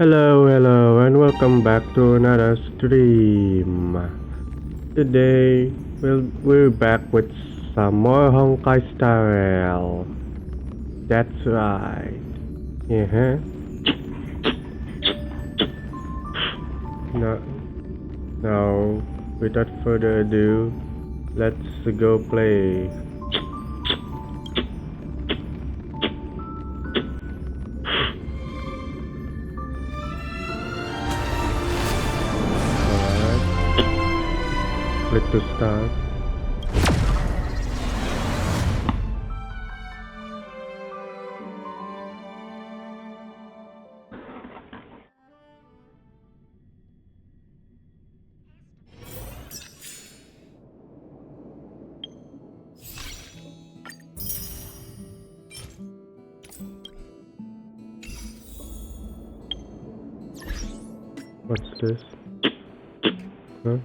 Hello, and welcome back to another stream. Today, we're back with some more Honkai style. That's right. Yeah. No, now, without further ado, let's go play. Alright. Click to start. What's this? Huh?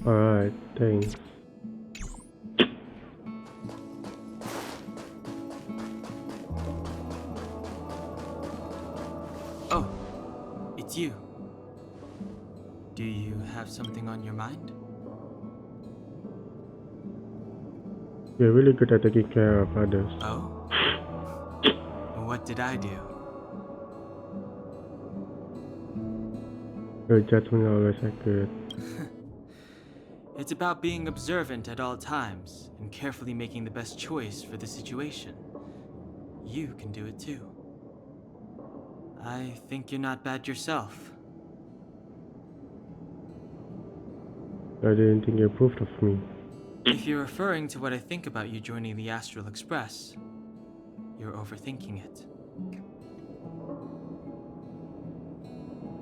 Alright, thanks. Oh, it's you. Do you have something on your mind? You're really good at taking care of others. Oh? What did I do? Your judgment always accurate. It's about being observant at all times and carefully making the best choice for the situation. You can do it too. I think you're not bad yourself. I didn't think you approved of me. If you're referring to what I think about you joining the Astral Express, you're overthinking it.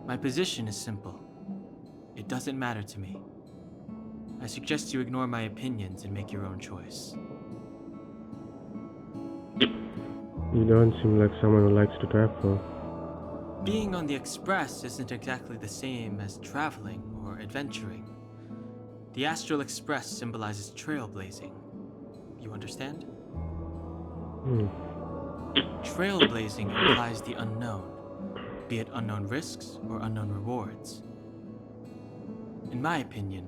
My position is simple. It doesn't matter to me. I suggest you ignore my opinions and make your own choice. You don't seem like someone who likes to travel. Being on the Express isn't exactly the same as traveling or adventuring. The Astral Express symbolizes trailblazing. You understand? Trailblazing implies the unknown, be it unknown risks or unknown rewards. In my opinion,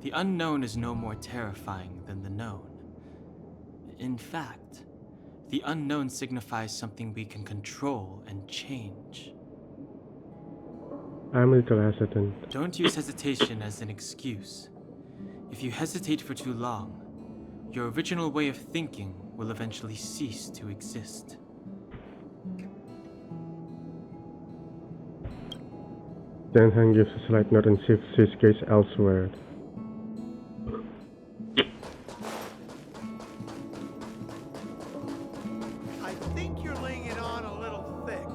the unknown is no more terrifying than the known. In fact, the unknown signifies something we can control and change. I'm a little hesitant. Don't use hesitation as an excuse. If you hesitate for too long, your original way of thinking will eventually cease to exist. Denhan gives a slight nod and shifts his gaze elsewhere. I think you're laying it on a little thick.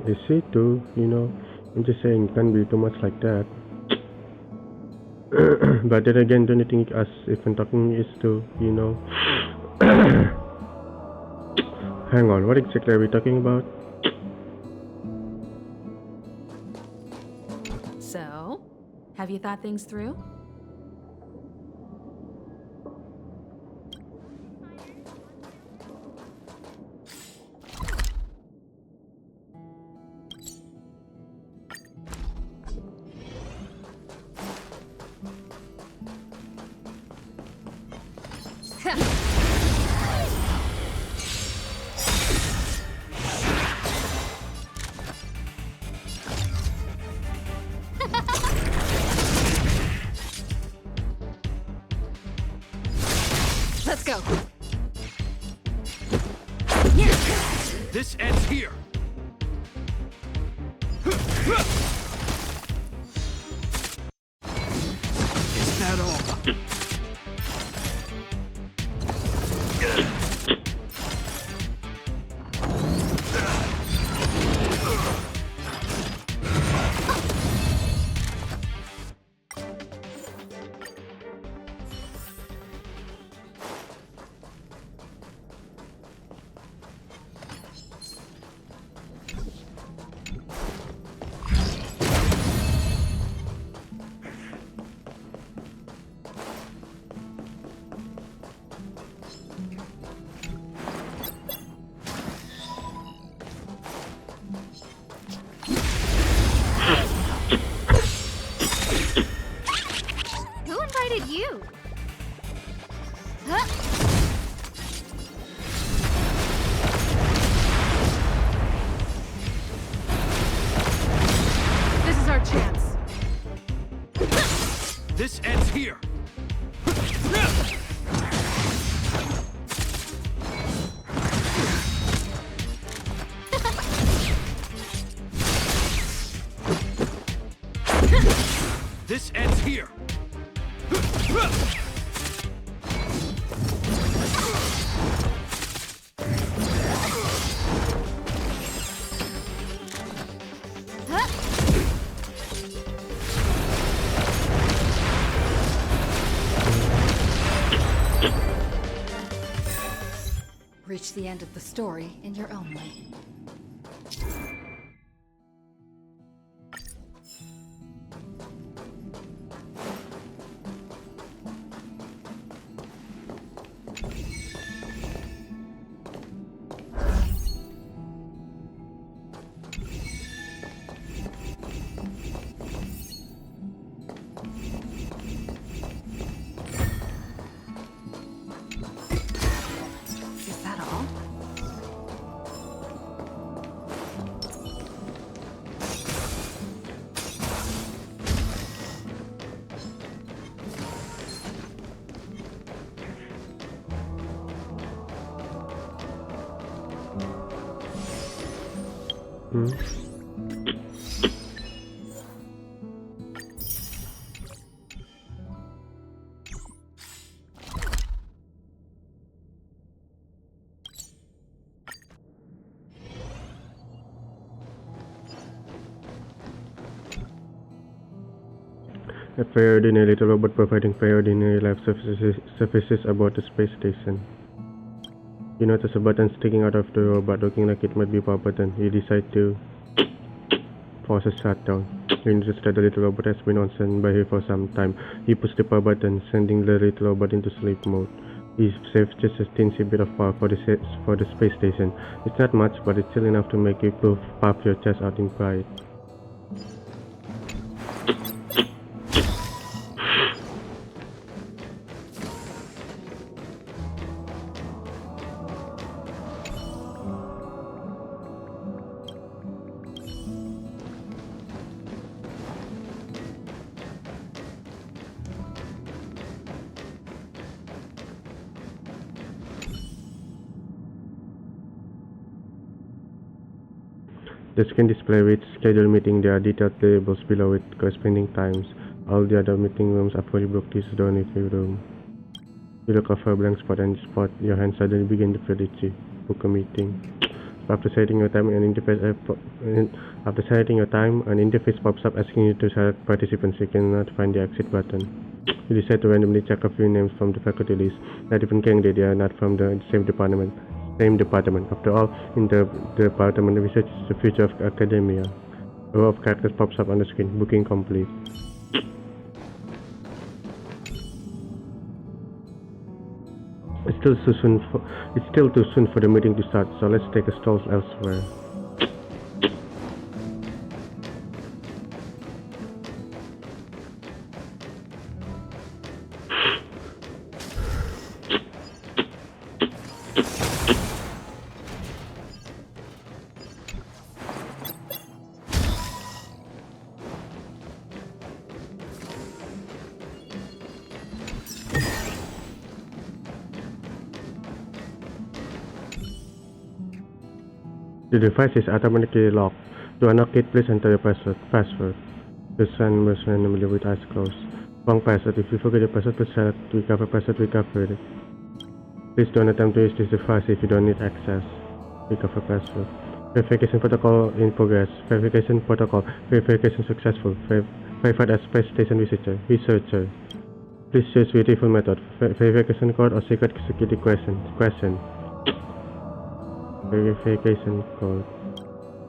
Is he too, you know? I'm just saying, can't be too much like that. But then again, don't you think us even talking is too, you know? Hang on, what exactly are we talking about? So, have you thought things through? Let's go. This ends here. Is that all? This is our chance. This ends here. This ends here. Reach the end of the story in your own way. Is that all? Hmm. A pre-ordinary little robot providing pre-ordinary life services aboard the space station. You notice a button sticking out of the robot looking like it might be a power button. You decide to force a shutdown. You notice that the little robot has been on standby for some time. You push the power button, sending the little robot into sleep mode. You save just a teensy bit of power for the space station. It's not much, but it's still enough to make you puff your chest out in pride. The screen display which scheduled meeting. There are detailed tables below with corresponding times. All the other meeting rooms are fully booked. This is the only free room. You look over a blank spot and spot your hand suddenly begin to feel itchy. Book a meeting. After setting your time, an interface pops up asking you to select participants. You cannot find the exit button. You decide to randomly check a few names from the faculty list. Not even candidate, they are not from the same department. After all, in the department research is the future of academia. A row of characters pops up on the screen. Booking complete. It's still too soon for the meeting to start, so let's take a stall elsewhere. The device is automatically locked. To unlock it, please enter your password. The sun moves randomly with eyes closed. Wrong password. If you forget your password, please select recover password. Recover it. Please don't attempt to use this device if you don't need access. Recover password. Verification protocol in progress. Verification successful. Verified as space station researcher. Please choose beautiful method. Verification code or secret security question. Verification code.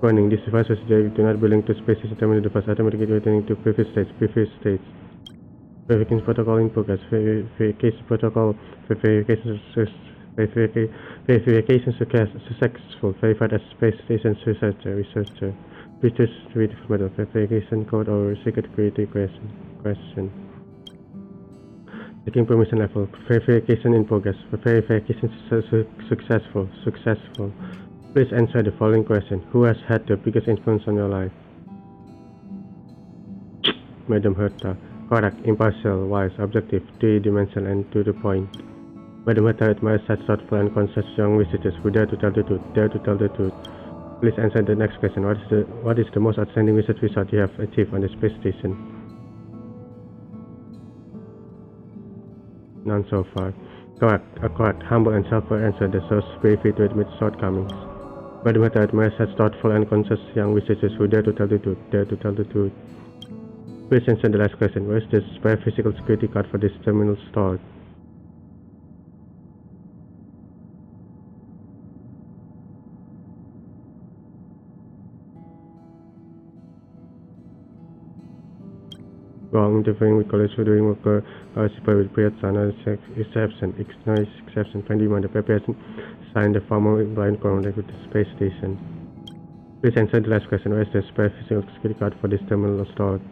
Warning, this device was do not belong to space station terminal device automatically returning to previous states. Verification protocol in progress. Verification successful. Verified as space station researcher. Please choose beautiful method. Verification code or secret security question. Checking permission level. Verification in progress. Verification successful. Successful. Please answer the following question. Who has had the biggest influence on your life? Madam Herta. Correct. Impartial, wise, objective, three-dimensional, and to the point. Madam Herta admires such thoughtful and conscious young visitors who dare to tell the truth. Dare to tell the truth. Please answer the next question. What is the most outstanding research result you have achieved on the space station? None so far. Correct. A correct, humble, and self-aware answer that shows bravery to admit shortcomings. Madam Herta admires such thoughtful and conscious young researchers who dare to tell the truth. Dare to tell the truth. Please answer the last question. Where is the spare physical security card for this terminal stored? Wrong. Interfering with college doing worker with period sign exception. Noise exception. Can demand the preparation sign the formal blind contact with the space station. Please answer the last question. Where is the spare physical security card for this terminal stored?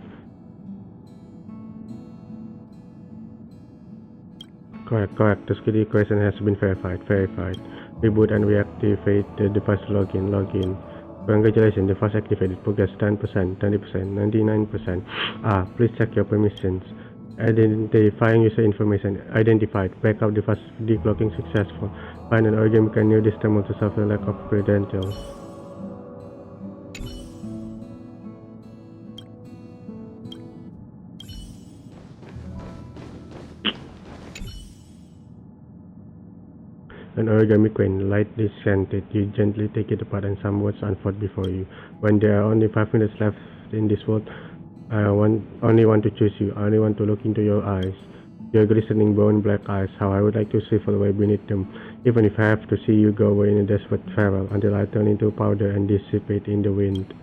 Correct. The security question has been verified. Reboot and reactivate the device login. Congratulations, device activated. Progress 10%, 20%, 99%. Please check your permissions. Identifying user information identified. Backup device declocking successful. Find an origami can use this terminal to solve the lack of credentials. An origami coin, lightly scented. You gently take it apart and some words unfold before you. When there are only 5 minutes left in this world, I only want to choose you. I only want to look into your eyes. Your glistening bone black eyes, how I would like to shrivel away beneath them, even if I have to see you go away in a desperate farewell until I turn into powder and dissipate in the wind.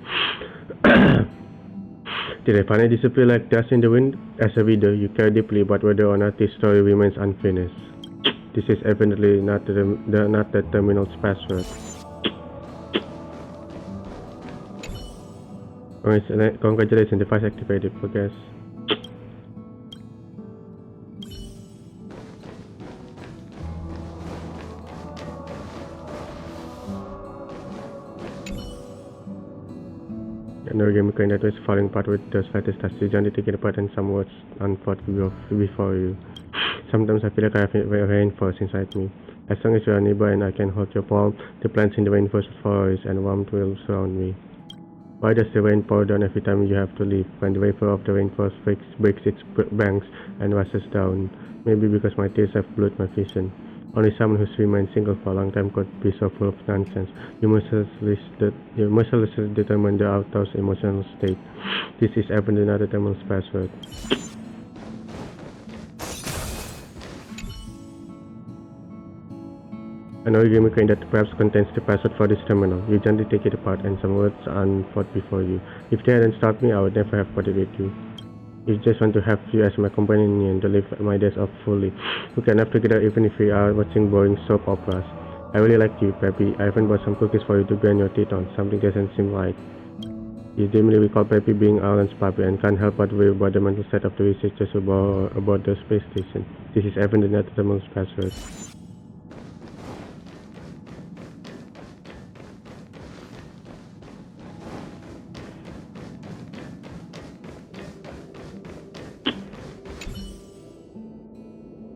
Did I finally disappear like dust in the wind? As a reader, you care deeply about whether or not this story remains unfinished. This is evidently not the terminal's password. Congratulations, device activated. Progress. An origami coin that was falling apart with the slightest touch. You gently take it apart and some words unfold before you. Sometimes I feel like I have a rainforest inside me. As long as you are nearby and I can hold your palm, the plants in the rainforest flourish and warmth will surround me. Why does the rain pour down every time you have to leave? When the vapor of the rainforest breaks its banks and rushes down. Maybe because my tears have blurred my vision. Only someone who's remained single for a long time could be so full of nonsense. You mercilessly determine the author's emotional state. This is evidently not the terminal's password. An origami coin that perhaps contains the password for this terminal. You gently take it apart and some words unfold before you. If they hadn't stopped me, I would never have put it with you. I just want to have you as my companion to live my days off fully. We can live together even if we are watching boring soap operas. I really like you, Peppy. I even bought some cookies for you to grind your teeth on. Something doesn't seem right. You dimly recall Peppy being Alan's puppy and can't help but worry about the mental state of the researchers about the space station. This is evidently not the terminal's password.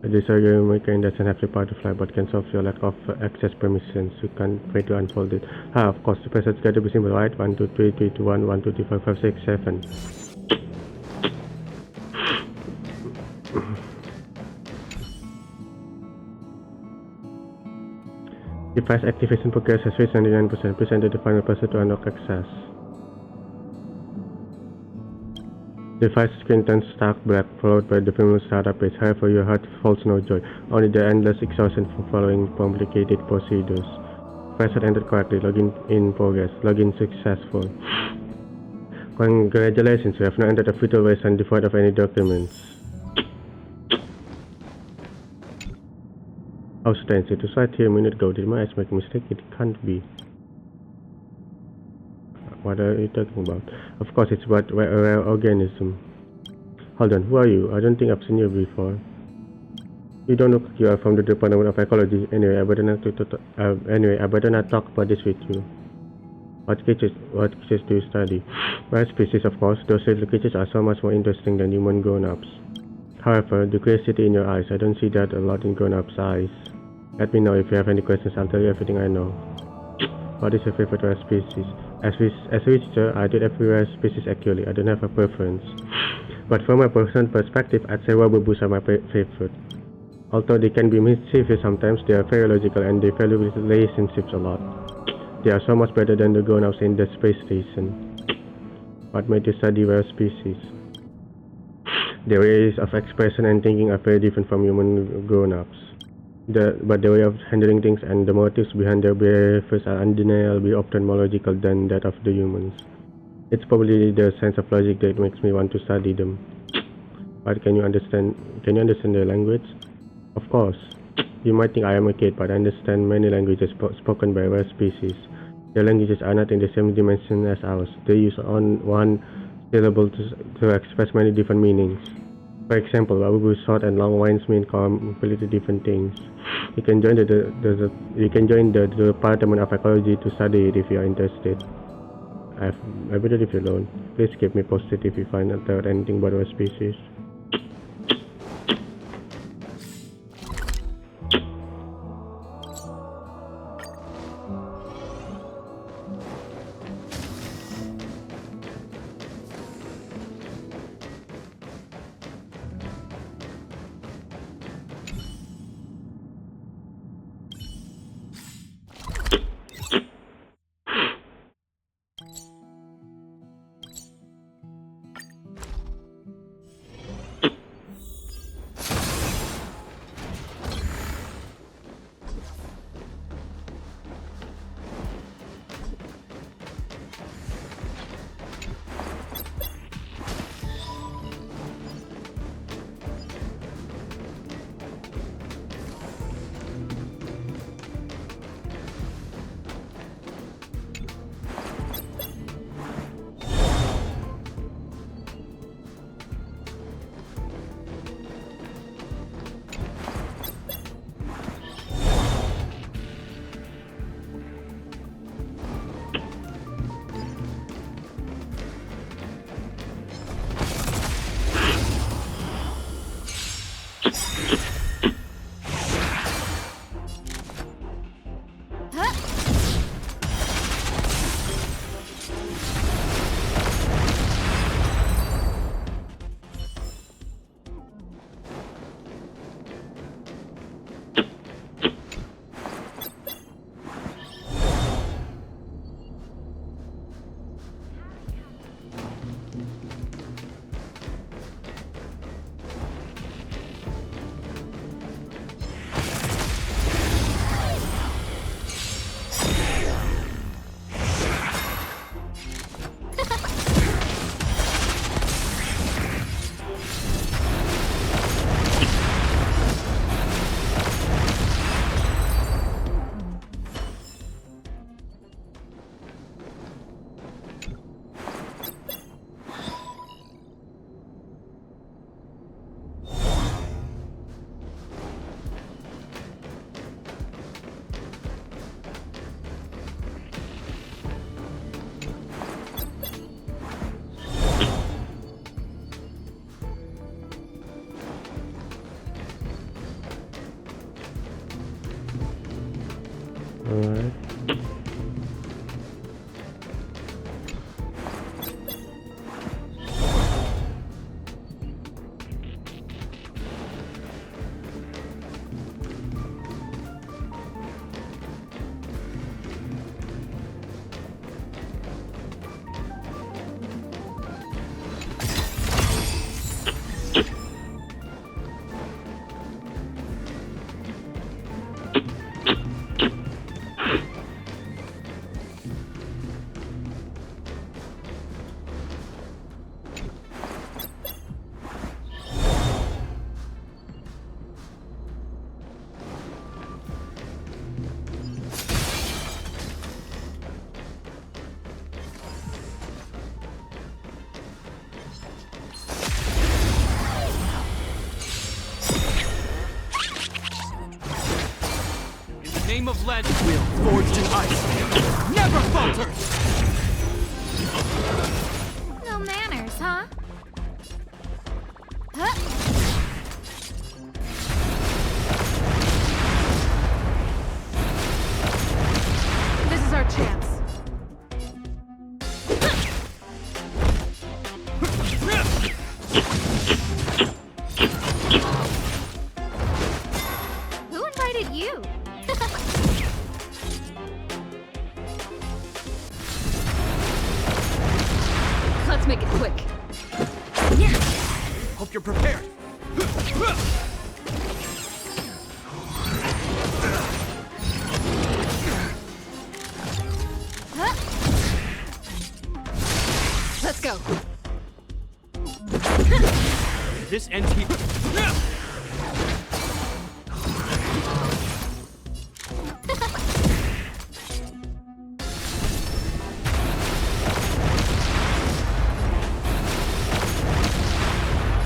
This origami coin doesn't have the power to fly but can solve your lack of access permissions. You can't wait to unfold it. Of course, the password's got to be simple, right? 1, 2, 3, 3, 2, 1, 1, 2, 3, 4, 5, 6, 7. Device activation progress has reached 99%. Please enter the final password to unlock access. The device screen turns stark black, followed by the familiar startup page. However, your heart holds no joy, only the endless exhaustion from following complicated procedures. Password entered correctly. Login in progress. Login successful. Congratulations, you have now entered a virtual version devoid of any documents. How strange, it was right here a minute ago. Did my eyes make a mistake? It can't be. What are you talking about? Of course, it's about a rare organism. Hold on, who are you? I don't think I've seen you before. You don't look like you are from the Department of Ecology. Anyway, I better not talk about this with you. What creatures do you study? Rare species, of course. Those little creatures are so much more interesting than human grown-ups. However, the curiosity in your eyes, I don't see that a lot in grown-ups' eyes. Let me know if you have any questions. I'll tell you everything I know. What is your favorite rare species? As a researcher, I did every rare species accurately. I don't have a preference. But from my personal perspective, I'd say Wabubus are my favorite. Although they can be mischievous sometimes, they are very logical and they value relationships a lot. They are so much better than the grown-ups in the space station. What made you study rare species? Their ways of expression and thinking are very different from human grown-ups. But the way of handling things and the motives behind their behaviors are undeniably often more logical than that of the humans. It's probably the sense of logic that makes me want to study them. But can you understand their language? Of course. You might think I am a kid, but I understand many languages spoken by rare species. Their languages are not in the same dimension as ours. They use one syllable to express many different meanings. For example, Wabubu's short and long lines mean completely different things. You can join the Department of Ecology to study it if you are interested. I better leave you alone. Please keep me posted if you find out anything about our species. Alright. name of Land, will forged in ice, never falters! No manners, huh? Huh? This is our chance. Who invited you? Let's make it quick. Yeah. Hope you're prepared. Huh? Let's go. This ends here.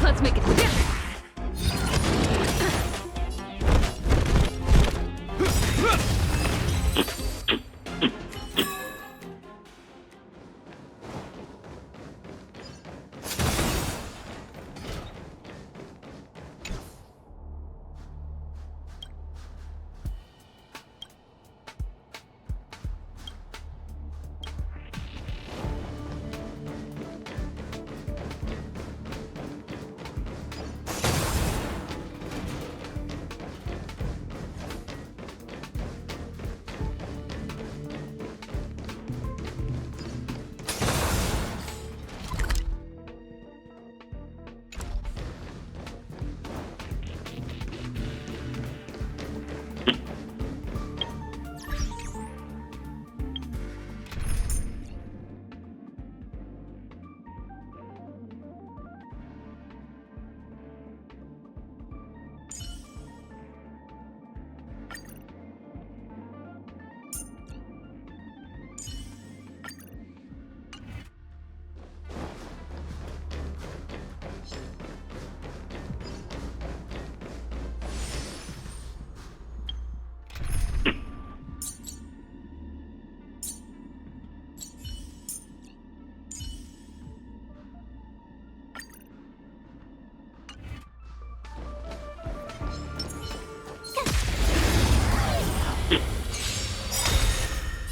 Let's make it quick.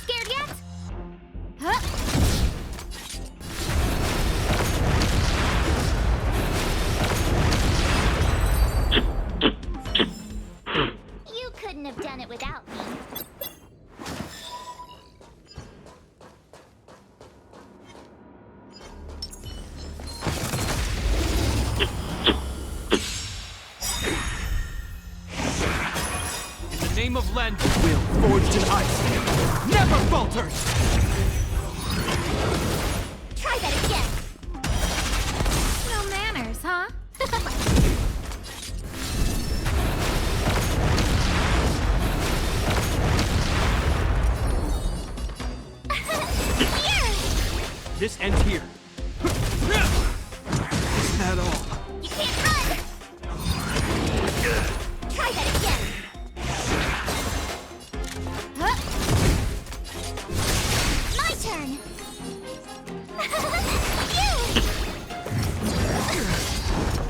Scared yet? Huh? You couldn't have done it without me. In the name of Land, will forged in ice, never falters! Try that again. No manners, huh? Here! This ends here. Is that all? You can't run! Try that again. Huh? My turn.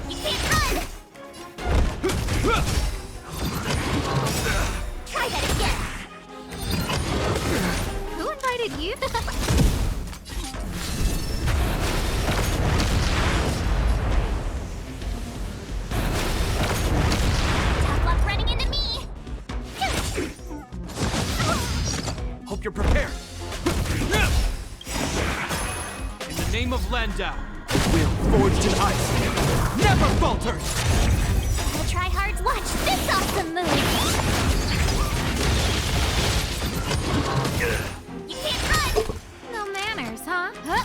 You can't run! Try that again. Who invited you? Tough luck running into me. Hope you're prepared. In the name of Landau, will forged in ice, never falters! The tryhards watch this awesome move. You can't run! No manners, huh? Huh?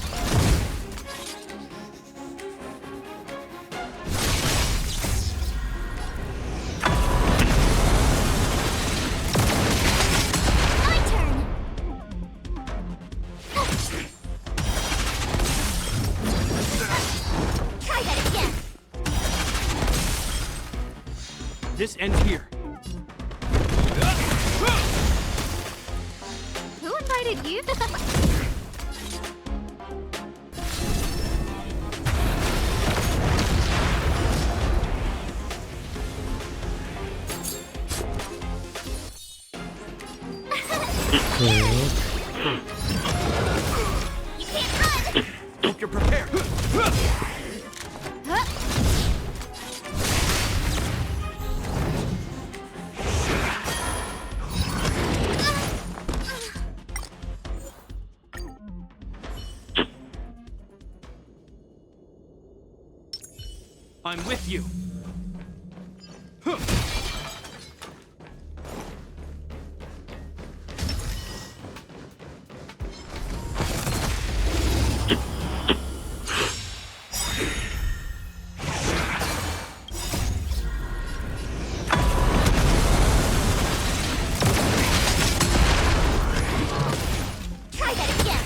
My turn! Try that again. This ends here. Hope you're prepared. I'm with you. Try that again.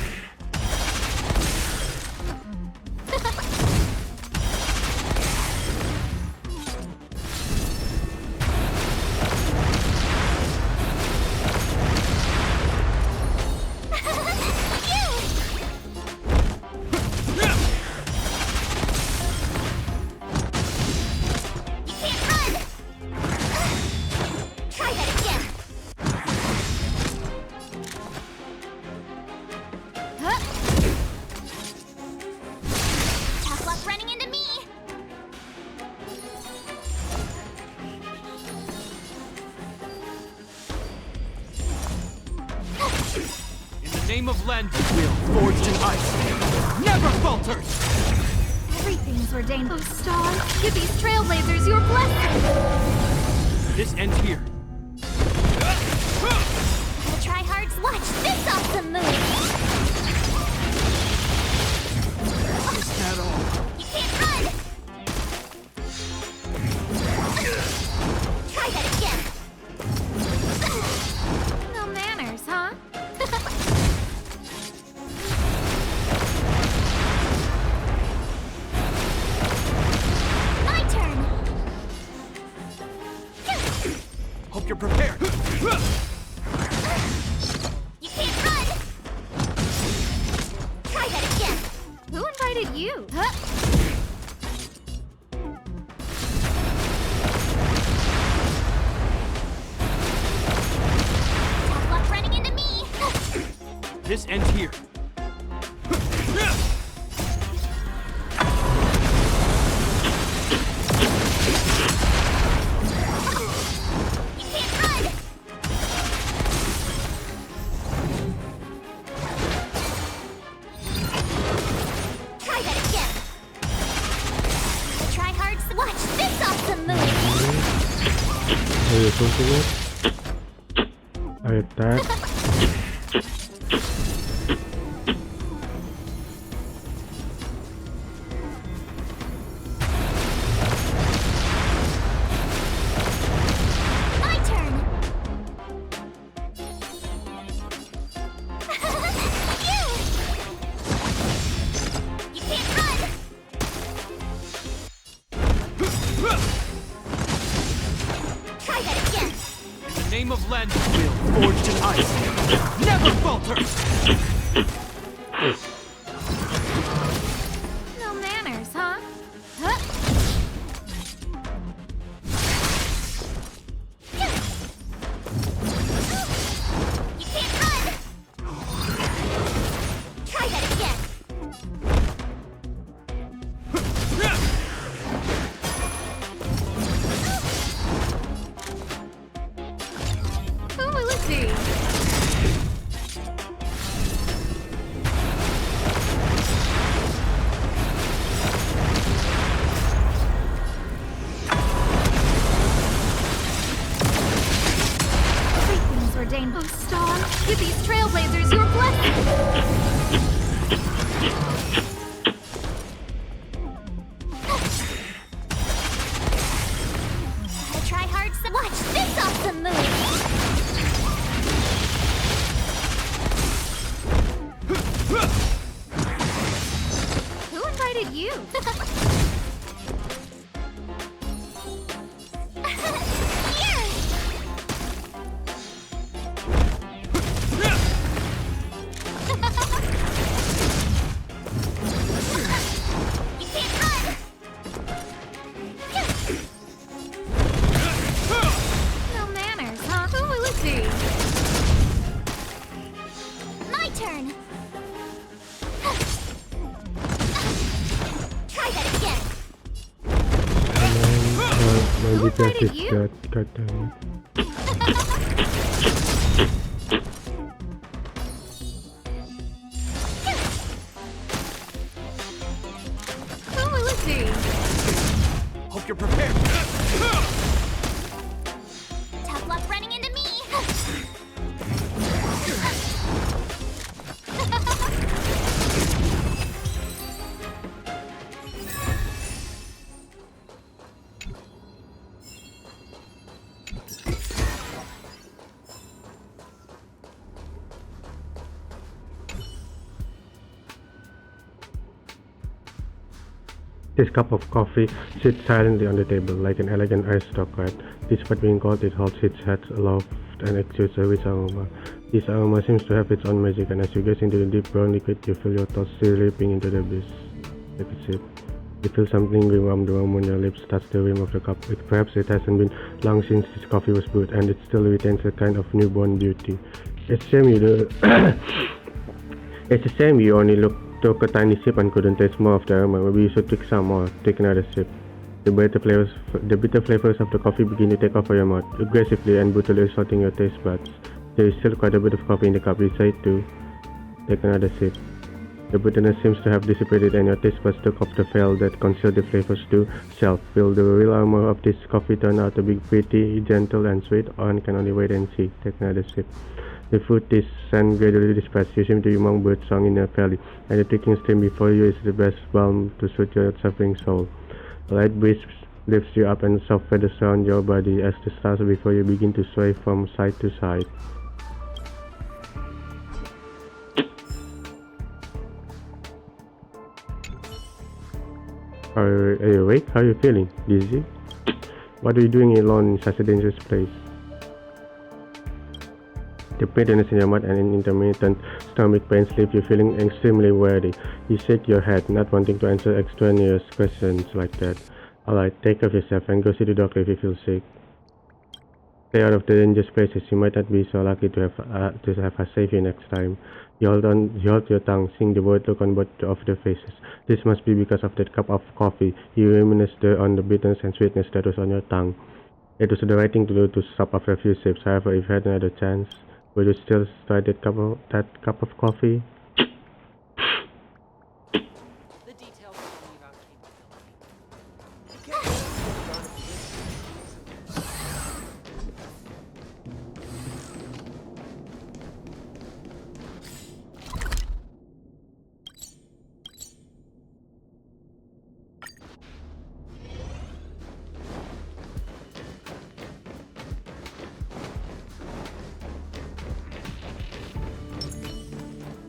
Try that again. Tough luck running into me. In the name of Len, will forged in ice, never falters. Everything's ordained. Oh, Star, give these trailblazers your blessing. This ends here. The tryhards watch this awesome move. Is that all? You can't run. Try that again. No manners, huh? My turn. Hope you're prepared. You can't run. Try that again. Who invited you? Tough luck running into me. This ends here. You can't run. Try that again. The tryhards watch this awesome move. Ayo tunggu. Ayo tag. My turn. You can't run. Try that again. In the name of Len, will forged in ice, never falters. No manners, huh? You can't run. Try that again. Who will it be? Everything's ordained. Oh, Star, give these trailblazers your blessing. The tryhards watch this awesome move. Who invited you? Here! guess invited it's you. that. God damn it. Who will it be? Hope you're prepared. Tough luck running into me. This cup of coffee sits silently on the table, like an elegant aristocrat. Despite being cold, it holds its head aloft and exudes a rich aroma. This aroma seems to have its own magic, and as you gaze into the deep brown liquid, you feel your thoughts slipping into the abyss. Take a sip. You feel something warm the moment your lips touch the rim of the cup. Perhaps it hasn't been long since this coffee was brewed, and it still retains a kind of newborn beauty. It's a shame you do. It's a shame you only took a tiny sip and couldn't taste more of the aroma. Maybe you should take some more. Take another sip. The bitter flavors of the coffee begin to take over your mouth, aggressively and brutally assaulting your taste buds. There is still quite a bit of coffee in the cup. Decide to take another sip. The bitterness seems to have dissipated, and your taste buds took off the veil that concealed the flavors to self. Will the real aroma of this coffee turn out to be pretty, gentle, and sweet? One can only wait and see. Take another sip. The fruit is scent gradually dissipates. You seem to be among bird song in your valley, and the ticking stream before you is the best balm to soothe your suffering soul. A light breeze lifts you up, and soft feathers surround your body as the stars before you begin to sway from side to side. Are you awake? How are you feeling? Dizzy? What are you doing alone in such a dangerous place? The bitterness in your mouth and intermittent stomach pains leave you feeling extremely weary. You shake your head, not wanting to answer extraneous questions like that. Alright, take care of yourself and go see the doctor if you feel sick. Stay out of the dangerous places. You might not be so lucky to have us save you next time. You hold your tongue, seeing the word look on both of their faces. This must be because of that cup of coffee. You reminisce on the bitterness and sweetness that was on your tongue. It was the right thing to do to stop after a few sips. However, if you had another chance, would you still try that cup of coffee? The details only about capability.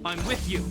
I'm with you.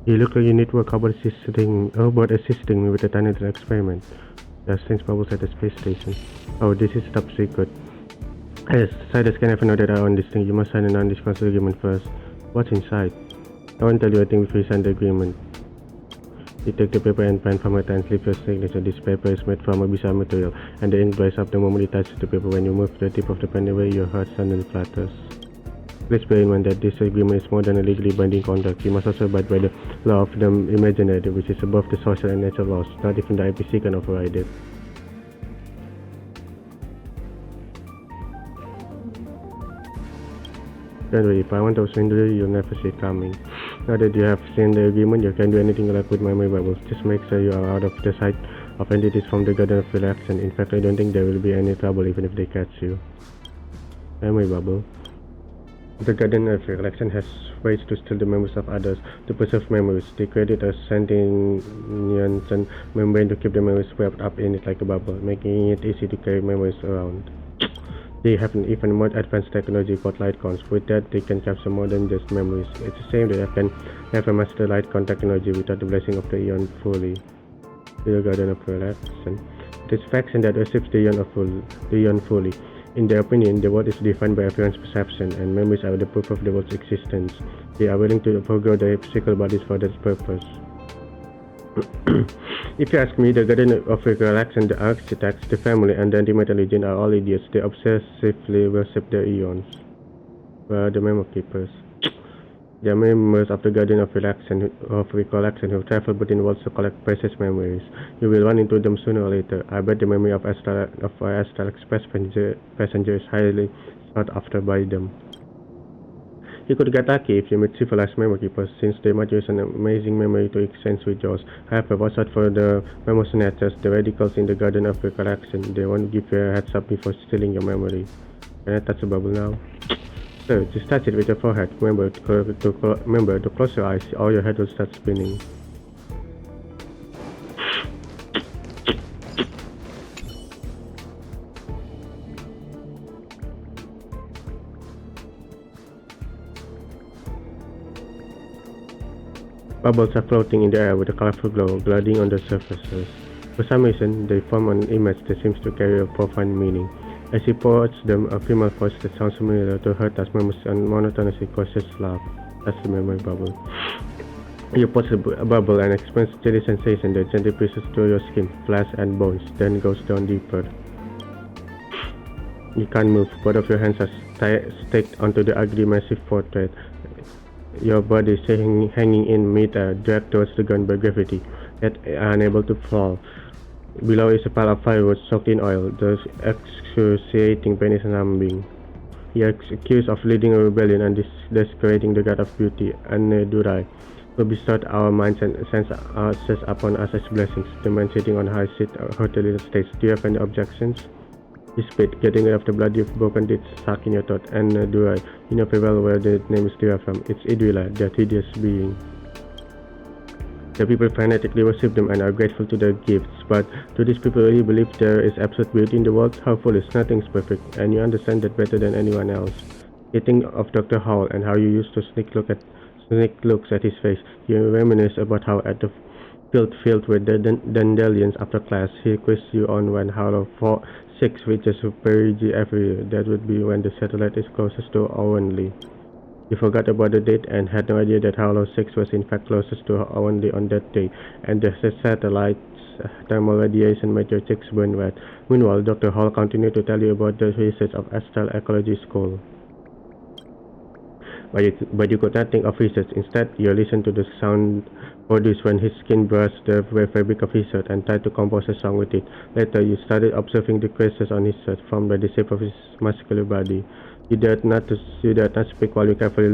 You look like you need work. How about assisting me with a tiny little experiment? There's things bubbles at the space station. Oh, this is top secret. Yes, siders can never know that I own this thing. You must sign a non-disclosure agreement first. What's inside? I won't tell you a thing before you sign the agreement. You take the paper and pen from it and slip your signature. This paper is made from a bizarre material, and the ink dries up the moment it touches the paper. When you move the tip of the pen away, your heart suddenly flutters. Please bear in mind that this agreement is more than a legally binding contract. You must also abide by the law of the imaginary, which is above the social and natural laws. Not even the IPC can override it. Don't worry, if I want to swindle you, you'll never see it coming. Now that you have seen the agreement, you can do anything you like with memory bubbles. Just make sure you are out of the sight of entities from the Garden of Relaxation. In fact, I don't think there will be any trouble even if they catch you. Memory bubble. The Garden of Relaxation has ways to steal the memories of others, to preserve memories. They created a sentient membrane to keep the memories wrapped up in it like a bubble, making it easy to carry memories around. They have an even more advanced technology called light cones. With that, they can capture more than just memories. It's a shame that I can never master light cone technology without the blessing of the Eon fully. The Garden of Relaxation. It is faction that worships the Eon fully. In their opinion, the world is defined by everyone's perception, and memories are the proof of the world's existence. They are willing to forgo their physical bodies for that purpose. If you ask me, the Garden of Relaxation, the architects, the family, and the antimatter legion are all idiots. They obsessively worship the Eons. The memo keepers. They are members of the Garden of Recollection who travel between worlds to collect precious memories. You will run into them sooner or later. I bet the memory of Astral Express passenger is highly sought after by them. You could get lucky if you meet civilized memory keepers, since they might use an amazing memory to exchange with yours. However, watch out for the memo snatchers, the radicals in the Garden of Recollection. They won't give you a heads up before stealing your memory. Can I touch the bubble now? So, just touch it with your forehead. Remember to close your eyes, or your head will start spinning. Bubbles are floating in the air with a colorful glow, gliding on the surfaces. For some reason, they form an image that seems to carry a profound meaning. As he pours them, a female voice that sounds familiar to her touch memories and monotonously causes laugh. That's the memory bubble. You pause the bubble and experience steady sensation that gently pierces through your skin, flesh, and bones, then goes down deeper. You can't move. Both of your hands are staked onto the ugly, massive portrait. Your body is hanging in mid-air, dragged towards the ground by gravity, yet unable to fall. Below is a pile of firewood soaked in oil. The excruciating pain is numbing. He is accused of leading a rebellion and desecrating the god of beauty, Anedurai, who bestowed our minds and sends upon us as blessings. The man sitting on a high seat hotelier states, "Do you have any objections?" He spit, "Getting rid of the blood you've broken did suck in your throat, Anedurai. You know very well where the name is derived from. It's Idwila, that hideous being." The people fanatically worship them and are grateful to their gifts, but do these people really believe there is absolute beauty in the world? How foolish, nothing is perfect, and you understand that better than anyone else. You think of Dr. Howell and how you used to sneak looks at his face. You reminisce about how at the field filled with dandelions after class, he quizzed you on when Howell 6 reaches perigee every year. That would be when the satellite is closest to Owenley. You forgot about the date and had no idea that Hollow 6 was in fact closest to Owenley on that day, and the satellite's thermal radiation made your cheeks burn red. Meanwhile, Dr. Hall continued to tell you about the research of Astral Ecology School. But you could not think of research. Instead, you listened to the sound produced when his skin brushed the fabric of his shirt and tried to compose a song with it. Later, you started observing the creases on his shirt formed by the shape of his muscular body. You dared not speak while you carefully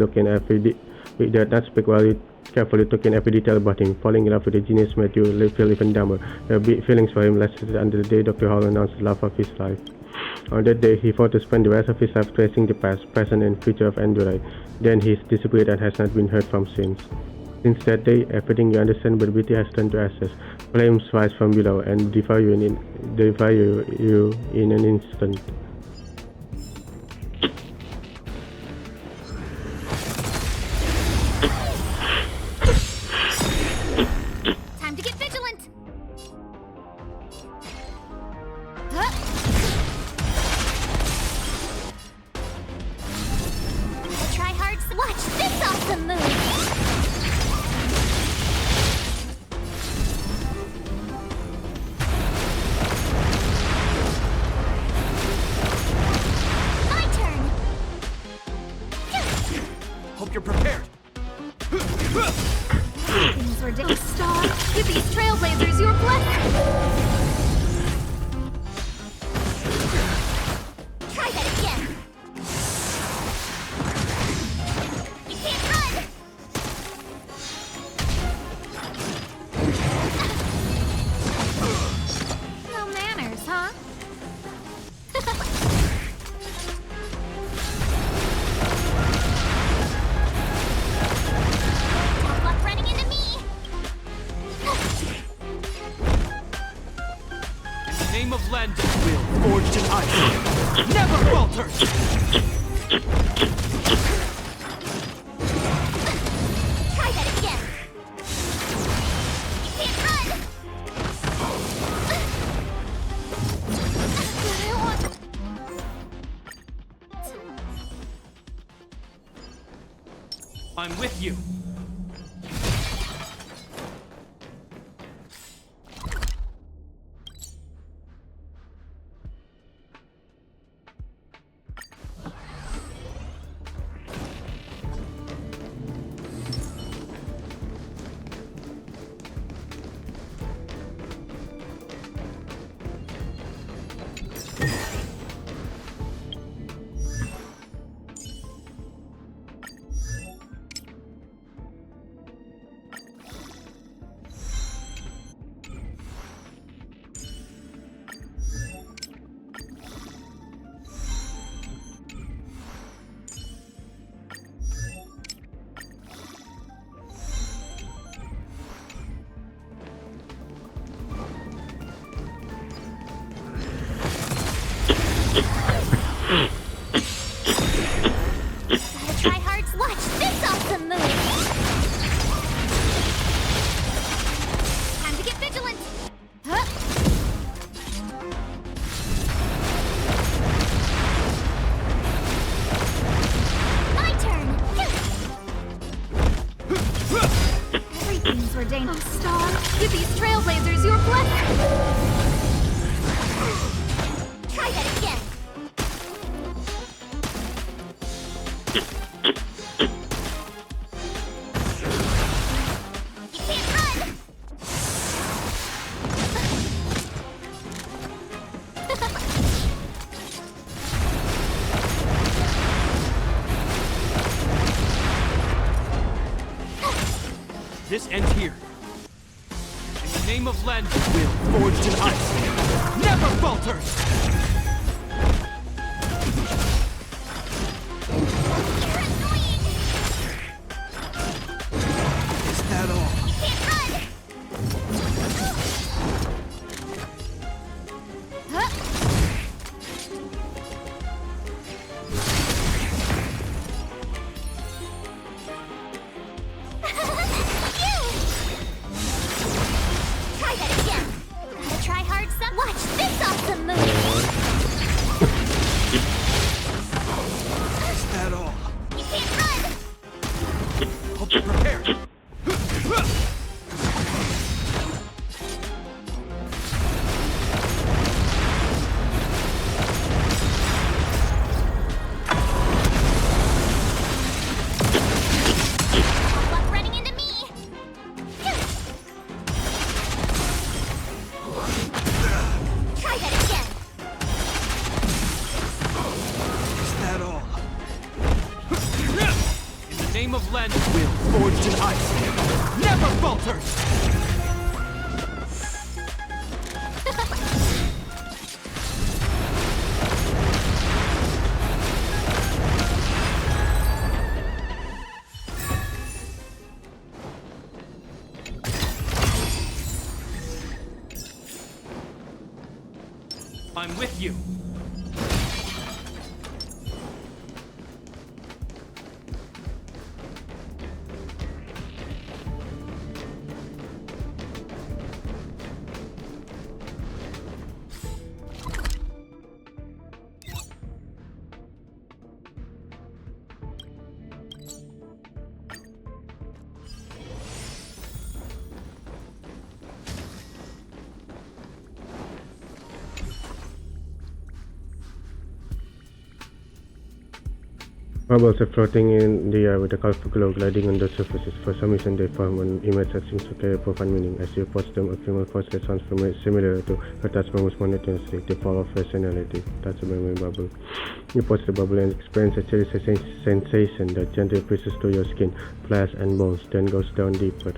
took in every detail about him. Falling in love with the genius made you feel even dumber. Your feelings for him lasted until the day Dr. Hall announced the love of his life. On that day, he vowed to spend the rest of his life tracing the past, present, and future of Endurai. Then he disappeared and has not been heard from since. Since that day, everything you understand about beauty has turned to ashes. Flames rise from below and devour you in an instant. never falters! Try that again! You can't run! But I want... I'm with you. Gotta try hard to watch this awesome move! Time to get vigilant! Huh? My turn! Everything's ordained. Oh, Star, with these trailblazers, you're blessed! Try that again! You can't run! This ends here. In the name of Len, will forged in ice, never falters! You're annoying! Is that all? You can't run! Huh? Try that again! Gotta try hard some. Watch this awesome move! Is that all? You can't run! Hope you're prepared. Luck running into me! Try that again! Is that all? In the name of Len, will forged in ice, never falters! I'm with you. Bubbles are floating in the air with a colorful glow gliding on the surfaces. For some reason, they form an image that seems to carry a profound meaning. As you watch them, a female voice that sounds similar to her touch moves monotonously. They fall off personality. That's a memory bubble. You watch the bubble and experience a chilly sensation that gently pierces through your skin, flesh, and bones, then goes down deeper.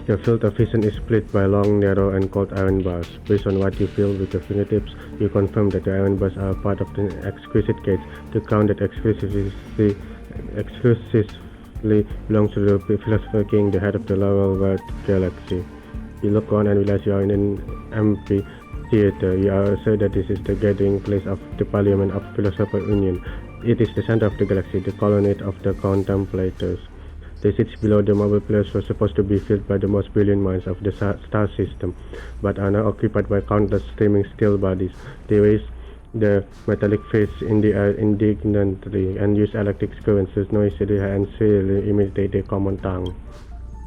Your field of vision is split by long, narrow, and cold iron bars. Based on what you feel with your fingertips, you confirm that the iron bars are part of the exquisite cage. The crown that exclusively belongs to the philosopher king, the head of the Laurel World Galaxy. You look on and realize you are in an empty, theater. You are assured that this is the gathering place of the Parliament of Philosopher Union. It is the center of the galaxy, the colony of the contemplators. The seats below the marble pillars were supposed to be filled by the most brilliant minds of the star system, but are now occupied by countless steaming steel bodies. They raise the metallic fists in the air indignantly and use electric currents to noisily and serially imitate the common tongue.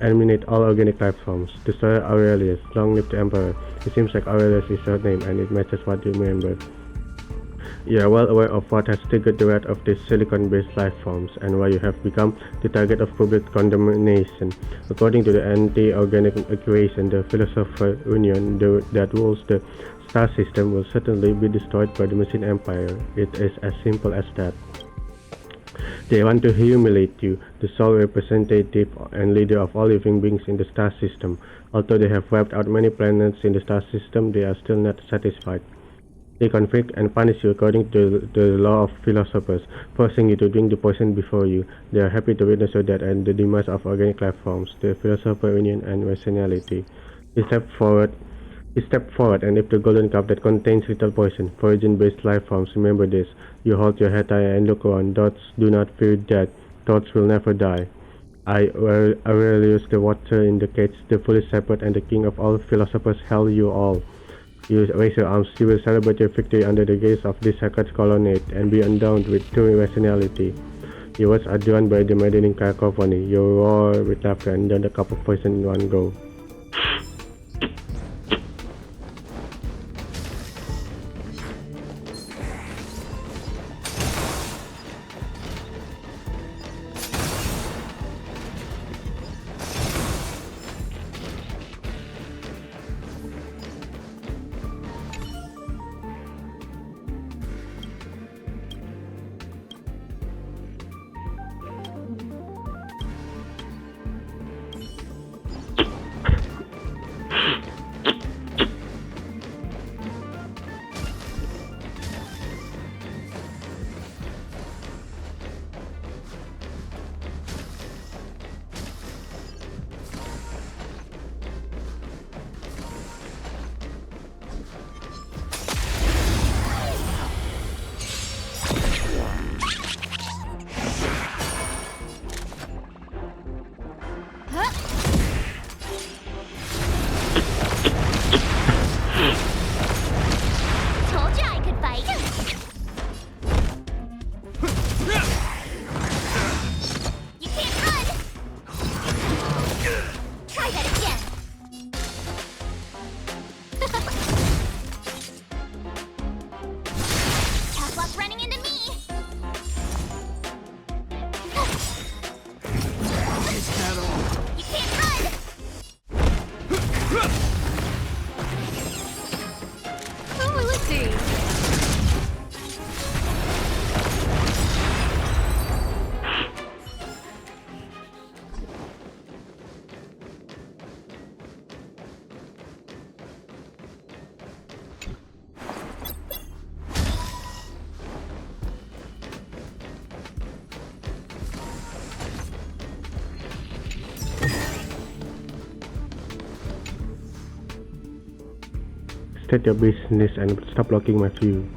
Eliminate all organic life forms. Destroy Aurelius. Long live the Emperor. It seems like Aurelius is your name and it matches what you remember. You are well aware of what has triggered the wrath of these silicon-based life forms and why you have become the target of public condemnation. According to the anti-organic equation, the Philosopher Union that rules the star system will certainly be destroyed by the Machine Empire. It is as simple as that. They want to humiliate you, the sole representative and leader of all living beings in the star system. Although they have wiped out many planets in the star system, they are still not satisfied. They convict and punish you according to the law of philosophers, forcing you to drink the poison before you. They are happy to witness your death and the demise of organic life forms, the Philosopher Union and rationality. He stepped forward and lifted the golden cup that contains lethal poison. For origin-based life forms, remember this. You hold your head high and look around. Thoughts do not fear death. Thoughts will never die. I, Aurelius the Watcher in the Cage, the foolish shepherd and the king of all philosophers, hail you all. You raise your arms, you will celebrate your victory under the gaze of this sacred colonnade and be endowed with true rationality. Your words are drowned by the maddening cacophony. You roar with laughter and down the cup of poison in one go. Told you I could fight. You can't run. Try that again. Tough luck running into me. You can't run. Oh, let's see. State your business and stop blocking my view.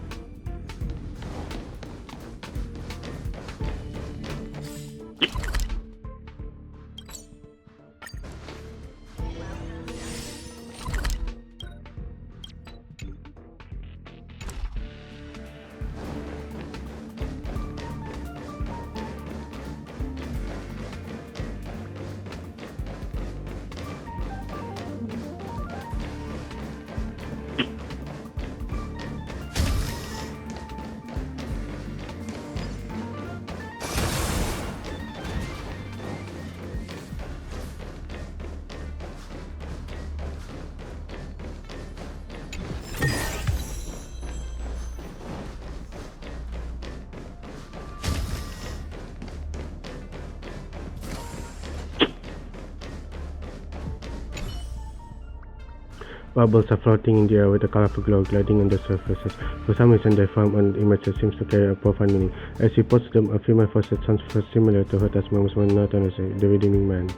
Bubbles are floating in the air with a colorful glow gliding on the surfaces. For some reason, they form an image that seems to carry a profound meaning. As you post them, a female voice that sounds similar to her as most monotonously, the redeeming man.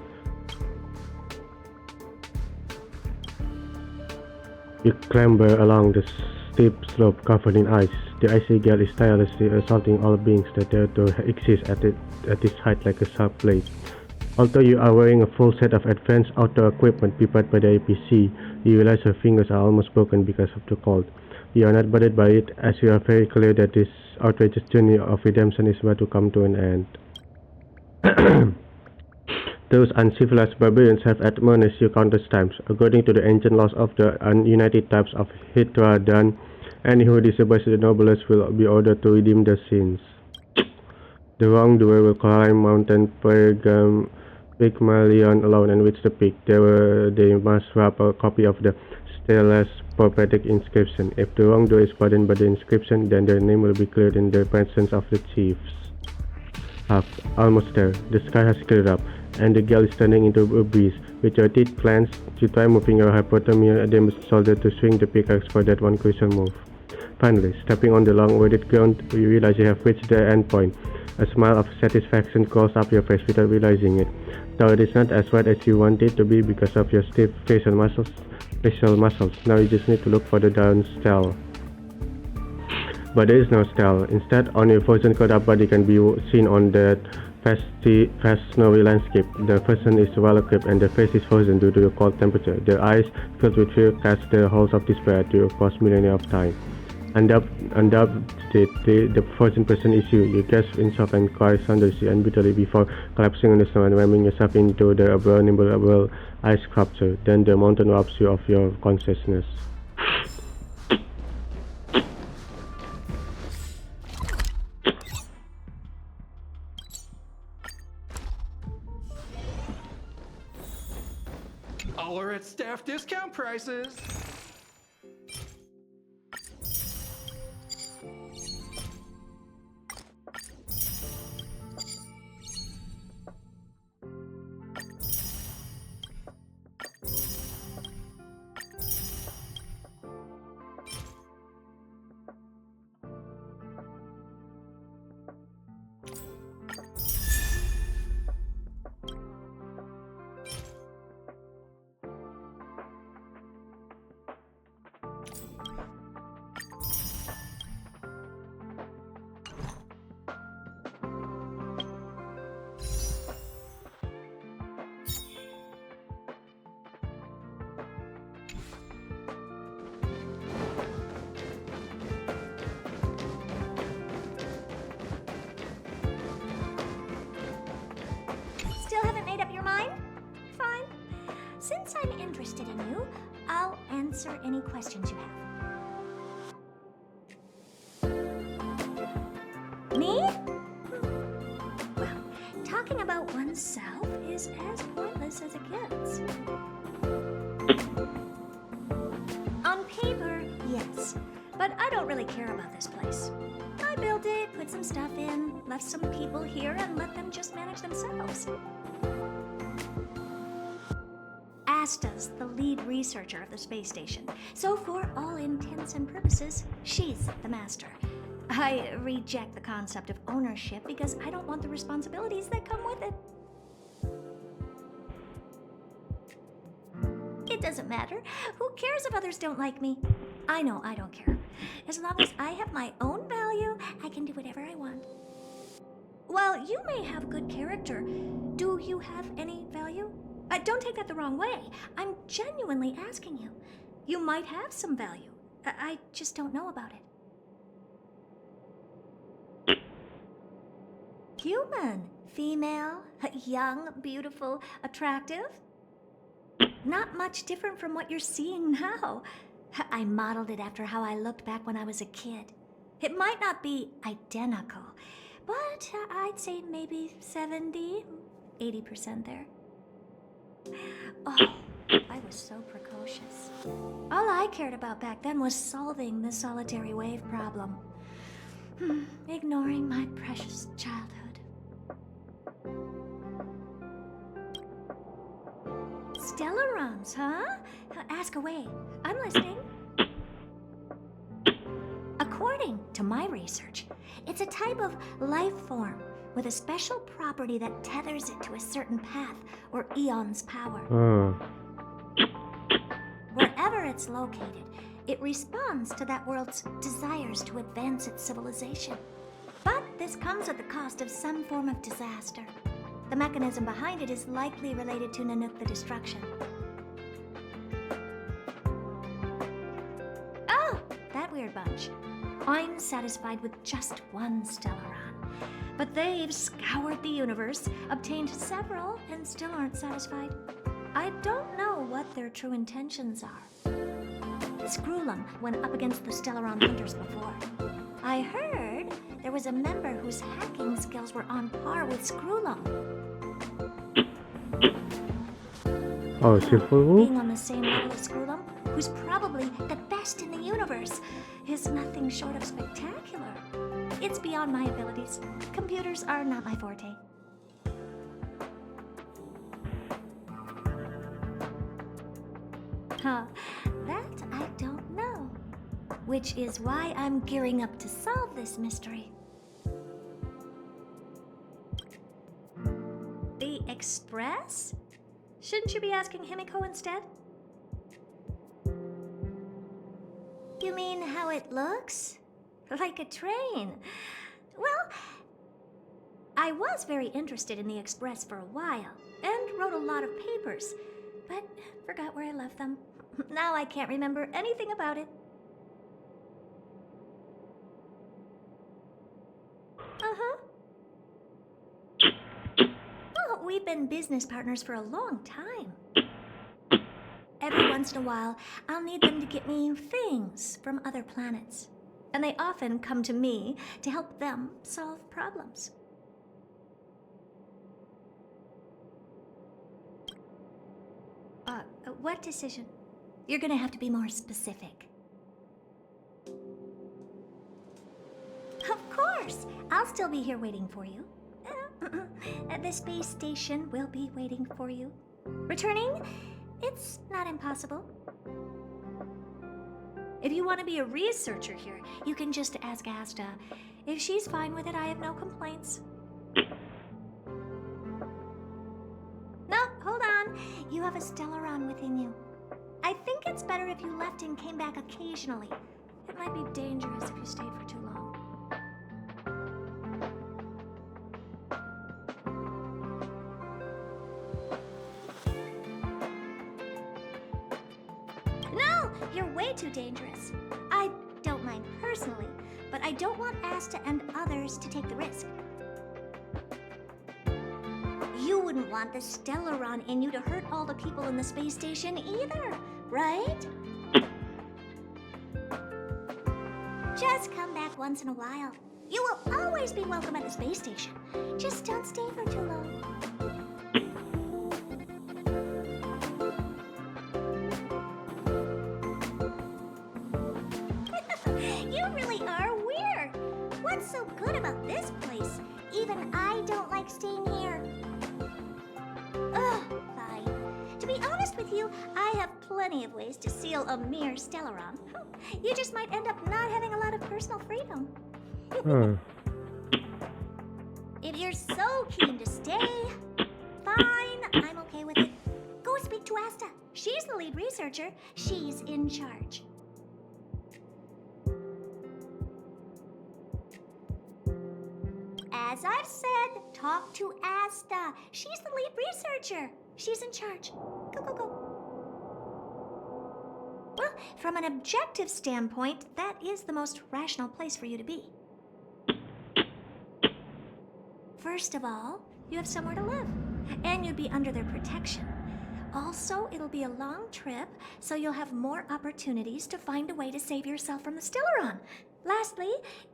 You clamber along the steep slope covered in ice. The icy gale is tirelessly assaulting all beings that dare to exist at this height like a sharp blade. Although you are wearing a full set of advanced outdoor equipment prepared by the APC, you realize your fingers are almost broken because of the cold. You are not bothered by it, as you are very clear that this outrageous journey of redemption is about to come to an end. Those uncivilized barbarians have admonished you countless times. According to the ancient laws of the united types of Hydra, any who disobeys the noblest will be ordered to redeem their sins. The wrongdoer will climb Mountain Pygmalion alone and reach the peak. There they must wrap a copy of the Stella's prophetic inscription. If the wrongdoer is pardoned by the inscription, then their name will be cleared in the presence of the chiefs. Almost there. The sky has cleared up, and the gale is turning into a breeze. With your teeth clenched, you try moving your hypotermia-damaged shoulder to swing the pickaxe for that one crucial move. Finally, stepping on the long-awaited ground, you realize you have reached the end point. A smile of satisfaction crawls up your face without realizing it. Though it is not as wide as you want it to be because of your stiff facial muscles, now you just need to look for the darn stele. But there is no stele. Instead, only a frozen cold up body can be seen on that vast snowy landscape. The person is well equipped and the face is frozen due to the cold temperature. Their eyes, filled with fear, cast the holes of despair at you across millennia of time. Undoubtedly, the frozen person is you. You gasp in shock and cry soundlessly and bitterly before collapsing on the snow and ramming yourself into the abominable ice sculpture. Then the mountain robs you of your consciousness. All are at staff discount prices. Since I'm interested in you, I'll answer any questions you have. Me? Well, talking about oneself is as pointless as it gets. On paper, yes, but I don't really care about this place. I built it, put some stuff in, left some people here, and let them just manage themselves. Asta's the lead researcher of the space station, so for all intents and purposes, she's the master. I reject the concept of ownership because I don't want the responsibilities that come with it. It doesn't matter. Who cares if others don't like me? I know I don't care. As long as I have my own value, I can do whatever I want. While you may have good character, do you have any value? Don't take that the wrong way. I'm genuinely asking you. You might have some value. I just don't know about it. Human. Female. Young, beautiful, attractive. Not much different from what you're seeing now. I modeled it after how I looked back when I was a kid. It might not be identical, but I'd say maybe 70, 80% there. Oh, I was so precocious. All I cared about back then was solving the solitary wave problem. Ignoring my precious childhood. Stellar runs, huh? Ask away. I'm listening. According to my research, it's a type of life form with a special property that tethers it to a certain path or eon's power. Wherever it's located, it responds to that world's desires to advance its civilization. But this comes at the cost of some form of disaster. The mechanism behind it is likely related to Nanook the Destruction. Oh, that weird bunch. I'm satisfied with just one Stellaron. But they've scoured the universe, obtained several, and still aren't satisfied. I don't know what their true intentions are. Screwlum went up against the Stellaron hunters before. I heard there was a member whose hacking skills were on par with Screwlum. Oh, Cthulhu? Being on the same level as Screwlum, who's probably the best in the universe, is nothing short of spectacular. It's beyond my abilities. Computers are not my forte. Huh, that I don't know. Which is why I'm gearing up to solve this mystery. The Express? Shouldn't you be asking Himiko instead? You mean how it looks? Like a train. Well, I was very interested in the Express for a while, and wrote a lot of papers, but forgot where I left them. Now I can't remember anything about it. Uh-huh. Well, we've been business partners for a long time. Every once in a while, I'll need them to get me things from other planets. And they often come to me to help them solve problems. What decision? You're gonna have to be more specific. Of course! I'll still be here waiting for you. The space station will be waiting for you. Returning? It's not impossible. If you want to be a researcher here, you can just ask Asta. If she's fine with it, I have no complaints. No, hold on. You have a Stellaron within you. I think it's better if you left and came back occasionally. It might be dangerous if you stayed for too long. No! You're way too dangerous. I don't mind personally, but I don't want Asta and others to take the risk. You wouldn't want the Stellaron in you to hurt all the people in the space station either, right? Just come back once in a while. You will always be welcome at the space station. Just don't stay for too long. You really are weird. What's so good about this place? Even I don't like staying here. Ugh, fine. To be honest with you, I have plenty of ways to seal a mere Stellaron. You just might end up not having a lot of personal freedom. Huh. If you're so keen to stay, fine, I'm okay with it. Go speak to Asta. She's the lead researcher. She's in charge. As I've said, talk to Asta. She's the lead researcher. She's in charge. Go, go, go. Well, from an objective standpoint, that is the most rational place for you to be. First of all, you have somewhere to live, and you'd be under their protection. Also, it'll be a long trip, so you'll have more opportunities to find a way to save yourself from the Stellaron. Lastly,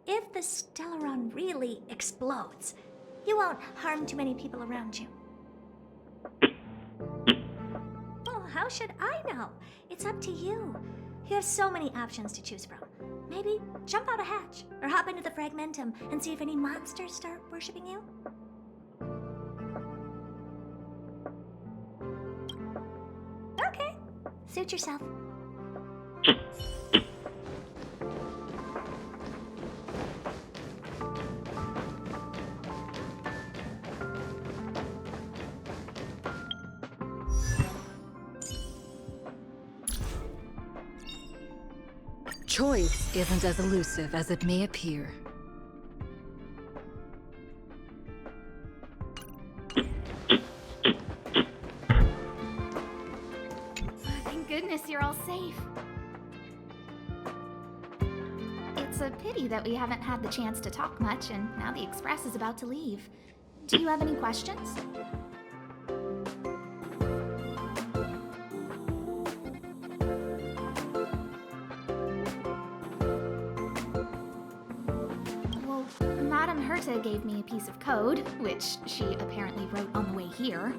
if the Stellaron really explodes, you won't harm too many people around you. Well, how should I know? It's up to you. You have so many options to choose from. Maybe jump out a hatch, or hop into the Fragmentum and see if any monsters start worshipping you. Okay, suit yourself. Choice isn't as elusive as it may appear. Thank goodness you're all safe. It's a pity that we haven't had the chance to talk much, and now the Express is about to leave. Do you have any questions? Well, Madame Herta gave me a piece of code, which she apparently wrote on the way here.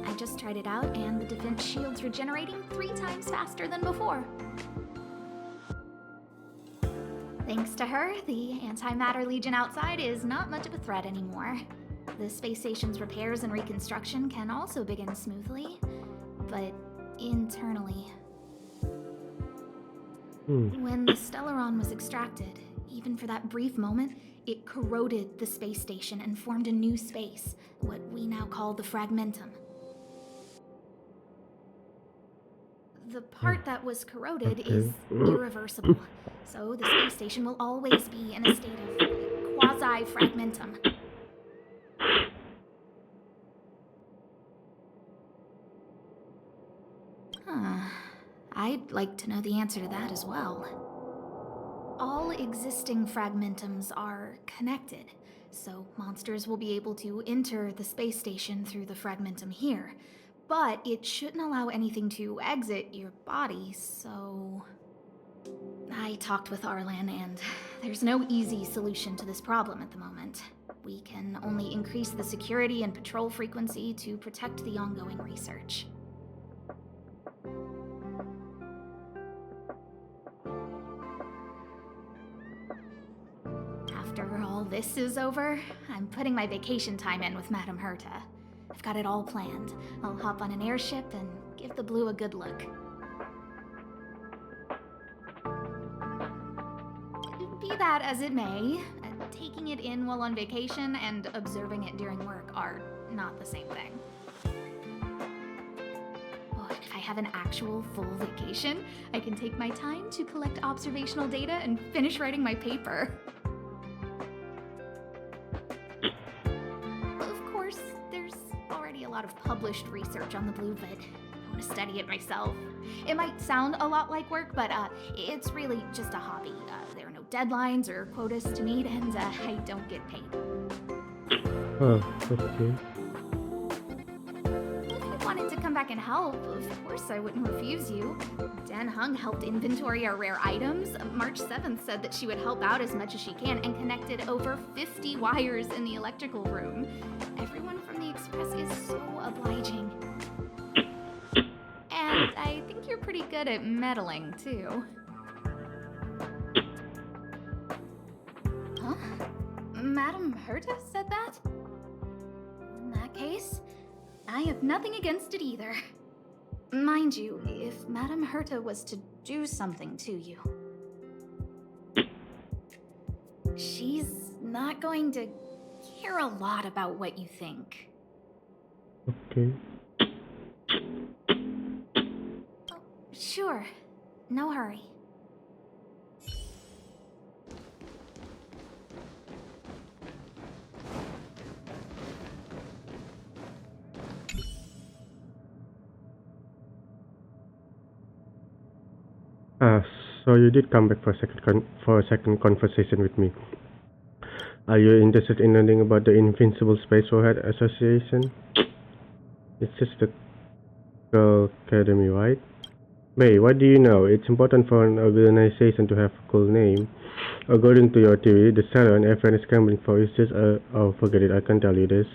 I just tried it out, and the defense shield's regenerating 3 times faster than before. Thanks to her, the Antimatter Legion outside is not much of a threat anymore. The space station's repairs and reconstruction can also begin smoothly, but internally. When the Stellaron was extracted, even for that brief moment, it corroded the space station and formed a new space, what we now call the Fragmentum. The part that was corroded is irreversible, so the space station will always be in a state of quasi-fragmentum. I'd like to know the answer to that as well. All existing fragmentums are connected, so monsters will be able to enter the space station through the fragmentum here. But it shouldn't allow anything to exit your body, so... I talked with Arlan, and there's no easy solution to this problem at the moment. We can only increase the security and patrol frequency to protect the ongoing research. After all this is over, I'm putting my vacation time in with Madame Herta. I've got it all planned. I'll hop on an airship and give the blue a good look. Be that as it may, taking it in while on vacation and observing it during work are not the same thing. Oh, if I have an actual full vacation, I can take my time to collect observational data and finish writing my paper. Of course, there's already a lot of published research on the blue, but I want to study it myself. It might sound a lot like work, but it's really just a hobby. There are no deadlines or quotas to meet, and I don't get paid. Oh, okay. If you wanted to come back and help, of course I wouldn't refuse you. Dan Hung helped inventory our rare items. March 7th said that she would help out as much as she can and connected over 50 wires in the electrical room. Everyone from the Express is so obliging. And I think you're pretty good at meddling, too. Huh? Madame Herta said that? In that case, I have nothing against it either. Mind you, if Madame Herta was to do something to you, she's not going to care a lot about what you think. Okay. Oh, sure. No hurry. So you did come back for a second conversation with me. Are you interested in learning about the Invincible Space Warhead Association? It's just the Girl Academy, right? Wait, what do you know? It's important for an organization to have a cool name. According to your theory, the salon everyone is scrambling for is just oh, forget it, I can't tell you this.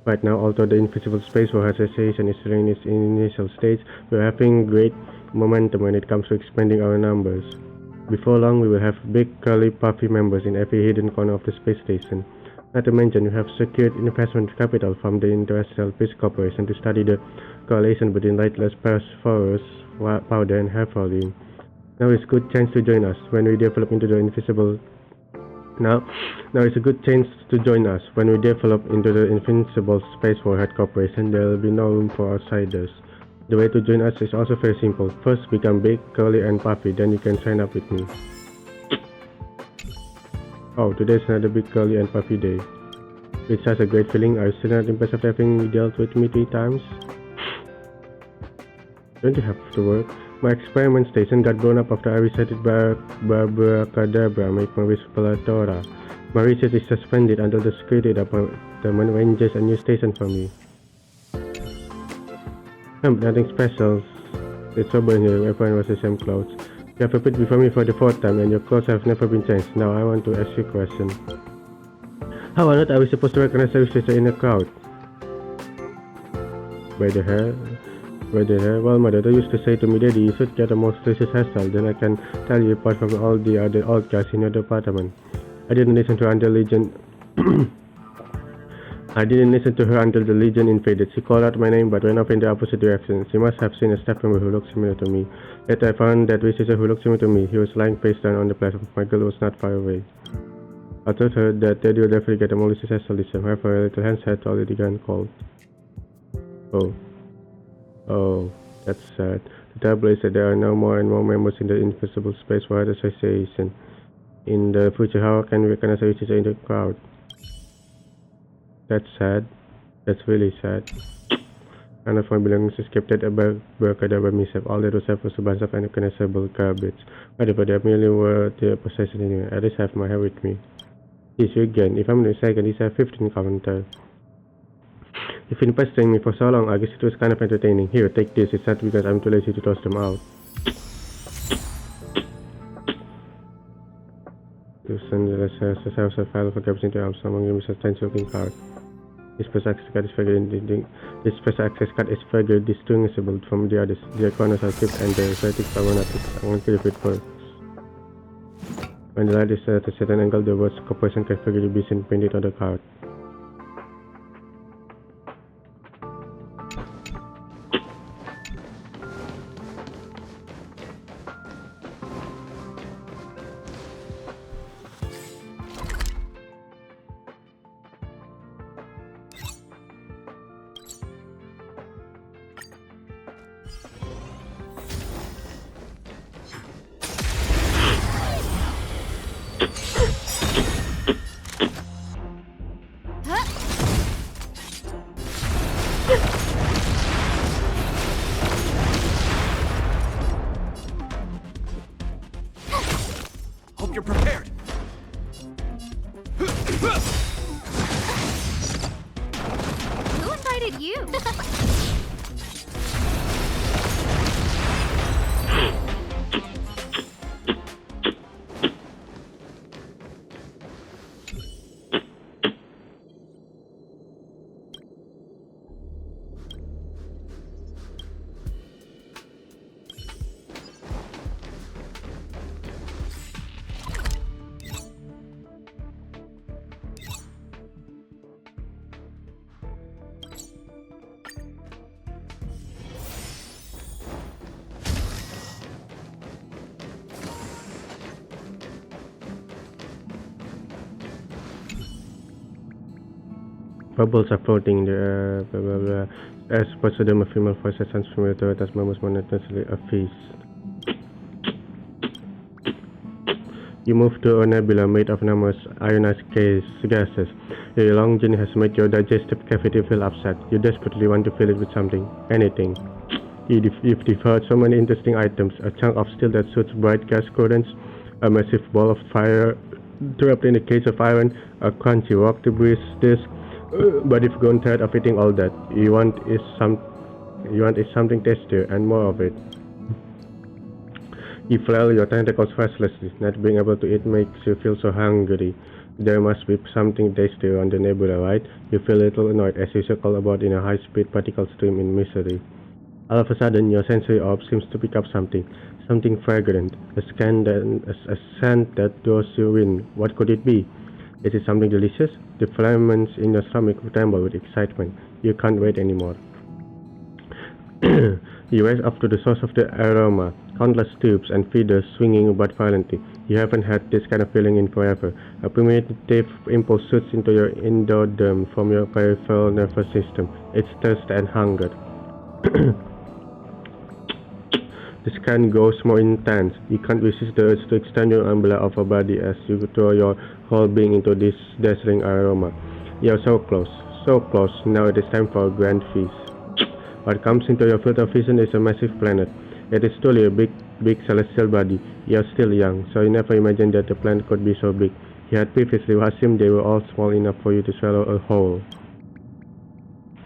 Right now, although the Invisible Space Warhead Association is still in its initial stage, we're having great momentum when it comes to expanding our numbers. Before long, we will have big, curly, puffy members in every hidden corner of the space station. Not to mention, we have secured investment capital from the Interstellar Peace Corporation to study the correlation between lightless phosphorus powder and hair falling. Now is a good chance to join us when we develop into the invisible. Now is a good chance to join us when we develop into the Invincible Space Warhead Corporation. There will be no room for outsiders. The way to join us is also very simple. First, become big, curly, and puffy. Then you can sign up with me. Oh, today's another big girly and puffy day. It's such a great feeling. Are you still not impressed after having dealt with me 3 times? Don't you have to work? My experiment station got blown up after I recited Abracadabra, make my wish Palatora. My research is suspended until the security department arranges a new station for me. Nothing special. It's sober in here. Everyone was the same clothes. You have appeared before me for the 4th time, and your clothes have never been changed. Now I want to ask you a question. How on earth are we supposed to recognize a sister in a crowd? By the hair? Well, my daughter used to say to me, Daddy, you should get a more delicious hairstyle, then I can tell you apart from all the other old guys in your department. I didn't listen to her until the Legion invaded. She called out my name but went off in the opposite direction. She must have seen a staff member who looked similar to me. Later I found that visitor who looked similar to me. He was lying face down on the platform. My girl was not far away. I told her that Daddy will definitely get a more delicious hairstyle this time. However, her little hands had already gone cold. Oh, that's sad. The trouble is that there are now more and more members in the Invisible Space War Association. In the future, how can we recognize each other in the crowd? That's sad. That's really sad. None of my belongings escaped that Abracadabra mishap. All that was left was a bunch of unrecognizable garbage. Whatever, they merely were their possession anyway. At least I have my hair with me. Yes, you again. If I'm mistaken, these have 15 counter. You've been pestering me for so long, I guess it was kind of entertaining. Here, take this. It's not because I'm too lazy to toss them out. Los Angeles has a file of gaps into arms among them is a 10-looking card. This special access card is further distinguishable from the others. The corners are tipped and the vertices are not. I want to give it works. When the light is at a certain angle, the words corporation can further be seen painted on the card. Hope you're prepared. Who invited you? Bubbles are floating in the air, blah blah blah. As opposed to them, a female voice that sounds familiar to it as almost more necessarily a feast. You move to a nebula made of numerous ionized gases. Your long journey has made your digestive cavity feel upset. You desperately want to fill it with something, anything. You've devoured so many interesting items: a chunk of steel that shoots bright gas currents, a massive ball of fire trapped in a cage of iron, a crunchy rock debris disc. But if you've grown tired of eating all that, you want is something tastier and more of it. You flail your tentacles restlessly. Not being able to eat makes you feel so hungry. There must be something tastier on the nebula, right? You feel a little annoyed as you circle about in a high-speed particle stream in misery. All of a sudden, your sensory orb seems to pick up something fragrant, a scent that draws you in. What could it be? Is it something delicious? The filaments in your stomach tremble with excitement. You can't wait anymore. You race up to the source of the aroma, countless tubes and feeders swinging about violently. You haven't had this kind of feeling in forever. A primitive impulse shoots into your endoderm from your peripheral nervous system. It's thirst and hunger. The scan grows more intense. You can't resist the urge to extend your umbrella of a body as you throw your whole being into this dazzling aroma. You're so close, so close. Now it is time for a grand feast. What comes into your field of vision is a massive planet. It is truly a big celestial body. You're still young, so you never imagined that the planet could be so big. You had previously assumed they were all small enough for you to swallow a whole.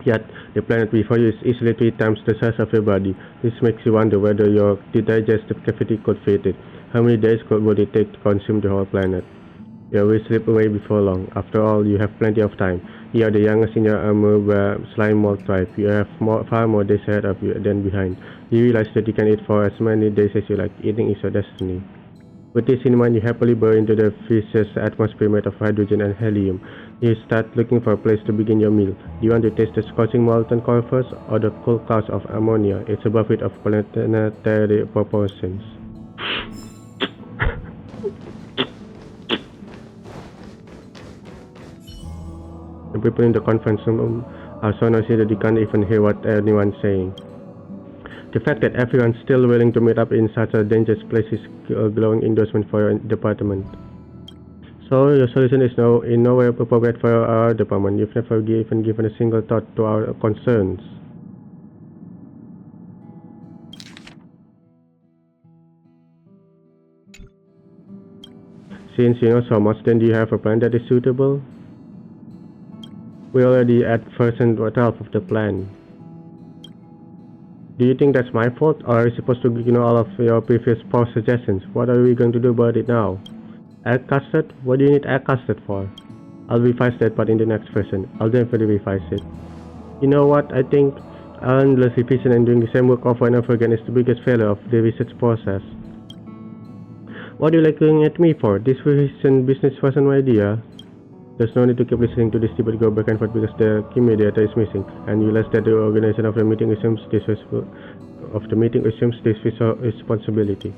Yet, the planet before you is easily 3 times the size of your body. This makes you wonder whether your digestive cavity could fit it. How many days would it take to consume the whole planet? You will slip away before long. After all, you have plenty of time. You are the youngest in your amoeba slime mold tribe. You have far more days ahead of you than behind. You realize that you can eat for as many days as you like. Eating is your destiny. With this in mind, you happily burrow into the viscous atmosphere made of hydrogen and helium. You start looking for a place to begin your meal. Do you want to taste the scorching molten core first, or the cool clouds of ammonia? It's a buffet of planetary proportions. The people in the conference room are so noisy that you can't even hear what anyone's saying. The fact that everyone's still willing to meet up in such a dangerous place is a glowing endorsement for your department. So, your solution is in no way appropriate for our department. You've never even given a single thought to our concerns. Since you know so much, then do you have a plan that is suitable? We're already at version 12 of the plan. Do you think that's my fault, or are you supposed to ignore all of your previous poor suggestions? What are we going to do about it now? Egg custard? What do you need egg custard for? I'll revise that part in the next version. I'll definitely revise it. You know what? I think endless revision and doing the same work over and over again is the biggest failure of the research process. What are you looking at me for? This revision business wasn't my idea. There's no need to keep listening to this debate go back and forth because the key mediator is missing, and you realize that the organization of the meeting assumes this responsibility.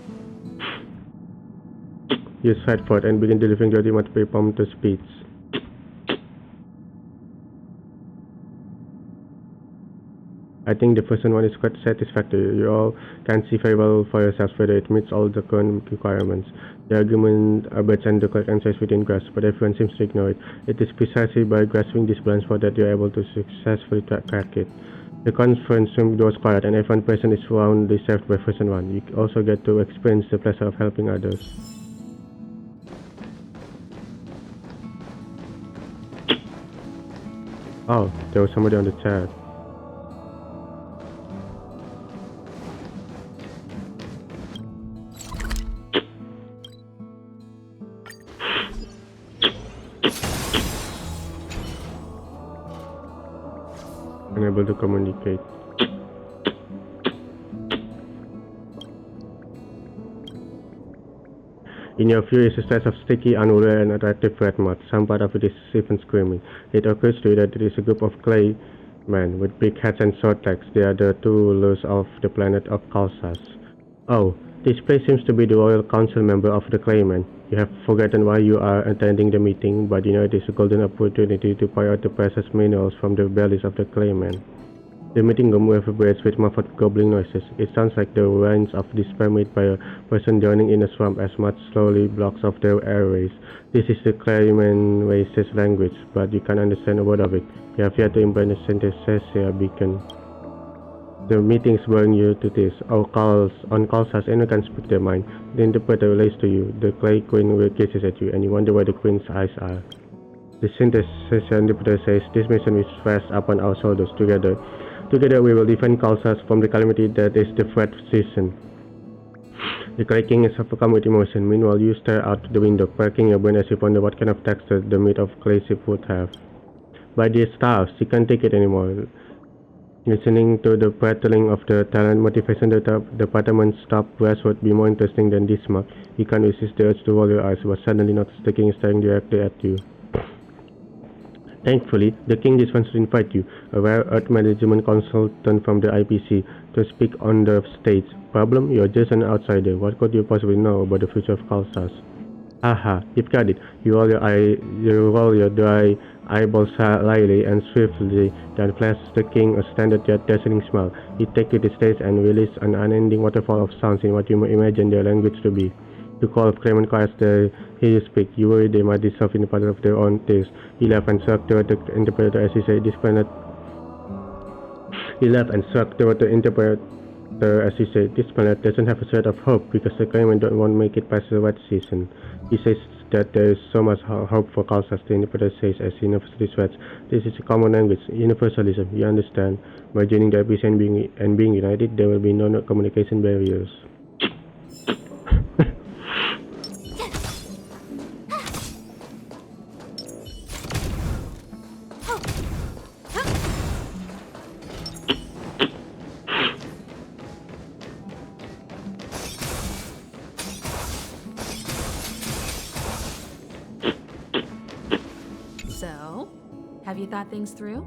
You stride forward and begin delivering your demand pre-prompted speech. I think the first one is quite satisfactory. You all can see very well for yourselves whether it meets all the current requirements. The argument abates and the correct answer is within grasp, but everyone seems to ignore it. It is precisely by grasping this blind spot that you are able to successfully crack it. The conference room goes quiet and everyone present is roundly served by version 1. You also get to experience the pleasure of helping others. Oh, there was somebody on the chat. Unable to communicate. In your view is a stretch of sticky, unruly, and attractive red mud. Some part of it is even screaming. It occurs to you that it is a group of clay men with big heads and short legs. They are the two rulers of the planet of Kalsas. Oh, this place seems to be the Royal Council member of the Claymen. You have forgotten why you are attending the meeting, but you know it is a golden opportunity to pour out the precious minerals from the bellies of the Claymen. The meeting room reverberates with muffled gobbling noises. It sounds like the whines of despair made by a person drowning in a swamp as mud slowly blocks off their airways. This is the Clayman race's language, but you can't understand a word of it. You have yet to implement the synthesia beacon. The meeting is boring you to tears. On Kalsas, anyone can speak their mind. The interpreter relays to you. The Clay Queen gazes at you, and you wonder where the Queen's eyes are. The synthesia interpreter says, "This mission is fast upon our shoulders. Together we will defend Kalsas from the calamity that is the Fred season." The Clay King is overcome with emotion. Meanwhile, you stare out the window, cracking your brain as you ponder what kind of texture the meat of clay ship would have. By the stars, you can't take it anymore. Listening to the prattling of the talent motivation department staff brass would be more interesting than this mark. You can't resist the urge to roll your eyes, but suddenly notice the king is staring directly at you. Thankfully, the king just wants to invite you, a rare Earth management consultant from the IPC, to speak on the stage. Problem? You're just an outsider. What could you possibly know about the future of Kalsas? Haha, you've got it. You roll your dry eyeballs slyly and swiftly, then flash the king a standard yet dazzling smile. He takes to the stage and releases an unending waterfall of sounds in what you imagine their language to be. The call of Clemenco as they hear you speak. You worry they might dissolve in part of their own taste. He laughed and shrugged toward the interpreter as he said, "This planet." He laughed and shrugged toward the interpreter as he said, "This planet doesn't have a shred of hope because the Cayman won't make it past the wet season." He says that there is so much hope for cultures, the interpreter says as he nervously sweats. "This is a common language, universalism, you understand. By joining the APC and being united, there will be no communication barriers." So, have you thought things through?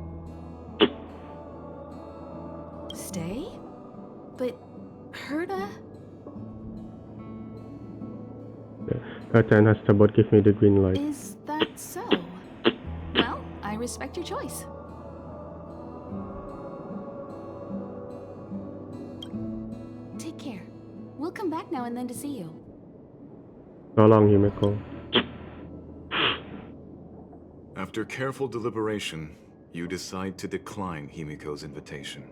Stay? But Herda? Curtain has about give me the green light. Is that so? Well, I respect your choice. Take care. We'll come back now and then to see you. So long, Himeko. After careful deliberation, you decide to decline Himiko's invitation.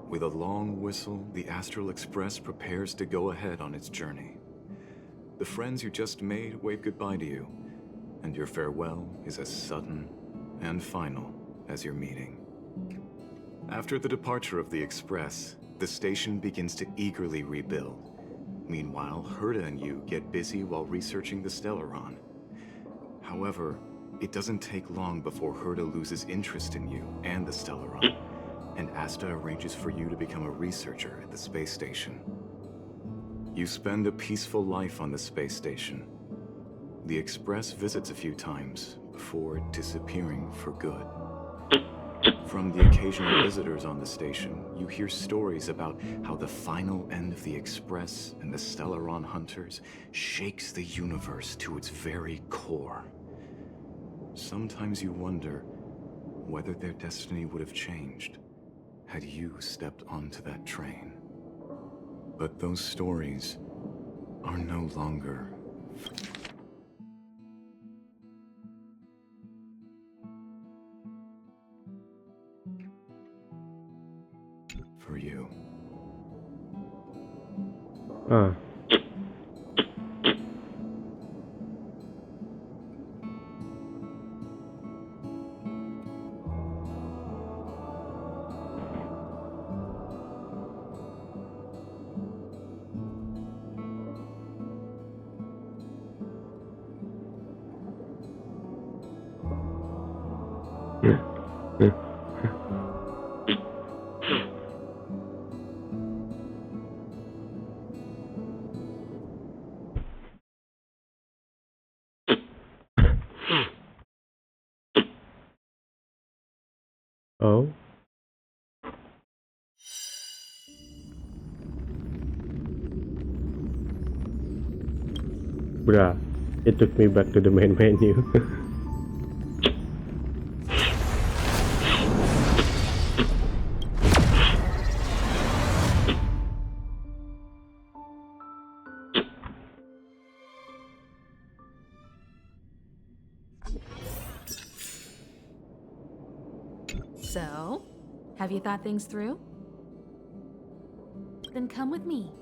With a long whistle, the Astral Express prepares to go ahead on its journey. The friends you just made wave goodbye to you, and your farewell is as sudden and final as your meeting. After the departure of the Express, the station begins to eagerly rebuild. Meanwhile, Herda and you get busy while researching the Stellaron. However, it doesn't take long before Herda loses interest in you and the Stellaron, and Asta arranges for you to become a researcher at the space station. You spend a peaceful life on the space station. The Express visits a few times before disappearing for good. From the occasional visitors on the station, you hear stories about how the final end of the Express and the Stellaron hunters shakes the universe to its very core. Sometimes you wonder whether their destiny would have changed had you stepped onto that train. But those stories are no longer for you. Ah. Oh. Bruh, it took me back to the main menu. So, have you thought things through? Then come with me.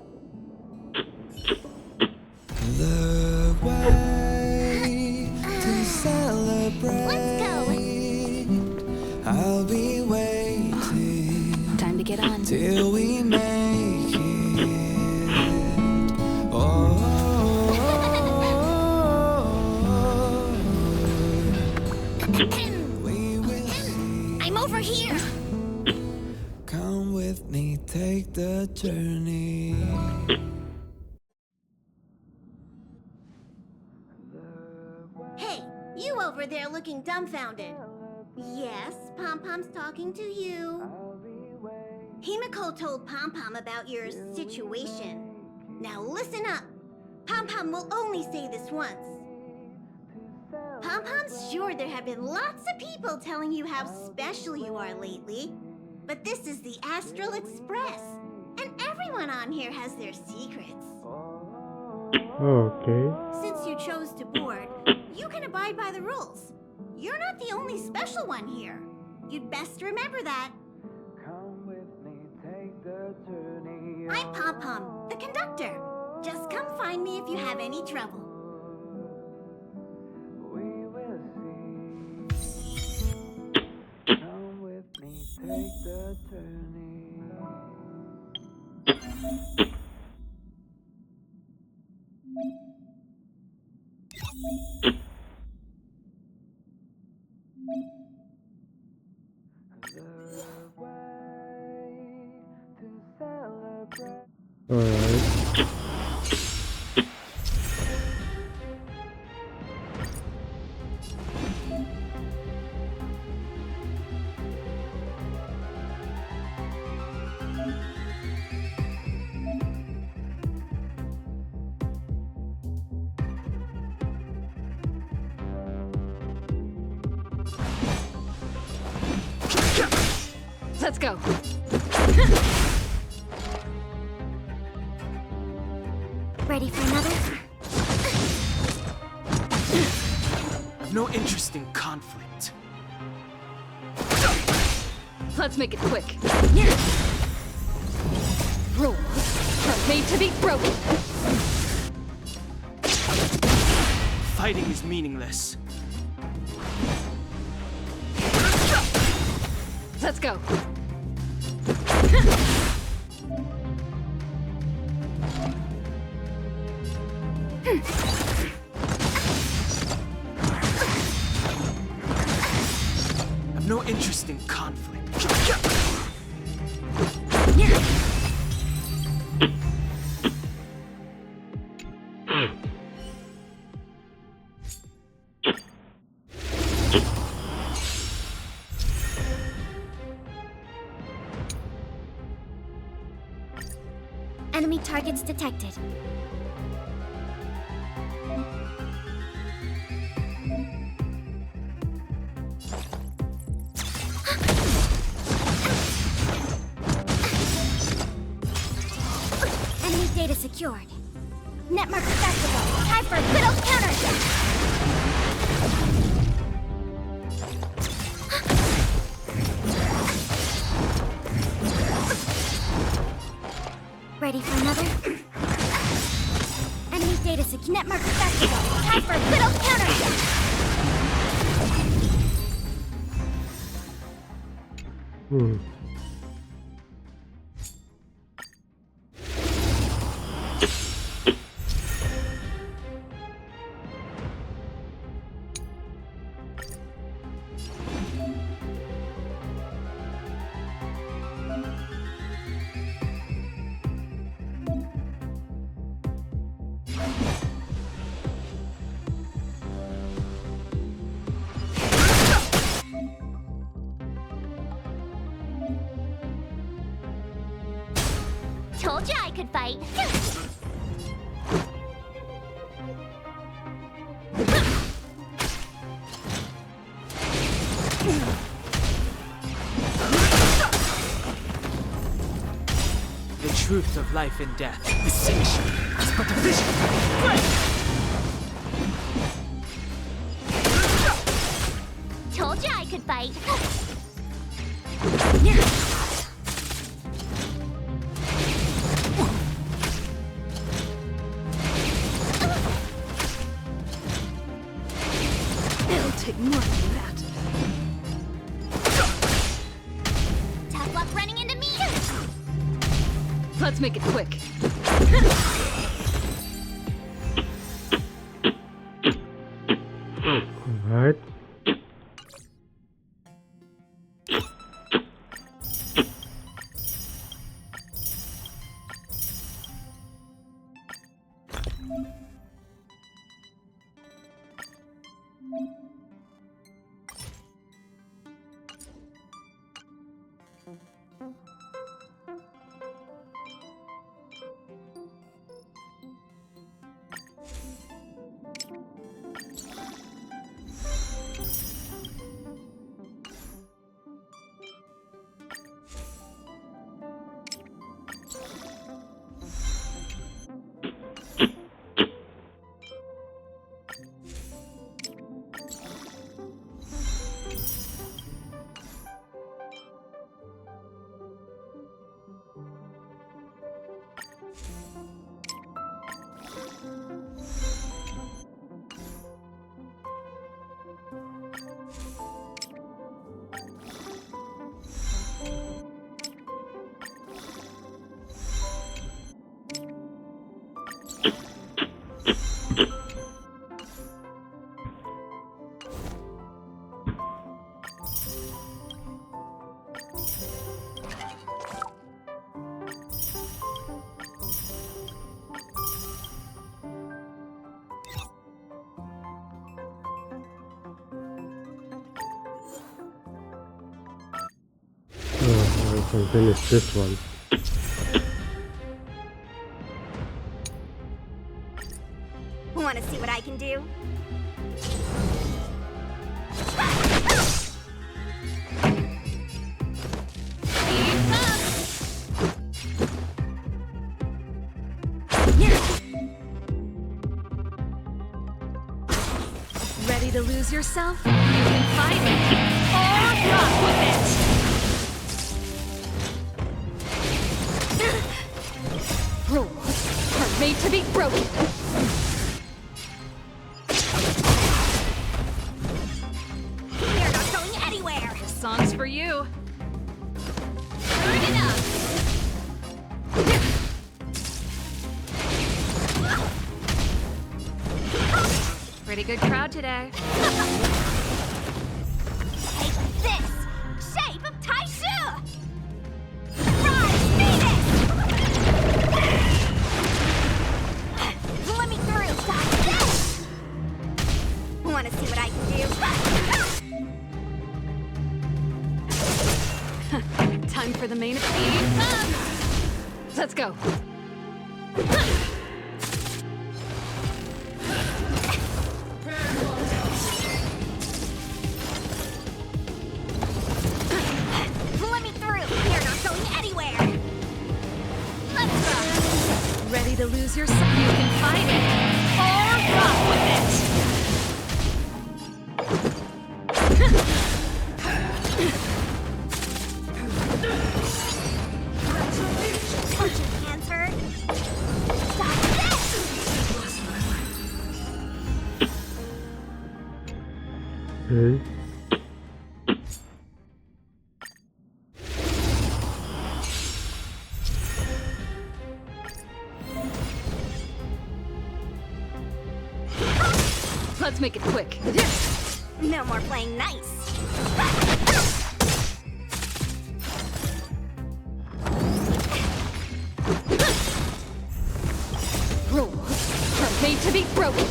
The way to celebrate. Let's go. I'll be waiting Time to get on. till we make it. Oh, we will see. I'm over here. Come with me, take the journey. Hey, you over there looking dumbfounded. Yes, Pom-Pom's talking to you. Himiko told Pom-Pom about your situation. Now listen up. Pom Pom will only say this once. Pom Pom's sure there have been lots of people telling you how special you are lately. But this is the Astral Express, and everyone on here has their secrets. Okay. Since you chose to board, you can abide by the rules. You're not the only special one here. You'd best remember that. I'm Pom Pom, the conductor. Just come find me if you have any trouble. Alright. Let's go. Ready for another? I've no interest in conflict. Let's make it quick. Rules are made to be broken. Fighting is meaningless. Let's go. I've no interest in conflict. Enemy targets detected. Enemy data secured. Netmark accessible. Time for a good old counter. Ready for another? Enemy data secured. Netmark accessible. Time for a good old counter. Told you I could fight. The truth of life and death. Distinction is but a vision. Told you I could fight. It'll take more than that. Tough luck running into me. Let's make it quick. Alright. And finish this one. Want to see what I can do? Ready to lose yourself? You can fight it or rock with it! Rules are made to be broken. You're not going anywhere! This song's for you. Turn it up! Pretty good crowd today. Take this! Shape of Taishu! Surprise! Phoenix! Let me through! Stop this! Want to see what I can do? Time for the main event. Let's go. Let me through! You're not going anywhere! Let's go! Ready to lose yourself? You can fight it or rock with it. Aren't your hands hurt? Stop this! Okay. Let's make it quick. No more playing nice. Rules are made to be broken.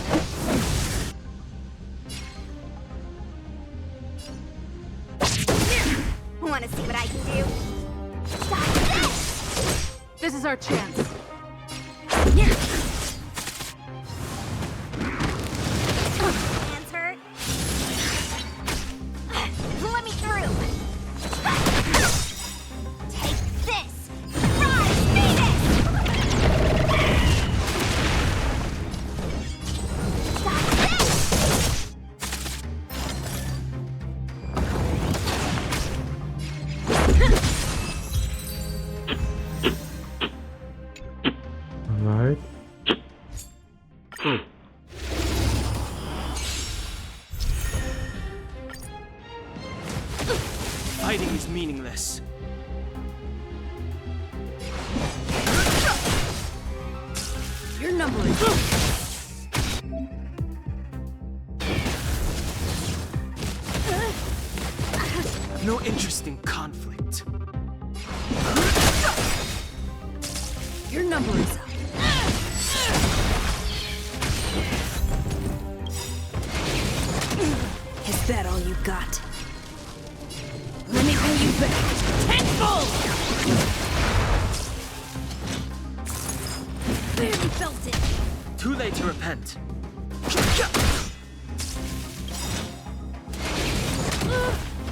Want to see what I can do? Stop this! This is our chance. Hands hurt? Let me through! Take this! Rise, Phoenix! Stop this! Alright. Fighting is meaningless. Your number is I've no interest in conflict. your number is up. Is that all you got? Let me pay you back. Tenfold! Barely felt it. Too late to repent.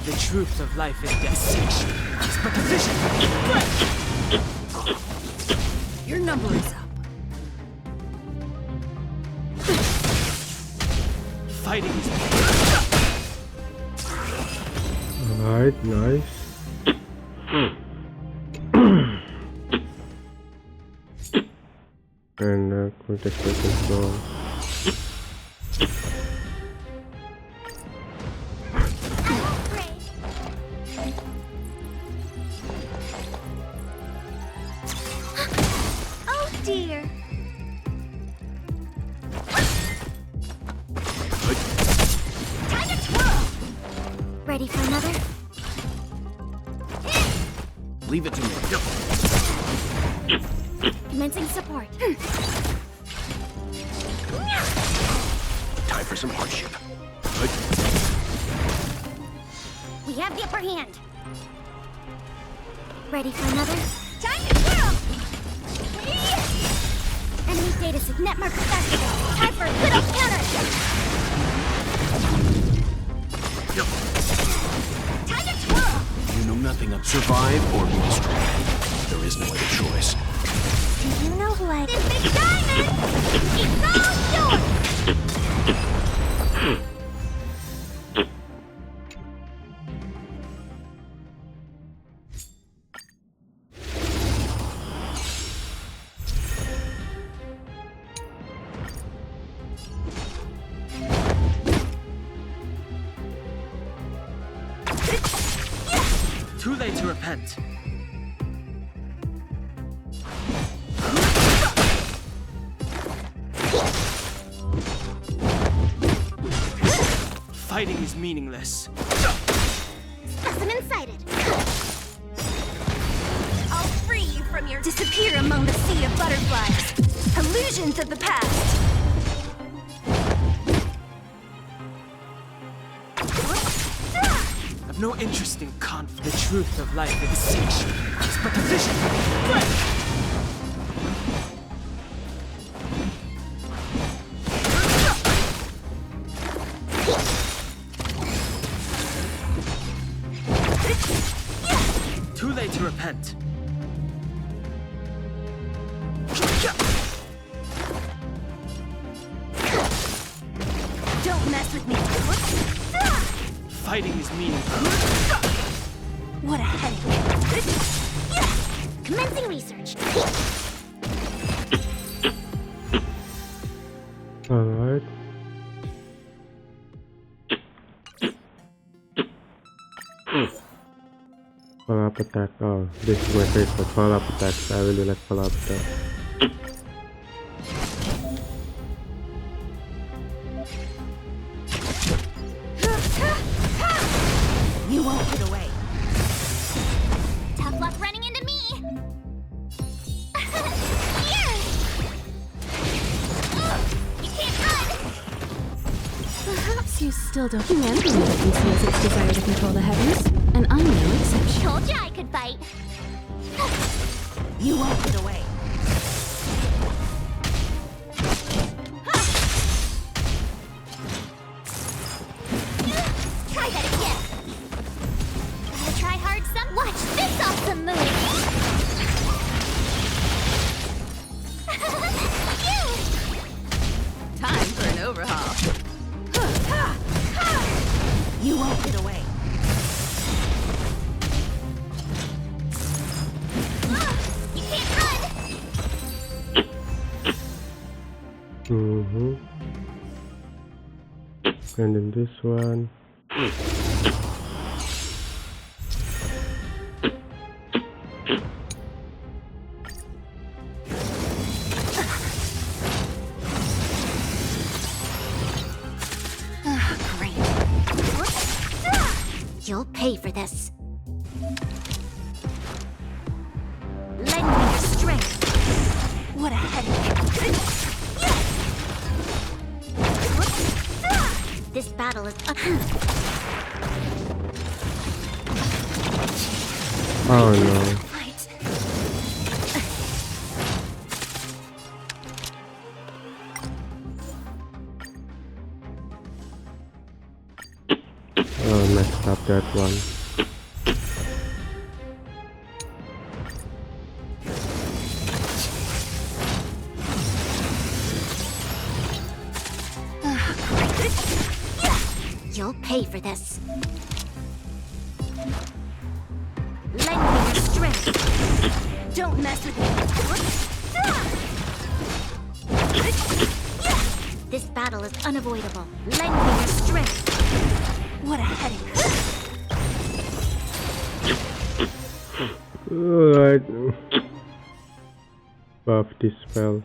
The truth of life and death is but a vision. Your number is up. Fighting is Alright, nice. And quick expect control. Oh dear. Time to twirl. Ready for another? Leave it to me. Commencing support. Time for some hardship. We have the upper hand. Ready for another? Time to twirl! Enemy data sig netmark festival. Time for a good old counter! Time to twirl! You know nothing of survive or be destroyed. There is no other choice. Do you know who I... This big diamond! It's all yours! Too late to repent. Fighting is meaningless. Specimen sighted. I'll free you from your... Disappear among the sea of butterflies. Illusions of the past. I've no interest in conflict. The truth of life is distinction. It's but a vision. Too late to repent. Don't mess with me. Fighting is meaningless. What a headache. Commencing research. Alright. Follow-up attack. Oh, this is my favorite follow-up attacks. I really like follow-up attack. You won't get away. Tough luck running into me. Here. You can't run. Perhaps you still don't remember me that conceals its desire to control the heavens, and I'm no exception. Told you I could fight. You won't get away. Try that again. Gotta try hard some. Watch this awesome move. Time for an overhaul. You won't get away. You can't run. Mm-hmm. And then this one. Great. You'll pay for this. Lend me your strength. What a headache. This battle is... Oh no. Fight. Oh, messed up that one. You'll pay for this. Lend me your strength. Don't mess with me. This battle is unavoidable. Lend me your strength. What a headache. Alright. Buff this spell.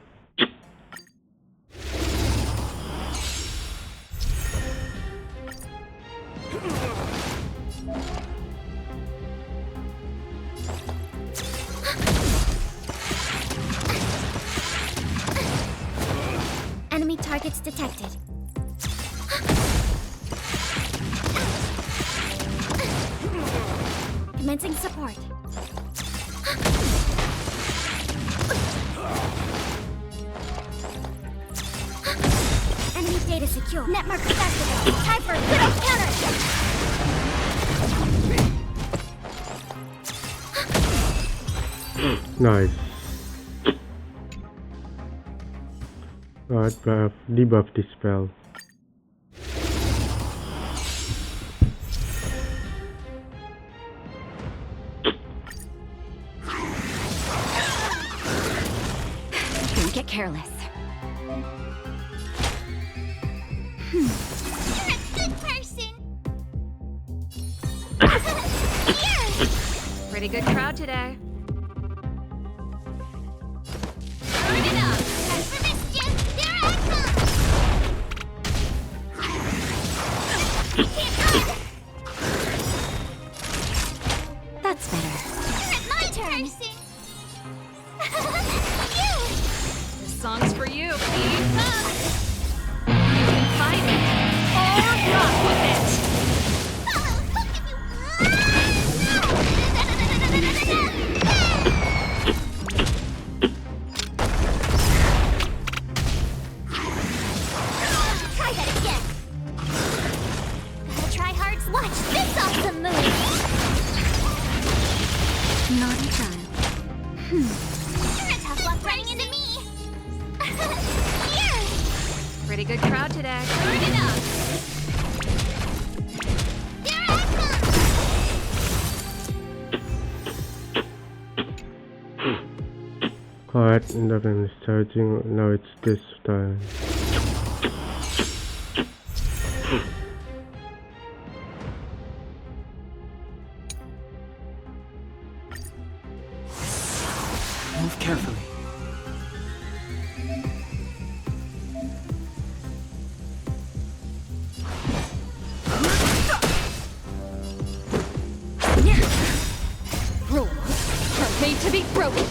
Enemy targets detected. Commencing support. secure. Net marker activated. Time for a good old counter. Nice. Alright, debuff this spell. Don't get careless. You're a good person. Here. Pretty good crowd today. Turn it up. Time for mischief. Here I come. That's better. You're my turn. This song's for you, Pete. You can fight it or rock with it. Try that again. Gotta try hard. Watch this awesome move. Naughty child. You're a tough luck running into me. Here. Pretty good crowd today. Turn it up. Here I come. Alright, nothing is charging. Now it's this time. Move carefully. Rules are made to be broken.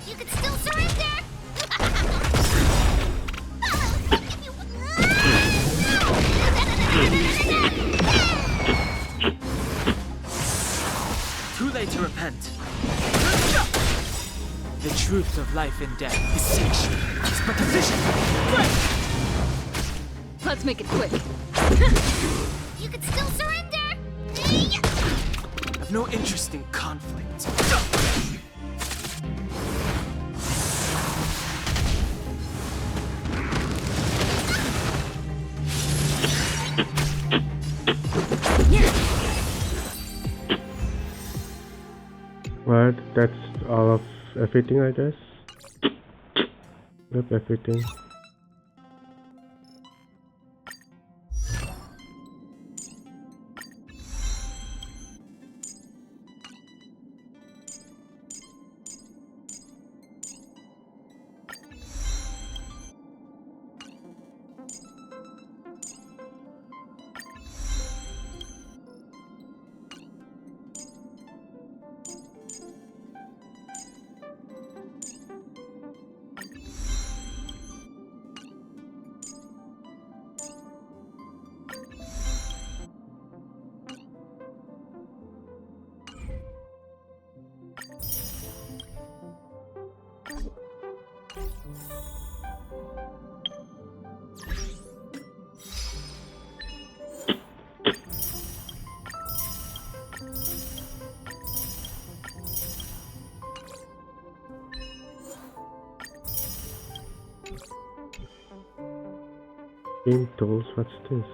You could still surrender. Too late to repent. The truth of life and death is such. It's but a vision. Let's make it quick. You could still surrender. I've no interest in conflict. Alright, that's all of everything, I guess. Yep, everything. Game tools, what's this?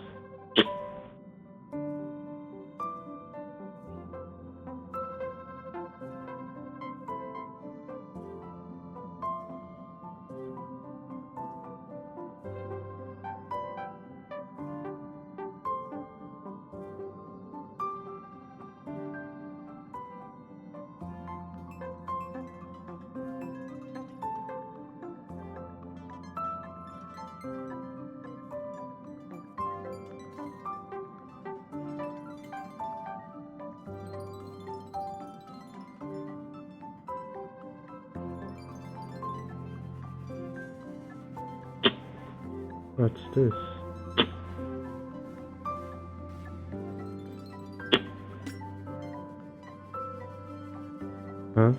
What's this? Huh?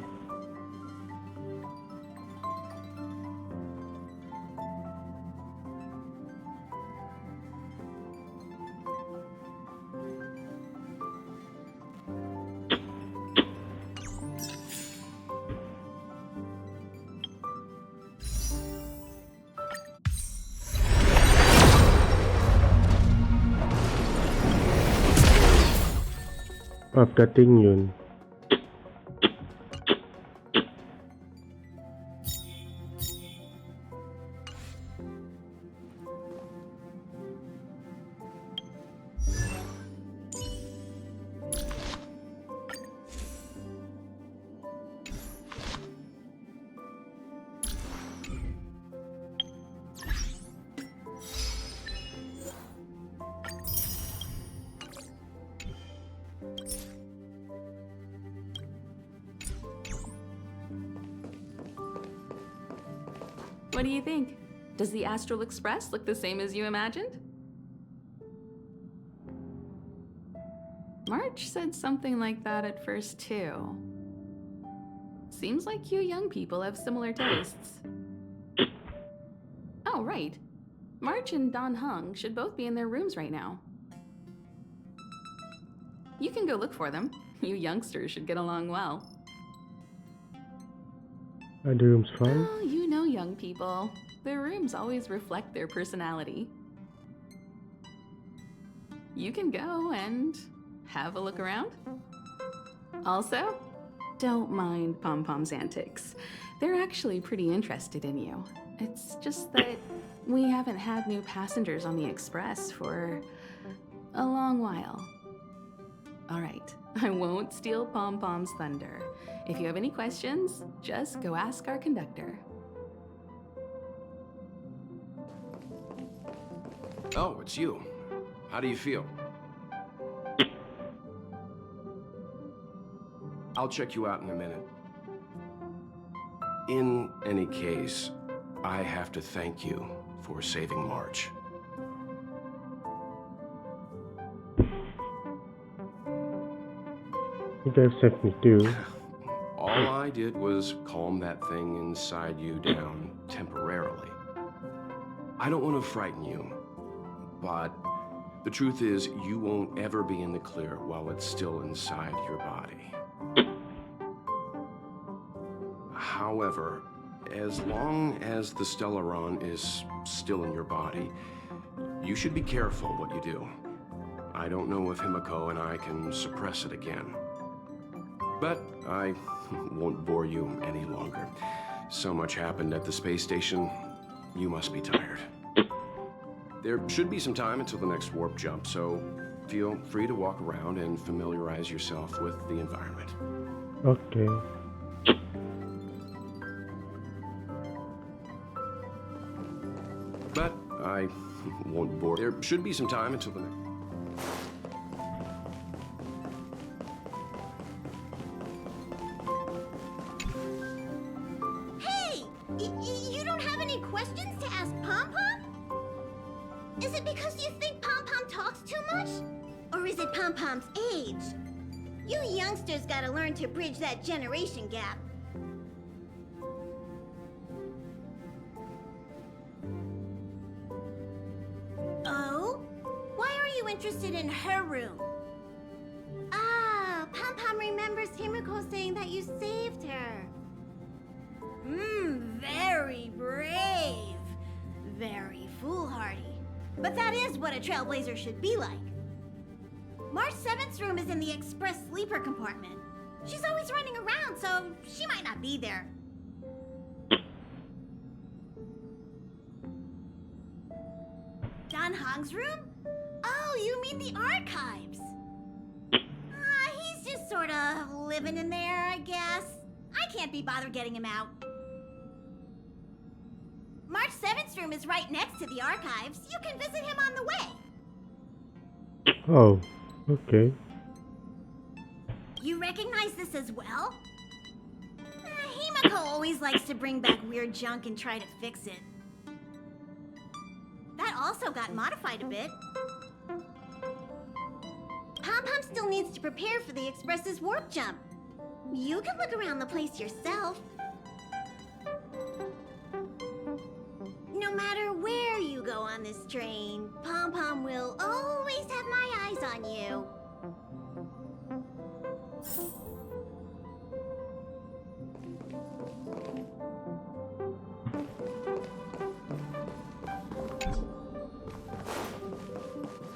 I've got Ding Yun. What do you think? Does the Astral Express look the same as you imagined? March said something like that at first, too. Seems like you young people have similar tastes. Oh, right. March and Don Hung should both be in their rooms right now. You can go look for them. You youngsters should get along well. Are the rooms fun? Oh, you know young people. Their rooms always reflect their personality. You can go and have a look around. Also, don't mind Pom Pom's antics. They're actually pretty interested in you. It's just that we haven't had new passengers on the Express for a long while. All right, I won't steal Pom Pom's thunder. If you have any questions, just go ask our conductor. Oh, it's you. How do you feel? I'll check you out in a minute. In any case, I have to thank you for saving March. You guys saved me too. All I did was calm that thing inside you down temporarily. I don't want to frighten you, but the truth is you won't ever be in the clear while it's still inside your body. However, as long as the Stellaron is still in your body, you should be careful what you do. I don't know if Himiko and I can suppress it again. But I won't bore you any longer. So much happened at the space station, you must be tired. There should be some time until the next warp jump, so feel free to walk around and familiarize yourself with the environment. Okay. But I won't bore. There should be some time until the next. Hey! You don't have any questions to ask Pom Pom? Is it because you think Pom Pom talks too much? Or is it Pom Pom's age? You youngsters gotta learn to bridge that generation gap. Oh? Why are you interested in her room? Ah, Pom Pom remembers Himiko saying that you saved her. Very brave. Very foolhardy. But that is what a trailblazer should be like. March 7th's room is in the express sleeper compartment. She's always running around, so she might not be there. Don Hong's room? Oh, you mean the archives. He's just sort of living in there, I guess. I can't be bothered getting him out. March 7th's room is right next to the archives. You can visit him on the way. Oh, okay. You recognize this as well? Himiko always likes to bring back weird junk and try to fix it. That also got modified a bit. Pom Pom still needs to prepare for the Express's warp jump. You can look around the place yourself. No matter where you go on this train, Pom Pom will always have my eyes on you.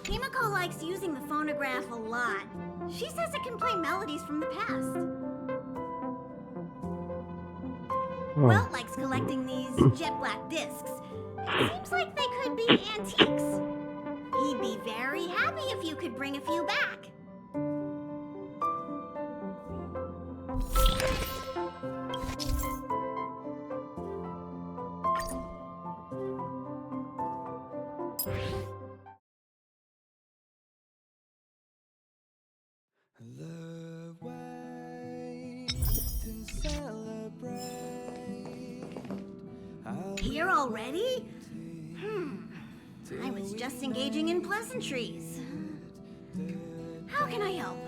Himiko likes using the phonograph a lot. She says it can play melodies from the past. Welt likes collecting these jet black discs. It seems like they could be antiques. He'd be very happy if you could bring a few back. The way to celebrate. Here already? I was just engaging in pleasantries. How can I help?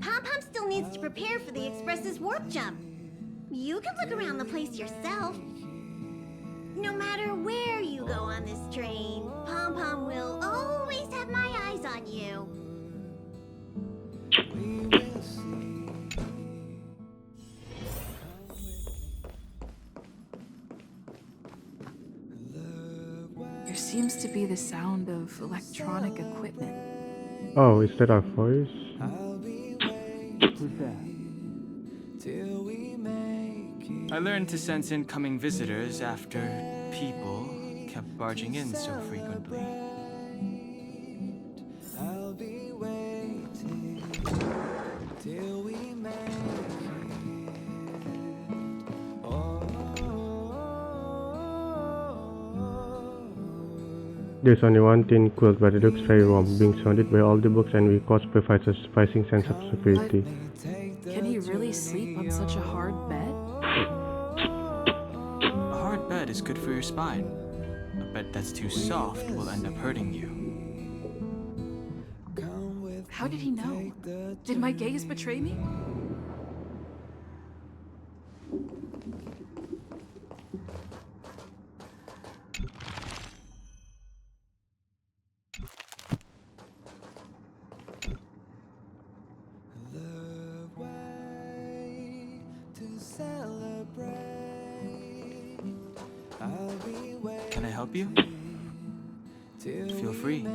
Pom Pom still needs to prepare for the Express's warp jump. You can look around the place yourself. No matter where you go on this train, Pom Pom will always have my eyes on you. We will see. There seems to be the sound of electronic equipment. Oh, is that our voice? Who's that? Till we make it. I learned to sense incoming visitors after people kept barging in so frequently. I'll be waiting till we make it. Oh, There's only one thin quilt, but it looks very warm, being surrounded by all the books and we cosplay provides a surprising sense of security. Can he really sleep on such a hard bed? A hard bed is good for your spine. A bed that's too soft will end up hurting you. come with How did he know? Did my gaze betray me? the way to celebrate. I'll be waiting Can I help you? till Feel free.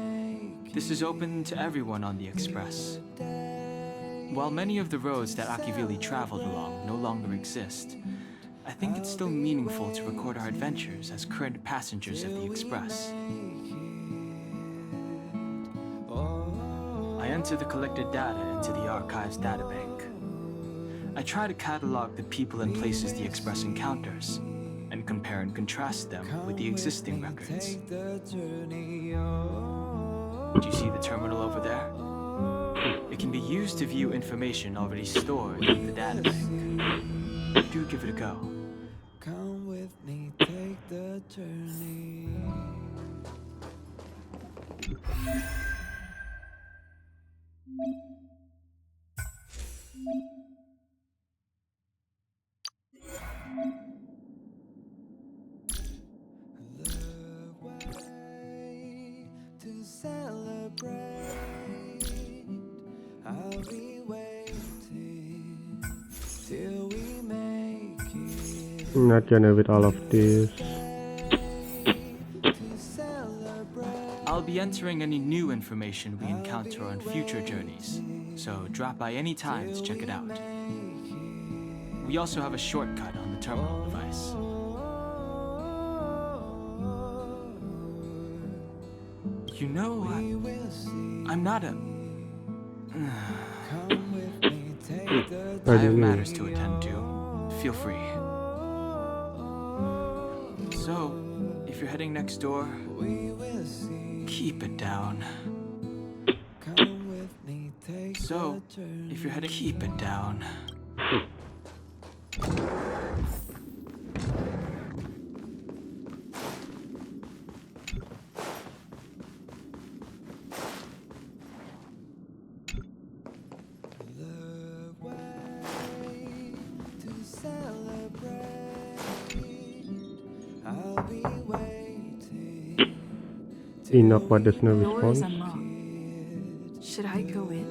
This is open to everyone on the Express. While many of the roads that Akivili traveled along no longer exist, I think it's still meaningful to record our adventures as current passengers of the Express. I enter the collected data into the Archives databank. I try to catalog the people and places the Express encounters, and compare and contrast them with the existing records. take the journey on. Do you see the terminal over there? It can be used to view information already stored in the databank. Do give it a go. Come with me, take the journey. The way to celebrate. I'll be waiting till we make it. I'm not gonna with all of this. To celebrate. I'll be entering any new information we encounter on future journeys, so drop by any time to check it out. We also have a shortcut on the terminal device. You know, I'm not a... Come with me, take the I have matters to attend to. Feel free. So, if you're heading next door, we will see. keep it down. Come with me, take So, the journey. if you're heading, keep it down. I'll be waiting. Enoch, but there's no The door is response. unlocked. Should I go in?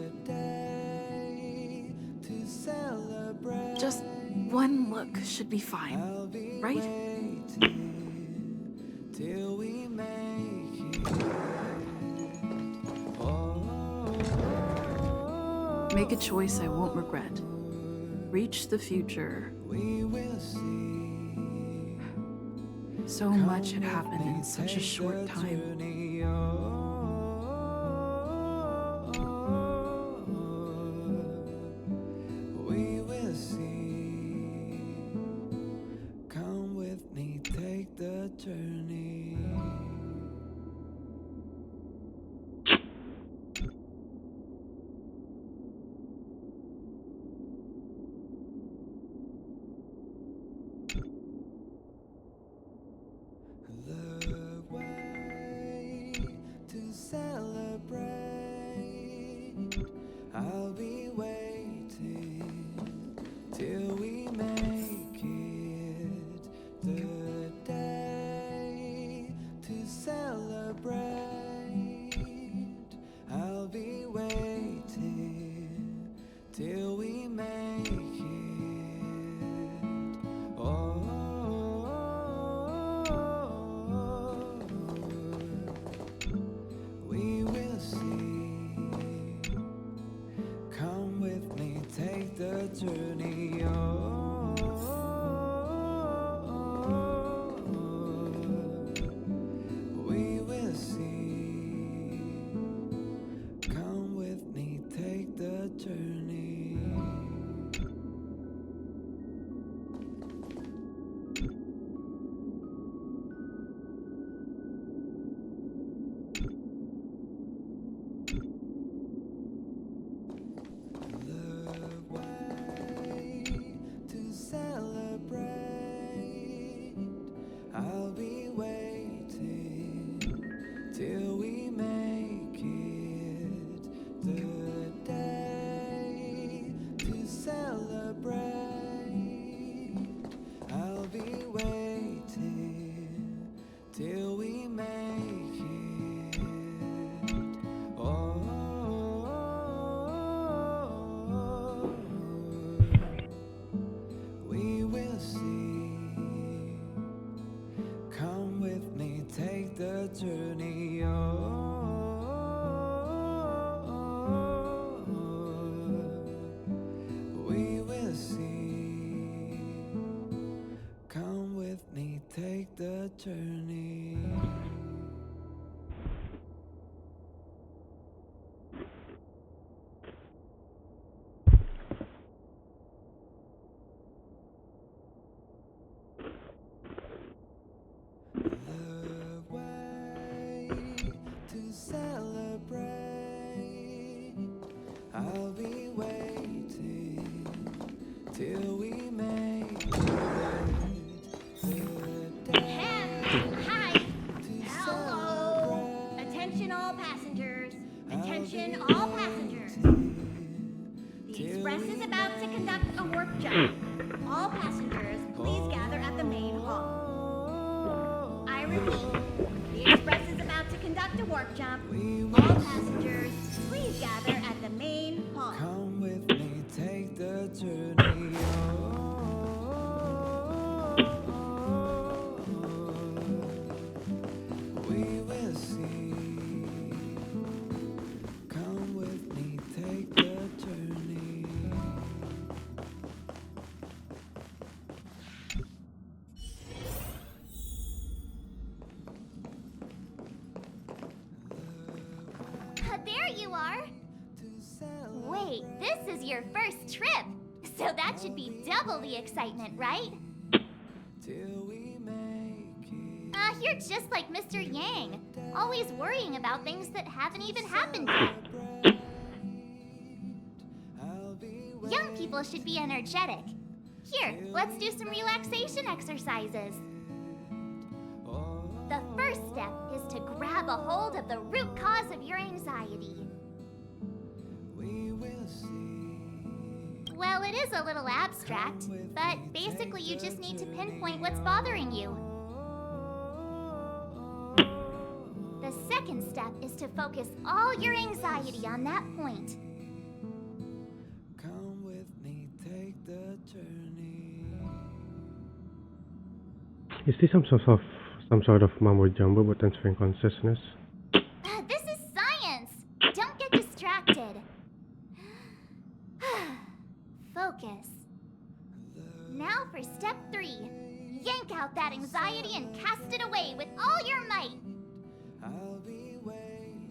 To celebrate. Just one look should be fine, right? Till we make it. Make a choice I won't regret. Reach the future. We will see. So much had happened in such a short time. We will see. Come with me, take the journey. The way to celebrate. I'll be waiting till we make it. The day to celebrate. I'll be waiting till we make it. We will see. Come with me, take the journey. We will see. Come with me, take the journey. The way to celebrate. I'll be waiting till we make it. The day to celebrate. I'll be waiting till we make it. We will see. Come with me, take the journey. We will see. Come with me, take the journey. The way to celebrate. I'll be waiting till we make it. The day Hi. Hello. Attention all passengers. Attention all passengers. The express is about to conduct a warp jump. All passengers, please gather at the main hall. I repeat, the express is about to conduct a warp jump. All passengers, please gather at the main hall. Come with me, take the journey. We will see. Come with me, take the journey. There you are. Wait, this is your first trip. So that should be double the excitement, right? Till we make it. You're just like Mr. Yang, always worrying about things that haven't even happened yet. Young people should be energetic. Here, let's do some relaxation exercises. The first step is to grab a hold of the root cause of your anxiety. We will see. Well, it is a little abstract, but basically you just need to pinpoint what's bothering you. The second step is to focus all your anxiety on that point. Come with me, take the journey. Is this some sort of mumbo jumbo but transferring consciousness? This is science! Don't get distracted. Focus. Now for step 3. Yank out that anxiety and cast it away with all your might. I'll be waiting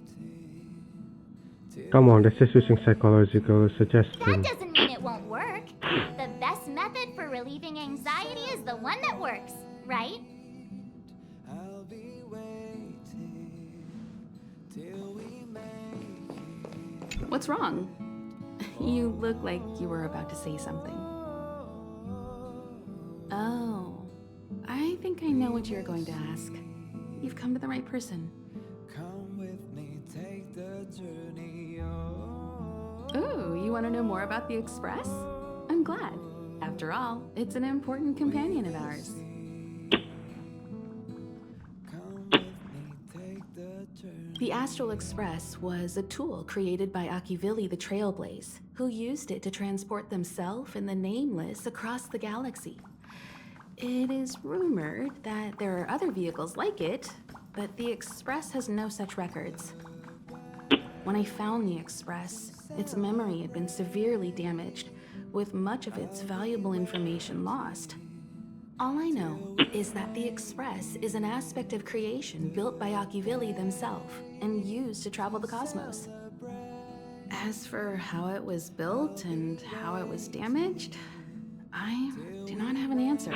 till Come on, this is using psychological That suggestion. doesn't mean it won't work. The best method for relieving anxiety is the one that works, right? I'll be waiting till we make it. What's wrong? You look like you were about to say something. Oh, I think I know what you're going to ask. You've come to the right person. Come with me, take the journey. Ooh, you want to know more about the Express? I'm glad. After all, it's an important companion of ours. Come with me, take the journey. The Astral Express was a tool created by Akivili the Trailblaze, who used it to transport themselves and the Nameless across the galaxy. It is rumored that there are other vehicles like it, but the Express has no such records. When I found the Express, its memory had been severely damaged, with much of its valuable information lost. All I know is that the Express is an aspect of creation built by Akivili themselves and used to travel the cosmos. As for how it was built and how it was damaged, I do not have an answer.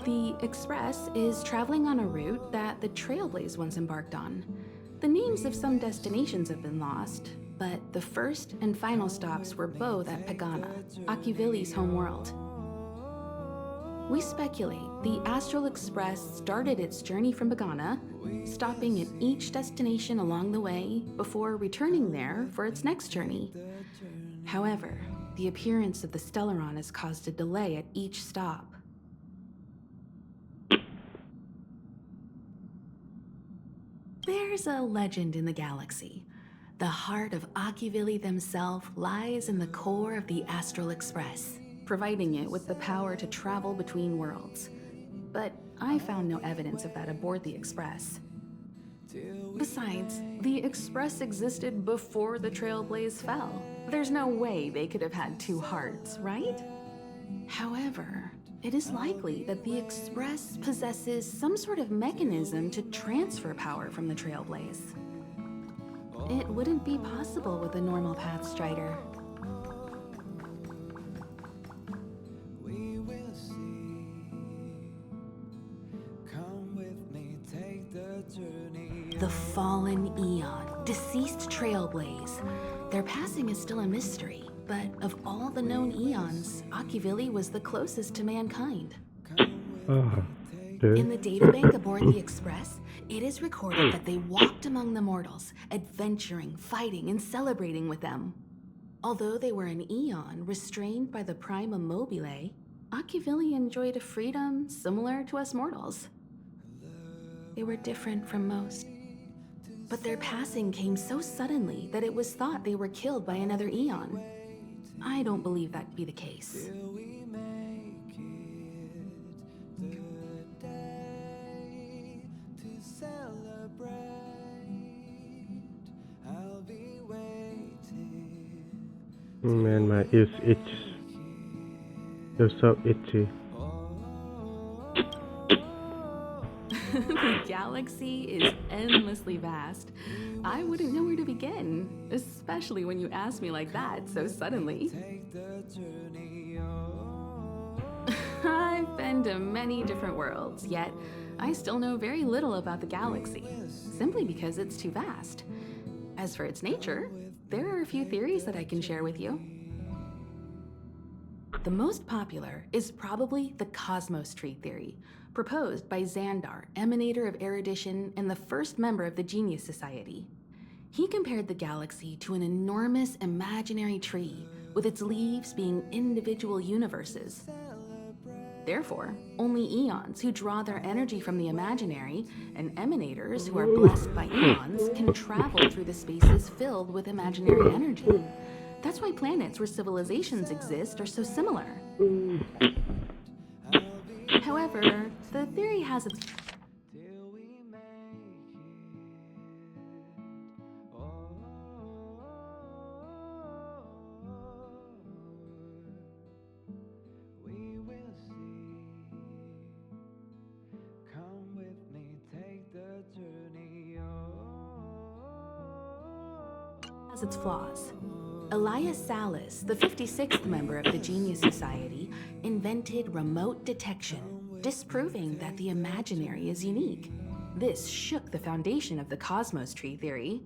The Express is traveling on a route that the Trailblaze once embarked on. The names of some destinations have been lost, but the first and final stops were both at Pagana, Akivili's homeworld. We speculate the Astral Express started its journey from Pagana, stopping at each destination along the way before returning there for its next journey. However, the appearance of the Stellaron has caused a delay at each stop. There's a legend in the galaxy. The heart of Akivili themselves lies in the core of the Astral Express, providing it with the power to travel between worlds. But I found no evidence of that aboard the Express. Besides, the Express existed before the Trailblaze fell. There's no way they could have had two hearts, right? However, it is likely that the Express possesses some sort of mechanism to transfer power from the Trailblaze. It wouldn't be possible with a normal Path Strider. We will see. Come with me, take the journey. The fallen Eon, deceased Trailblaze. Their passing is still a mystery, but of all the known Eons, Akivili was the closest to mankind. Ah, In the databank aboard the Express, it is recorded that they walked among the mortals, adventuring, fighting, and celebrating with them. Although they were an Eon restrained by the Prima Mobile, Akivili enjoyed a freedom similar to us mortals. They were different from most. But their passing came so suddenly that it was thought they were killed by another Eon. I don't believe that to be the case. Till we make it the day to celebrate. I'll be waiting. man, my ears itch. They're so itchy. The galaxy is endlessly vast. I wouldn't know where to begin, especially when you ask me like that so suddenly. Take the journey. I've been to many different worlds, yet I still know very little about the galaxy, simply because it's too vast. As for its nature, there are a few theories that I can share with you. The most popular is probably the Cosmos Tree theory, proposed by Xandar, emanator of erudition and the first member of the Genius Society. He compared the galaxy to an enormous imaginary tree, with its leaves being individual universes. Therefore, only eons who draw their energy from the imaginary and emanators who are blessed by eons can travel through the spaces filled with imaginary energy. That's why planets where civilizations exist are so similar. However, the theory has its flaws. Elias Salas, the 56th member of the Genius Society, invented remote detection, disproving that the imaginary is unique. This shook the foundation of the cosmos tree theory.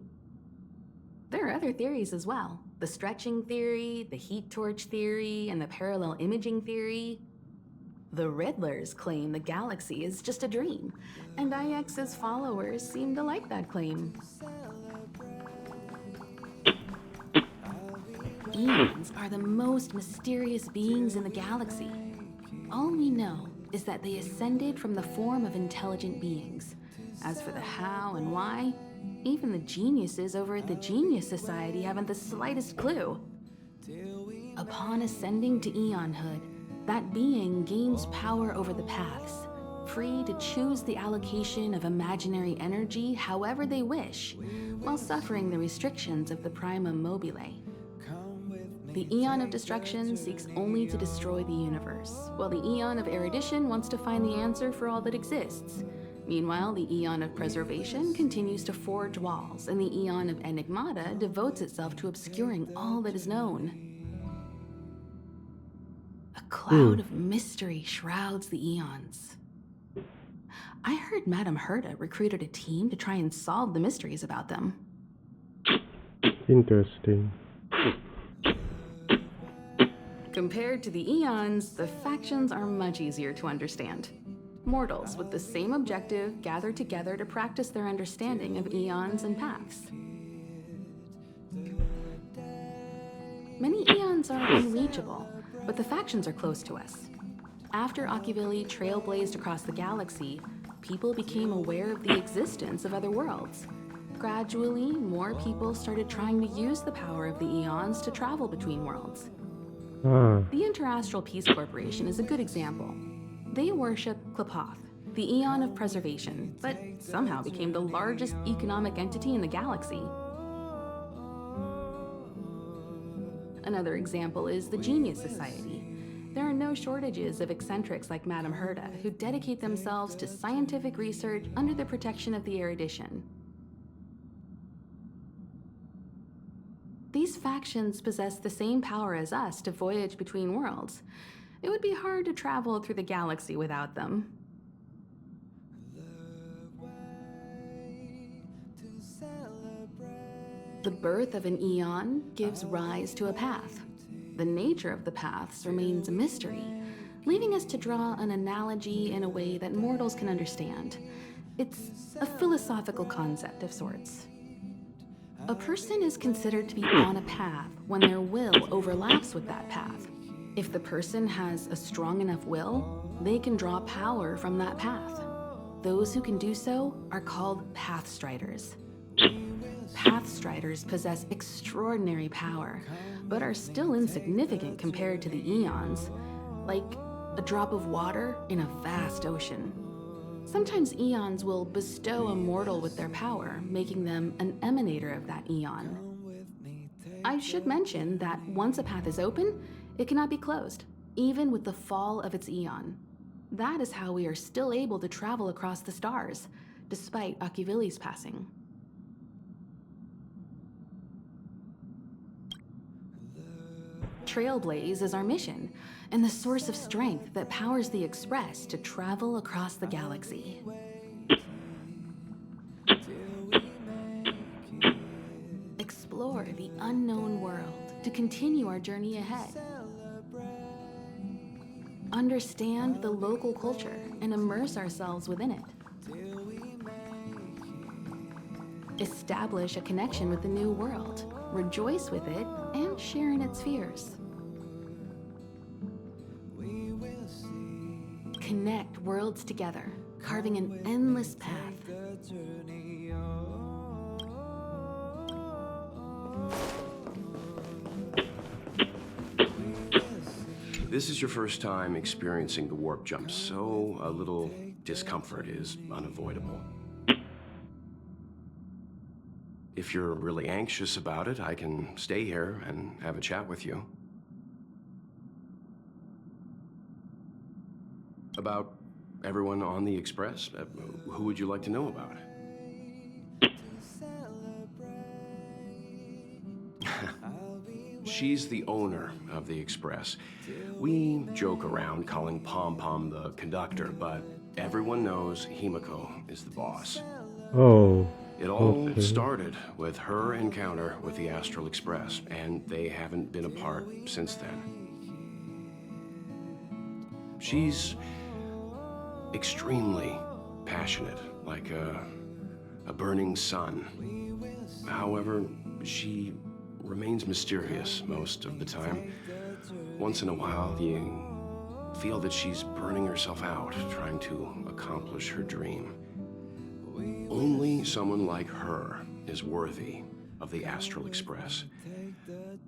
There are other theories as well. The stretching theory, the heat torch theory, and the parallel imaging theory. The Riddlers claim the galaxy is just a dream, and IX's followers seem to like that claim. Eons are the most mysterious beings in the galaxy. All we know is that they ascended from the form of intelligent beings. As for the how and why, even the geniuses over at the Genius Society haven't the slightest clue. Upon ascending to Eonhood, that being gains power over the paths, free to choose the allocation of imaginary energy however they wish, while suffering the restrictions of the primum mobile. The Eon of Destruction seeks only to destroy the universe, while the Eon of Erudition wants to find the answer for all that exists. Meanwhile, the Eon of Preservation continues to forge walls, and the Eon of Enigmata devotes itself to obscuring all that is known. A cloud of mystery shrouds the Eons. I heard Madame Herta recruited a team to try and solve the mysteries about them. Interesting. Compared to the Eons, the factions are much easier to understand. Mortals with the same objective gather together to practice their understanding of Eons and paths. Many Eons are unreachable, but the factions are close to us. After Ocuvili trailblazed across the galaxy, people became aware of the existence of other worlds. Gradually, more people started trying to use the power of the Eons to travel between worlds. The Interastral Peace Corporation is a good example. They worship Klapoth, the Eon of Preservation, but somehow became the largest economic entity in the galaxy. Another example is the Genius Society. There are no shortages of eccentrics like Madame Herta who dedicate themselves to scientific research under the protection of the Erudition. These factions possess the same power as us to voyage between worlds. It would be hard to travel through the galaxy without them. The birth of an Eon gives rise to a path. The nature of the paths remains a mystery, leaving us to draw an analogy in a way that mortals can understand. It's a philosophical concept of sorts. A person is considered to be on a path when their will overlaps with that path. If the person has a strong enough will, they can draw power from that path. Those who can do so are called Pathstriders. Pathstriders possess extraordinary power, but are still insignificant compared to the Eons, like a drop of water in a vast ocean. Sometimes Eons will bestow a mortal with their power, making them an emanator of that Eon. I should mention that once a path is open, it cannot be closed, even with the fall of its Eon. That is how we are still able to travel across the stars, despite Ocuvili's passing. Trailblaze is our mission, and the source of strength that powers the Express to travel across the galaxy. Explore the unknown world to continue our journey ahead. Understand the local culture and immerse ourselves within it. establish a connection with the new world, rejoice with it, and share in its fears. Connect worlds together, carving an endless path. This is your first time experiencing the warp jump, so a little discomfort is unavoidable. If you're really anxious about it, I can stay here and have a chat with you. About everyone on the Express? Who would you like to know about? She's the owner of the Express. We joke around calling Pom Pom the conductor, but everyone knows Himiko is the boss. Oh. It all Okay. started with her encounter with the Astral Express, and they haven't been apart since then. She's extremely passionate, like a burning sun. However, she remains mysterious most of the time. Once in a while, you feel that she's burning herself out, trying to accomplish her dream. Only someone like her is worthy of the Astral Express.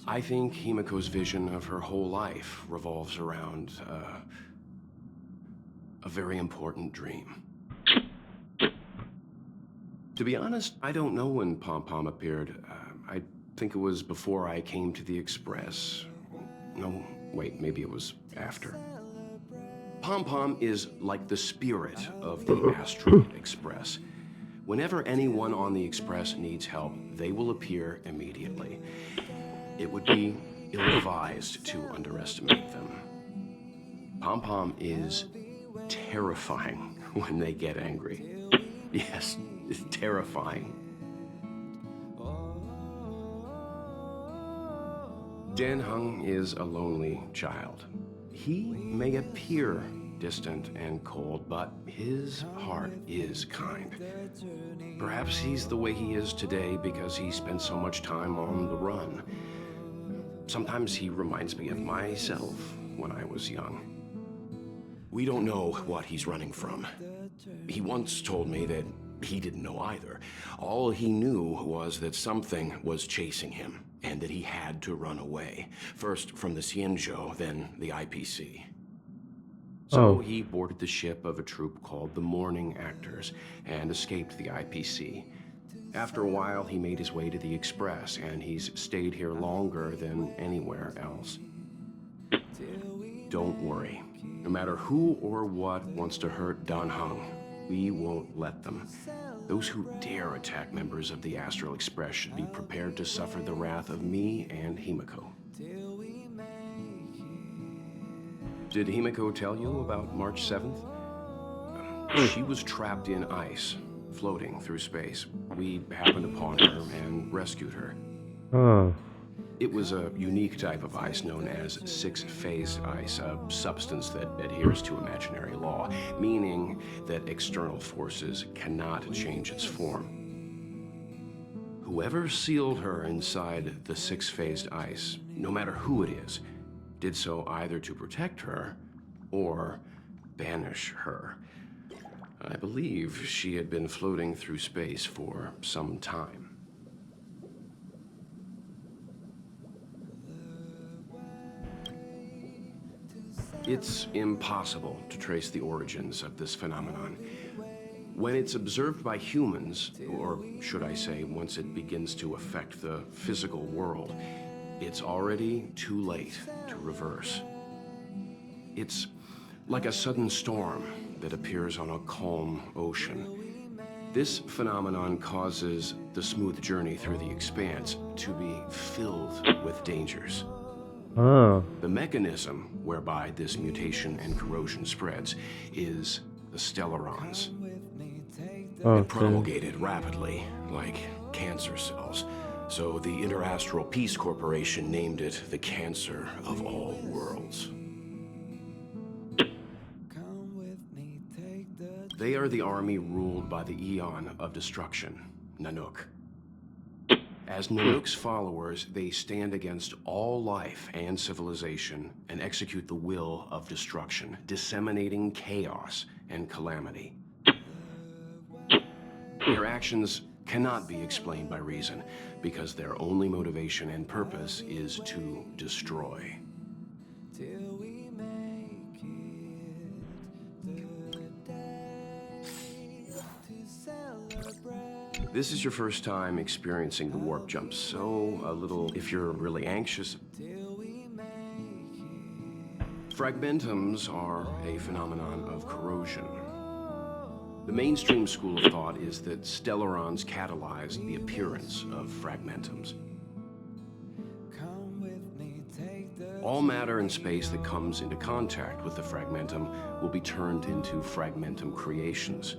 I think Himiko's vision of her whole life revolves around a very important dream. To be honest, I don't know when Pom Pom appeared. I think it was before I came to the Express. No, wait, maybe it was after. Pom Pom is like the spirit of the Astral Express. Whenever anyone on the Express needs help, they will appear immediately. It would be ill-advised to underestimate them. Pom Pom is terrifying when they get angry. Yes, it's terrifying. Dan Hung is a lonely child. He may appear distant and cold, but his heart is kind. Perhaps he's the way he is today because he spent so much time on the run. Sometimes he reminds me of myself when I was young. We don't know what he's running from. He once told me that he didn't know either. All he knew was that something was chasing him, and that he had to run away. First from the Xianzhou, then the IPC. So he boarded the ship of a troupe called the Morning Actors and escaped the IPC. After a while, he made his way to the Express, and he's stayed here longer than anywhere else. Don't worry. No matter who or what wants to hurt Dan Hung, we won't let them. Those who dare attack members of the Astral Express should be prepared to suffer the wrath of me and Himiko. Did Himiko tell you about March 7th? She was trapped in ice, floating through space. We happened upon her and rescued her. Oh. It was a unique type of ice known as six-phased ice, a substance that adheres to imaginary law, meaning that external forces cannot change its form. Whoever sealed her inside the six-phased ice, no matter who it is, did so either to protect her or banish her. I believe she had been floating through space for some time. It's impossible to trace the origins of this phenomenon. When it's observed by humans, or should I say, once it begins to affect the physical world, it's already too late to reverse. It's like a sudden storm that appears on a calm ocean. This phenomenon causes the smooth journey through the expanse to be filled with dangers. The mechanism whereby this mutation and corrosion spreads is the stellarons. It promulgated rapidly, like cancer cells. So the Interastral Peace Corporation named it the cancer of all worlds. They are the army ruled by the Eon of Destruction, Nanook. As Nanook's followers, they stand against all life and civilization and execute the will of destruction, disseminating chaos and calamity. Their actions cannot be explained by reason, because their only motivation and purpose is to destroy. This is your first time experiencing the warp jump, so a little if you're really anxious. Fragmentums are a phenomenon of corrosion. The mainstream school of thought is that stellarons catalyzed the appearance of fragmentums. All matter and space that comes into contact with the fragmentum will be turned into fragmentum creations.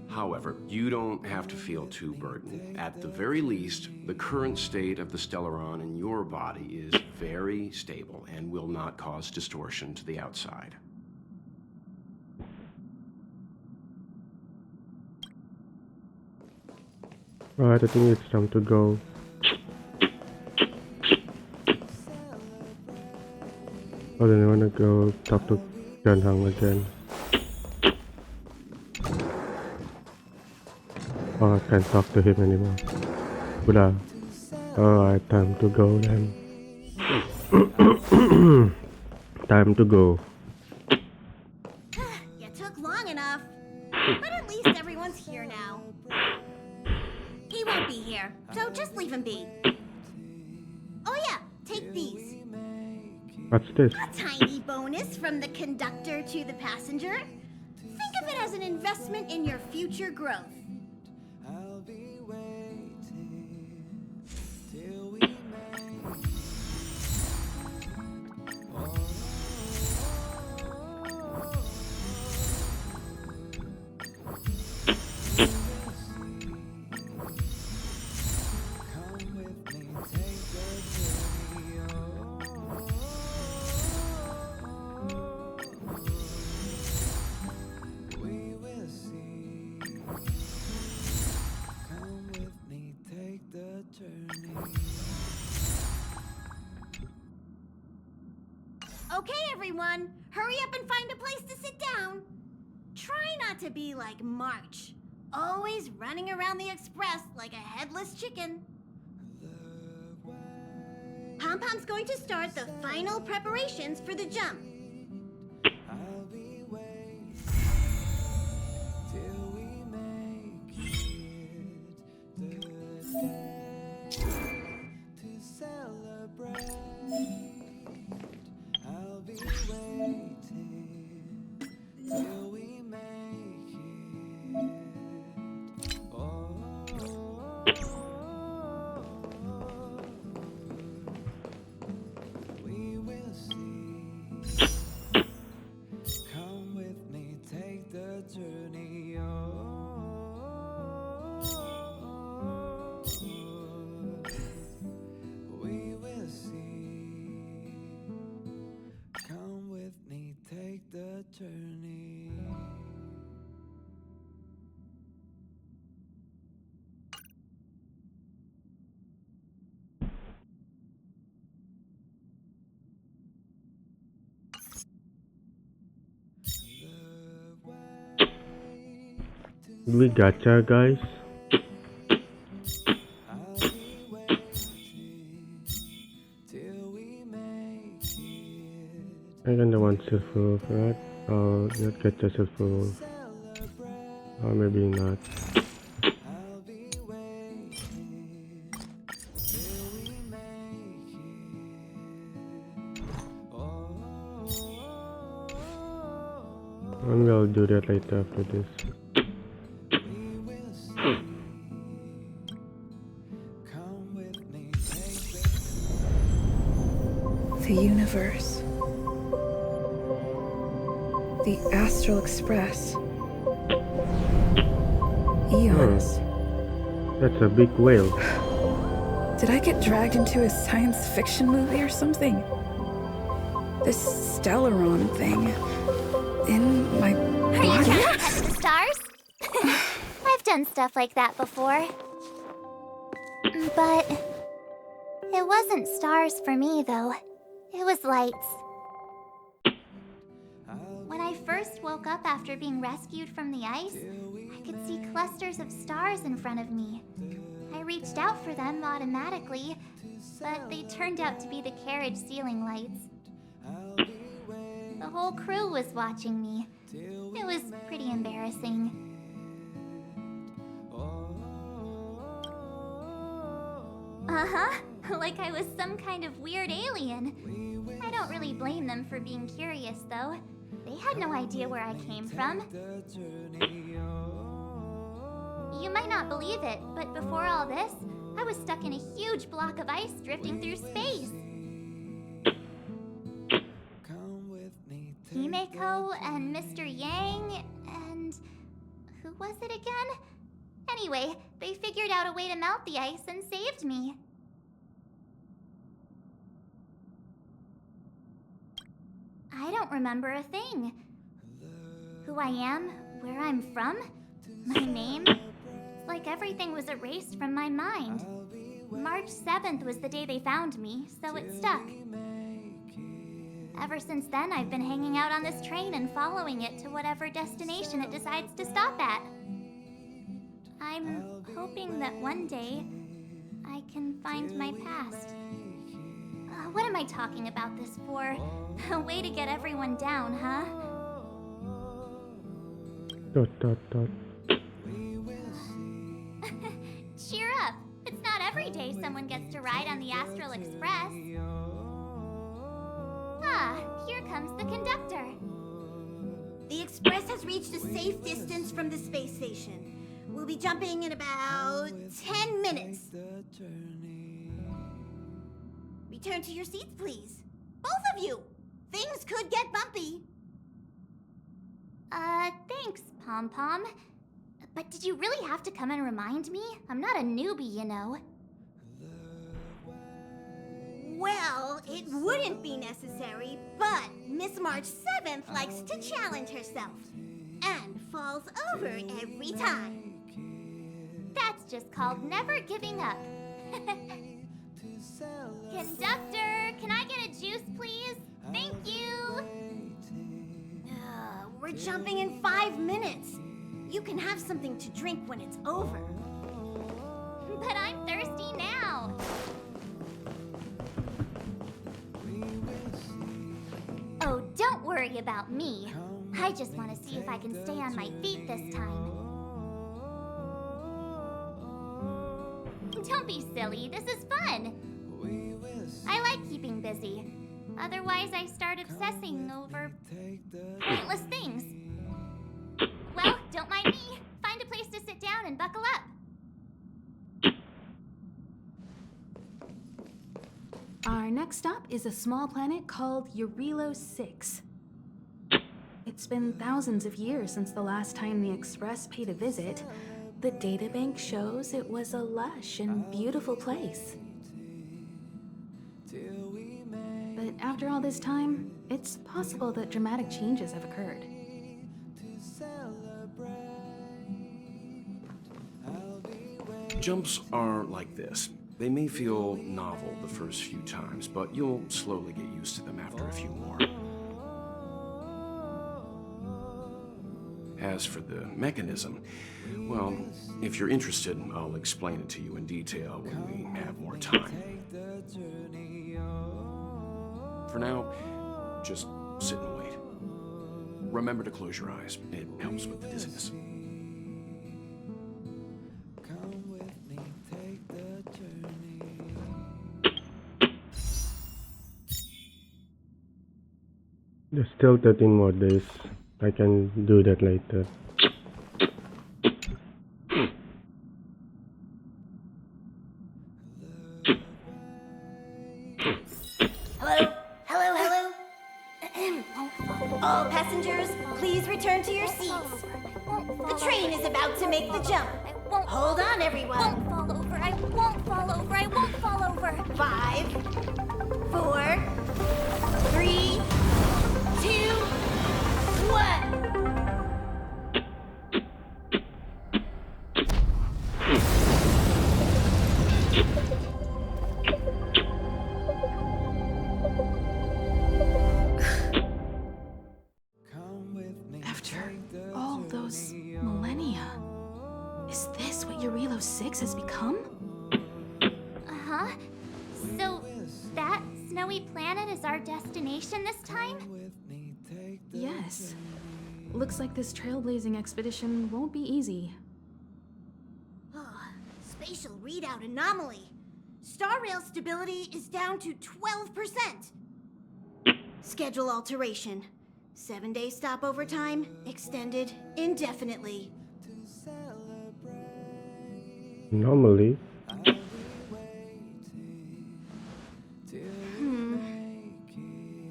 However, you don't have to feel too burdened. At the very least, the current state of the stellaron in your body is very stable and will not cause distortion to the outside. Alright, I think it's time to go. Oh, then I wanna go talk to Hung again. Oh, I can't talk to him anymore. Buddha. Alright, time to go then. Time to go. You took long enough. But at least everyone's here now. He won't be here, so just leave him be. Oh yeah, take these. What's this? A tiny bonus from the conductor to the passenger. Think of it as an investment in your future growth. Okay, everyone, hurry up and find a place to sit down. Try not to be like March, always running around the express like a headless chicken. Pom-Pom's going to start the final preparations for the jump. We gacha, guys. I kinda want silver, right? Oh, not gacha silver. Or maybe not. And we'll do that later after this. The universe. The Astral Express. Eons. That's a big whale. Did I get dragged into a science fiction movie or something? This Stellaron thing in my Are you body? trying to touch the stars? I've done stuff like that before. But it wasn't stars for me, though. It was lights. When I first woke up after being rescued from the ice, I could see clusters of stars in front of me. I reached out for them automatically, but they turned out to be the carriage ceiling lights. The whole crew was watching me. It was pretty embarrassing. Like I was some kind of weird alien. I don't really blame them for being curious, though. They had no idea where I came from. You might not believe it, but before all this, I was stuck in a huge block of ice drifting through space. Himeko and Mr. Yang and... who was it again? Anyway, they figured out a way to melt the ice and saved me. I don't remember a thing. Who I am, where I'm from, my name. It's like everything was erased from my mind. March 7th was the day they found me, so it stuck. Ever since then, I've been hanging out on this train and following it to whatever destination it decides to stop at. I'm hoping that one day I can find my past. What am I talking about this for? A way to get everyone down, huh? Cheer up! It's not every day someone gets to ride on the Astral Express. Ah, here comes the conductor. The express has reached a safe distance from the space station. We'll be jumping in about 10 minutes. Return to your seats, please. Both of you! Things could get bumpy. Thanks, Pom Pom. But did you really have to come and remind me? I'm not a newbie, you know. Well, it wouldn't be necessary, but Miss March 7th likes to challenge herself. And falls over every time. That's just called never giving up. Conductor, can I get a juice, please? Thank you! We're jumping in 5 minutes. You can have something to drink when it's over. But I'm thirsty now. Oh, don't worry about me. I just want to see if I can stay on my feet this time. Don't be silly, this is fun. I like keeping busy. Otherwise, I start obsessing over pointless things. Well, don't mind me. Find a place to sit down and buckle up. Our next stop is a small planet called Eurilo 6. It's been thousands of years since the last time the Express paid a visit. The databank shows it was a lush and beautiful place. But after all this time, it's possible that dramatic changes have occurred. Jumps are like this. They may feel novel the first few times, but you'll slowly get used to them after a few more. As for the mechanism, well, if you're interested, I'll explain it to you in detail when we have more time. For now, just sit and wait. Remember to close your eyes. It helps with the dizziness. There's still 13 more days. I can do that later. Hello? Hello, hello? All passengers, please return to your seats. The train is about to make the jump. Hold on, everyone. I won't fall over. I won't fall over. I won't fall over. 5, 4, 3, 2, 1. You come? Uh-huh. So, that snowy planet is our destination this time? Yes. Looks like this trailblazing expedition won't be easy. Spatial readout anomaly. Star rail stability is down to 12%. Schedule alteration. 7-day stopover time extended indefinitely. Normally,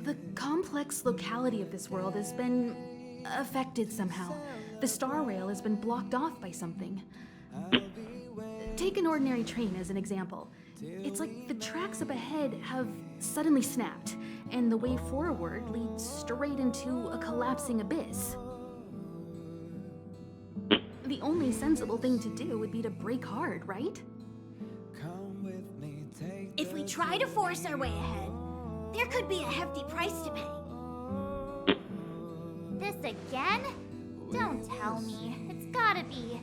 The complex locality of this world has been affected somehow. The star rail has been blocked off by something. Take an ordinary train as an example. It's like the tracks up ahead have suddenly snapped, and the way forward leads straight into a collapsing abyss. The only sensible thing to do would be to brake hard, right? If we try to force our way ahead, there could be a hefty price to pay. This again? Don't tell me. It's gotta be.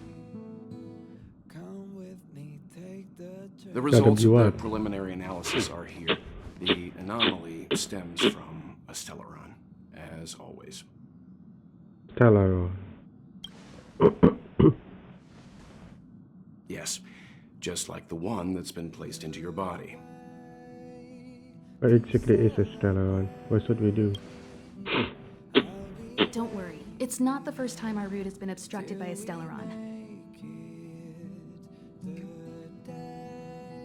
The results of the what? preliminary analysis are here. The anomaly stems from a stellaron, as always. Stellaron. Yes, just like the one that's been placed into your body. What exactly is a Stellaron? What should we do? Don't worry, it's not the first time our route has been obstructed by a stellaron.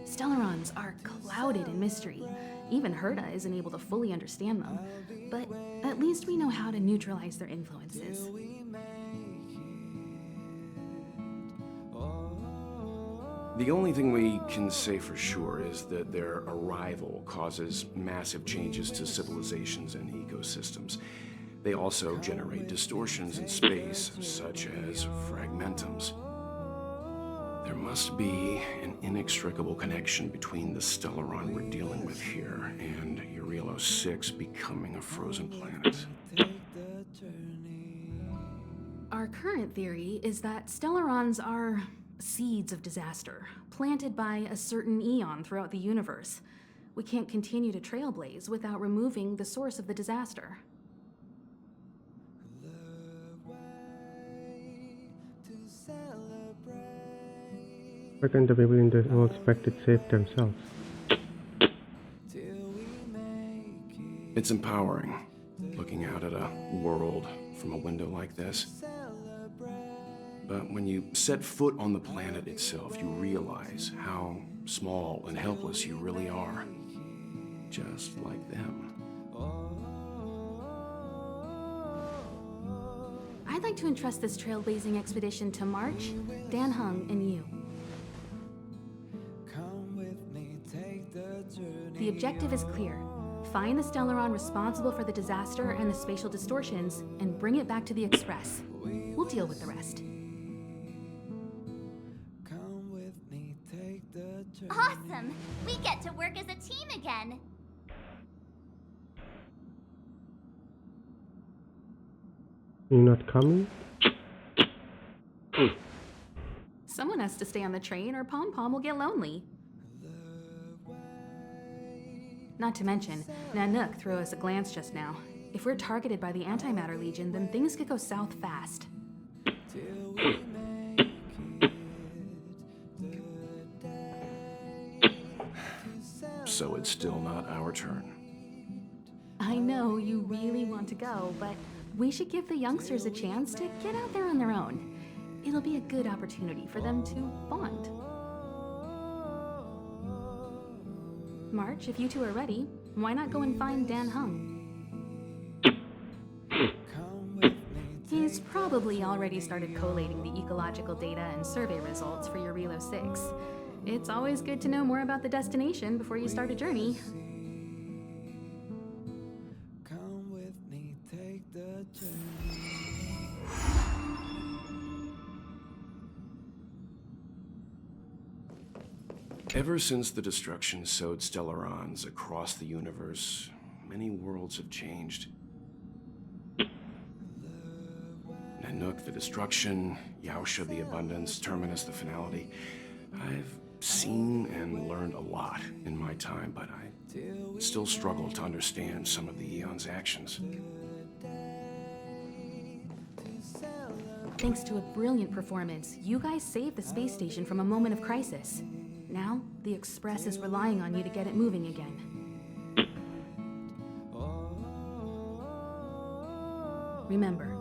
Stellarons are clouded in mystery. Even Herta isn't able to fully understand them. But at least we know how to neutralize their influences. The only thing we can say for sure is that their arrival causes massive changes to civilizations and ecosystems. They also generate distortions in space, such as fragmentums. There must be an inextricable connection between the stellaron we're dealing with here and Urielo 6 becoming a frozen planet. Our current theory is that stellarons are seeds of disaster, planted by a certain eon throughout the universe. We can't continue to trailblaze without removing the source of the disaster. Why can't the people in the old expected save themselves? It's empowering, looking out at a world from a window like this. But when you set foot on the planet itself, you realize how small and helpless you really are. Just like them. I'd like to entrust this trailblazing expedition to March, Dan Hung, and you. The objective is clear. Find the stellaron responsible for the disaster and the spatial distortions, and bring it back to the Express. We'll deal with the rest. Awesome! We get to work as a team again! You're not coming? Someone has to stay on the train or Pom Pom will get lonely. Not to mention, Nanook threw us a glance just now. If we're targeted by the Antimatter Legion, then things could go south fast. So it's still not our turn. I know you really want to go, but we should give the youngsters a chance to get out there on their own. It'll be a good opportunity for them to bond. March, if you two are ready, why not go and find Dan Hung? He's probably already started collating the ecological data and survey results for Urielo 6. It's always good to know more about the destination before you start a journey. Ever since the destruction sowed stellarons across the universe, many worlds have changed. Nanook the destruction, Yaosha the abundance, Terminus the finality. I've seen and learned a lot in my time, but I still struggle to understand some of the Eon's actions. Thanks to a brilliant performance, you guys saved the space station from a moment of crisis. Now, the Express is relying on you to get it moving again. Remember,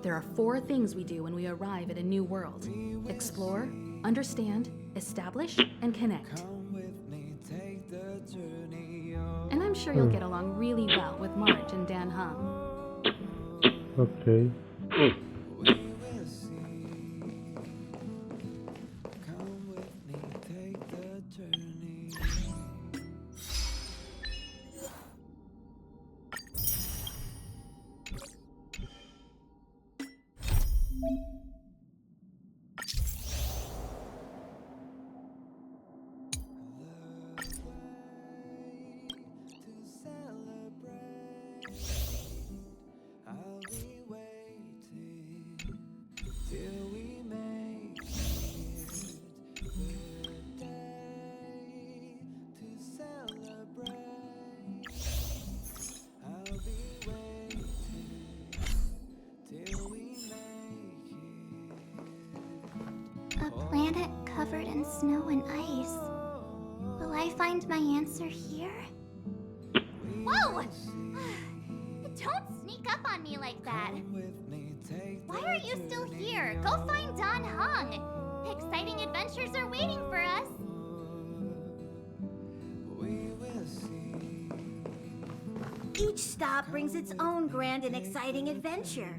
there are 4 things we do when we arrive at a new world. Explore, understand, establish, and connect. And I'm sure you'll get along really well with March and Dan Hung. Okay. A planet covered in snow and ice. Will I find my answer here? Whoa! Don't sneak up on me like that. Why are you still here? Go find Don Hung. Exciting adventures are waiting for us. Each stop brings its own grand and exciting adventure.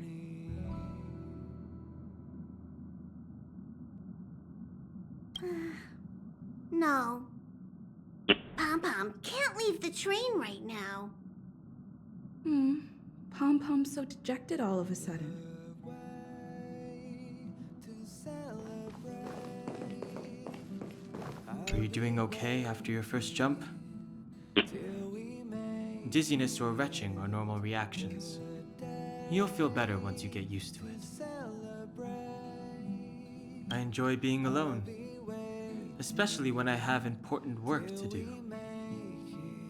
No. Pom-Pom can't leave the train right now. Pom-Pom's so dejected all of a sudden. Are you doing okay after your first jump? Dizziness or retching are normal reactions. You'll feel better once you get used to it. I enjoy being alone, especially when I have important work to do.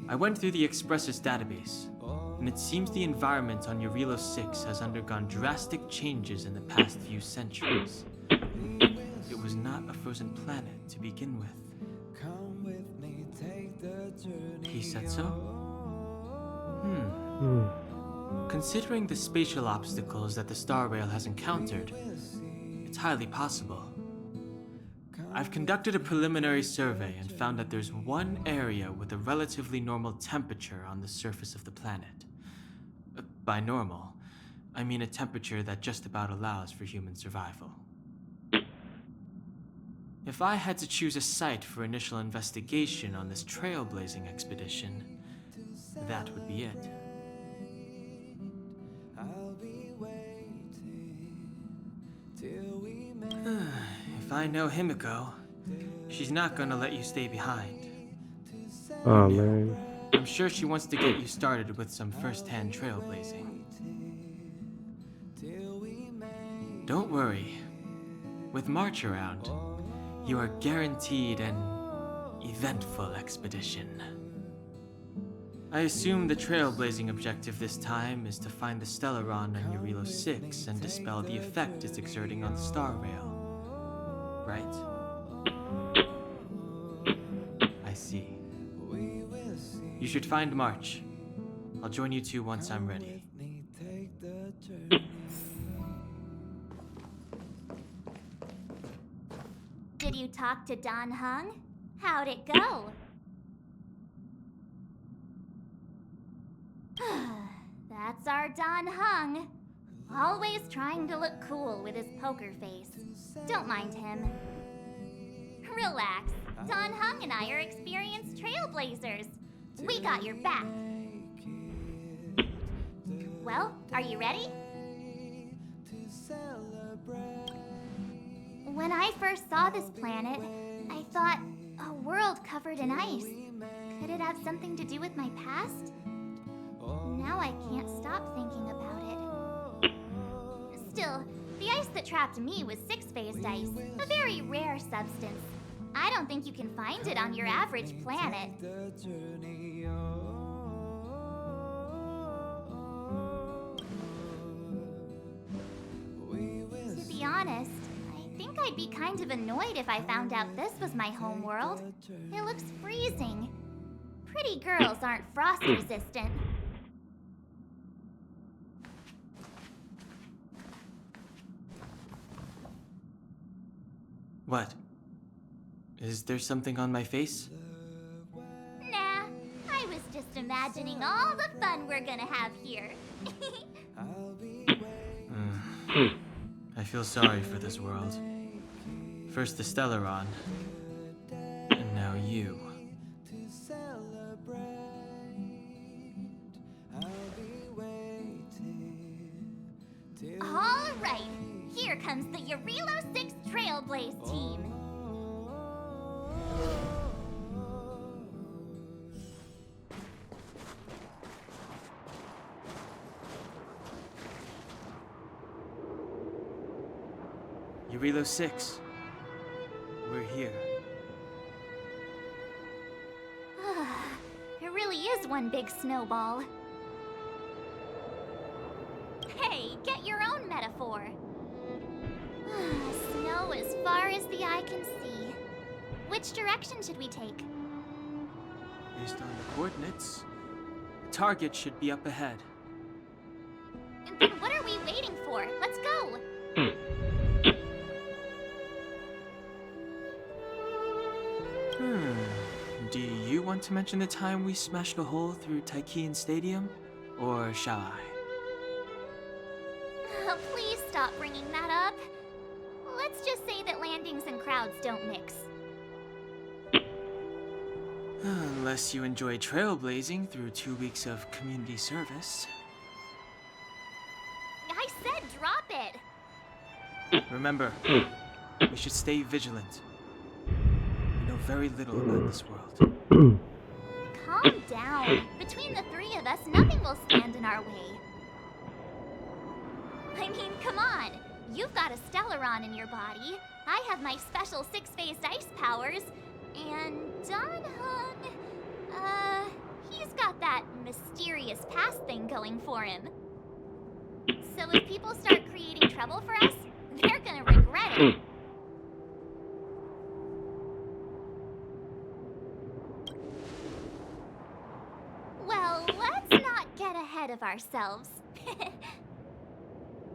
I went through the Express's database, and it seems the environment on Eurilo 6 has undergone drastic changes in the past few centuries. It was not a frozen planet to begin with. He said so? Considering the spatial obstacles that the Star Rail has encountered, it's highly possible. I've conducted a preliminary survey and found that there's one area with a relatively normal temperature on the surface of the planet. By normal, I mean a temperature that just about allows for human survival. If I had to choose a site for initial investigation on this trailblazing expedition, that would be it. If I know Himiko, she's not gonna let you stay behind. Oh man. I'm sure she wants to get you started with some first-hand trailblazing. Don't worry. With March around, you are guaranteed an eventful expedition. I assume the trailblazing objective this time is to find the Stellaron on Eurilo 6 and dispel the effect it's exerting on the Star Rail. Right? I see. You should find March. I'll join you two once I'm ready. Did you talk to Don Hung? How'd it go? That's our Don Hung. Always trying to look cool with his poker face. Don't mind him. Relax. Don Hung and I are experienced trailblazers. We got your back. Well, are you ready? When I first saw this planet, I thought, a world covered in ice. Could it have something to do with my past? Now I can't stop thinking about it. Still, the ice that trapped me was six-phased ice, a very rare substance. I don't think you can find it on your average planet. To be honest, I think I'd be kind of annoyed if I found out this was my home world. It looks freezing. Pretty girls aren't frost resistant. What? Is there something on my face? Nah, I was just imagining all the fun we're gonna have here. I feel sorry for this world. First the Stellaron, and now you. All right, here comes the Eurilo 6 Trailblaze team. Eurilo 6. We're here. It really is one big snowball. Hey, get your own metaphor. Snow as far as the eye can see. Which direction should we take? Based on the coordinates, the target should be up ahead. Then what are we waiting for? Let's go! Do you want to mention the time we smashed a hole through Taikian Stadium? Or shall I? Oh, please stop bringing that up. Let's just say that landings and crowds don't mix. Unless you enjoy trailblazing through 2 weeks of community service. I said drop it! Remember, we should stay vigilant. We know very little about this world. Calm down. Between the three of us, nothing will stand in our way. I mean, come on. You've got a Stellaron in your body. I have my special six-phased ice powers. And Danhung, he's got that mysterious past thing going for him. So if people start creating trouble for us, they're gonna regret it. Well, let's not get ahead of ourselves.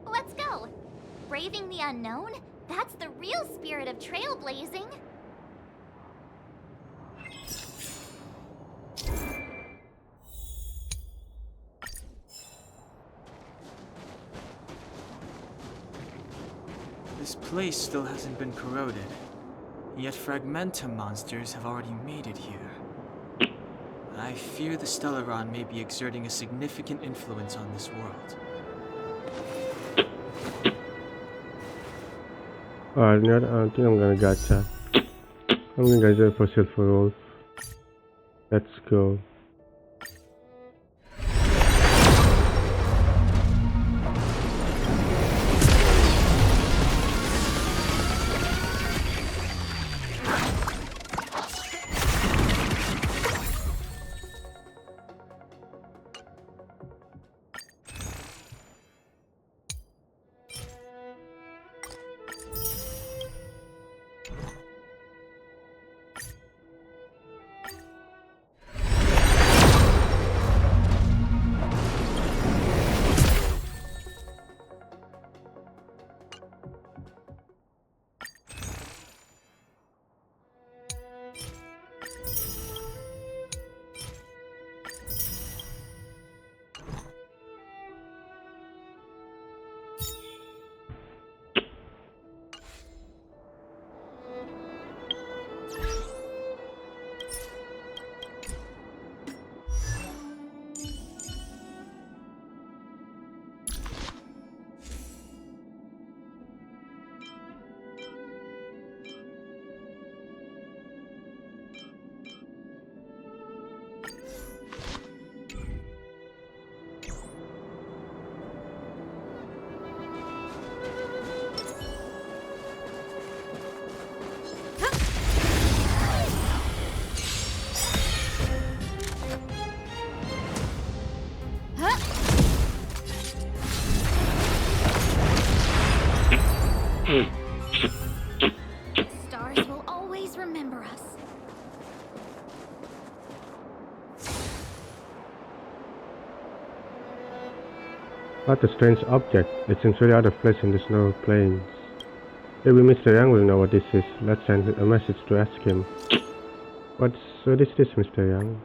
Let's go. Braving the unknown? That's the real spirit of trailblazing. This place still hasn't been corroded, yet Fragmentum monsters have already made it here. I fear the Stellaron may be exerting a significant influence on this world. Alright, I think I'm gonna gacha. I'm gonna gacha for Silver Wolf. Let's go. What a strange object. It seems very out of place in the snow plains. Maybe Mr. Yang will know what this is. Let's send a message to ask him. What is this, Mr. Yang?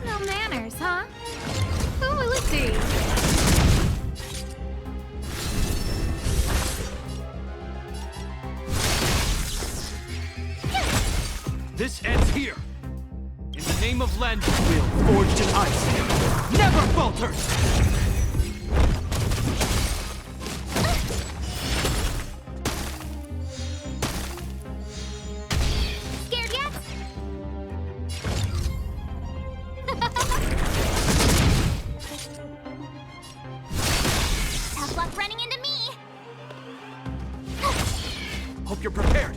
No manners, huh? Who will it be? This ends here. In the name of Len, will forged in ice never falters. Hope you're prepared.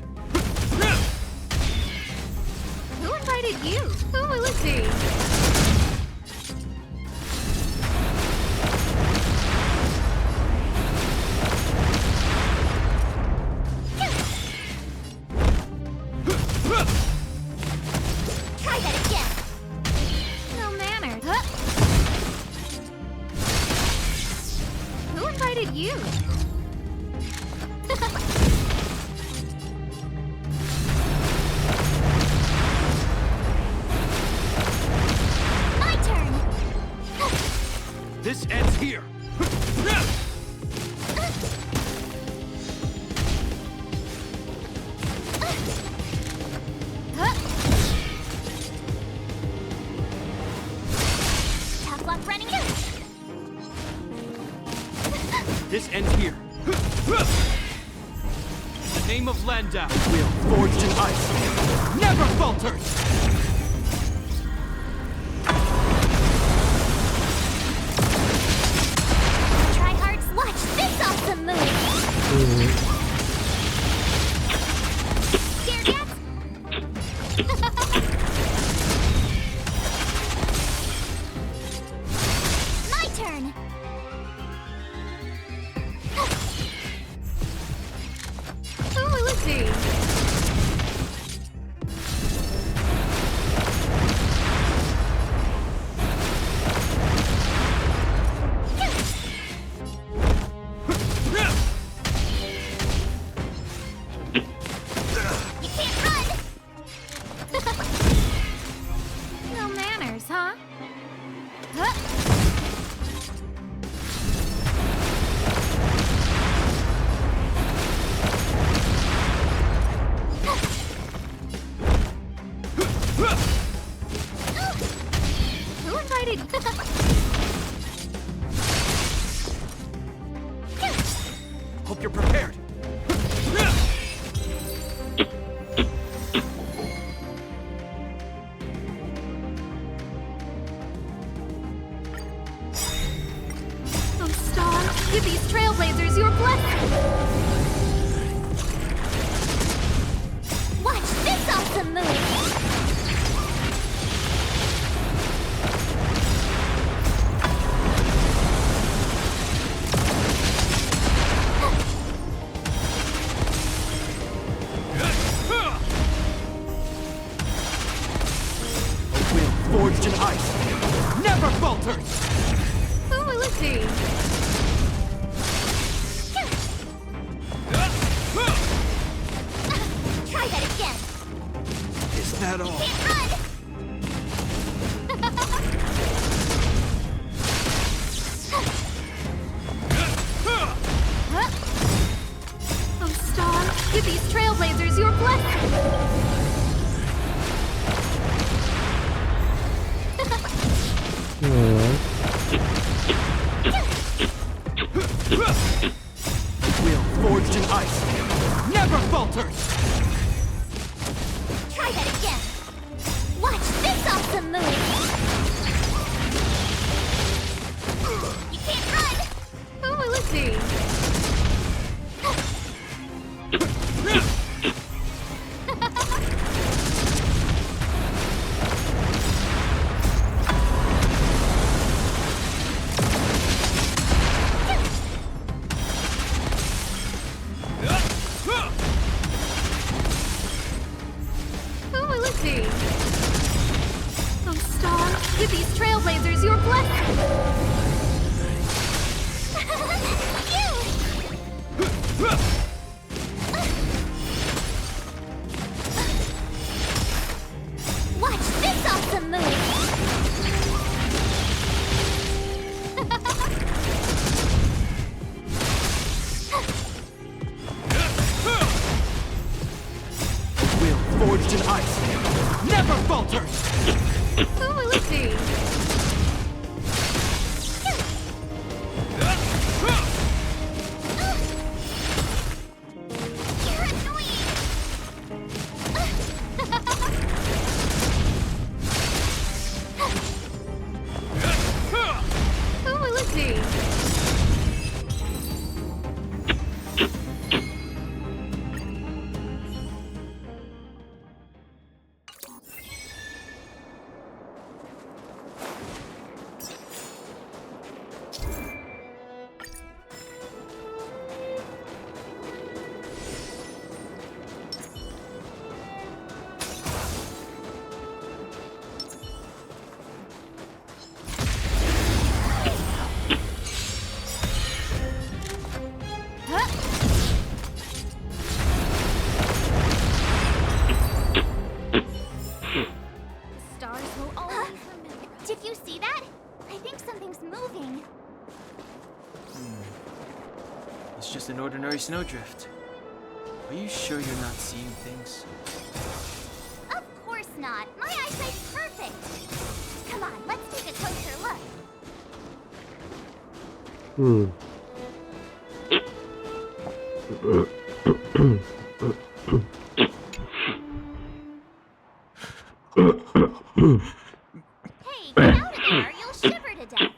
Who invited you? Who will it be? Try that again. No manners. Who invited you? My turn. This ends here. Tough luck running in. This ends here. In the name of Landau, will forged in ice never falters. Tryhards, watch this awesome move. Scared yet? My turn. Who will it be? You can't run. No manners, huh? Who invited? Hope you're prepared. Oh, Star, give these trailblazers your blessing. Watch this awesome move. A will forged in ice never falters. Who will it be? Try that again. Is that all? Can't run. Oh, Star, give these trailblazers your blessing! Will forged in ice never falters! Try that again. Watch this awesome move. You can't run. Who will it be? Who will it be? Oh, Star, give these trailblazers your blessing! Watch this awesome move. Will forged in ice never falters! Who will it be? You're annoying. Who will it be? Stars will always remember. Did you see that? I think something's moving. It's just an ordinary snowdrift. Are you sure you're not seeing things? Of course not. My eyesight's perfect. Come on, let's take a closer look. Hey, get out of there. You'll shiver to death.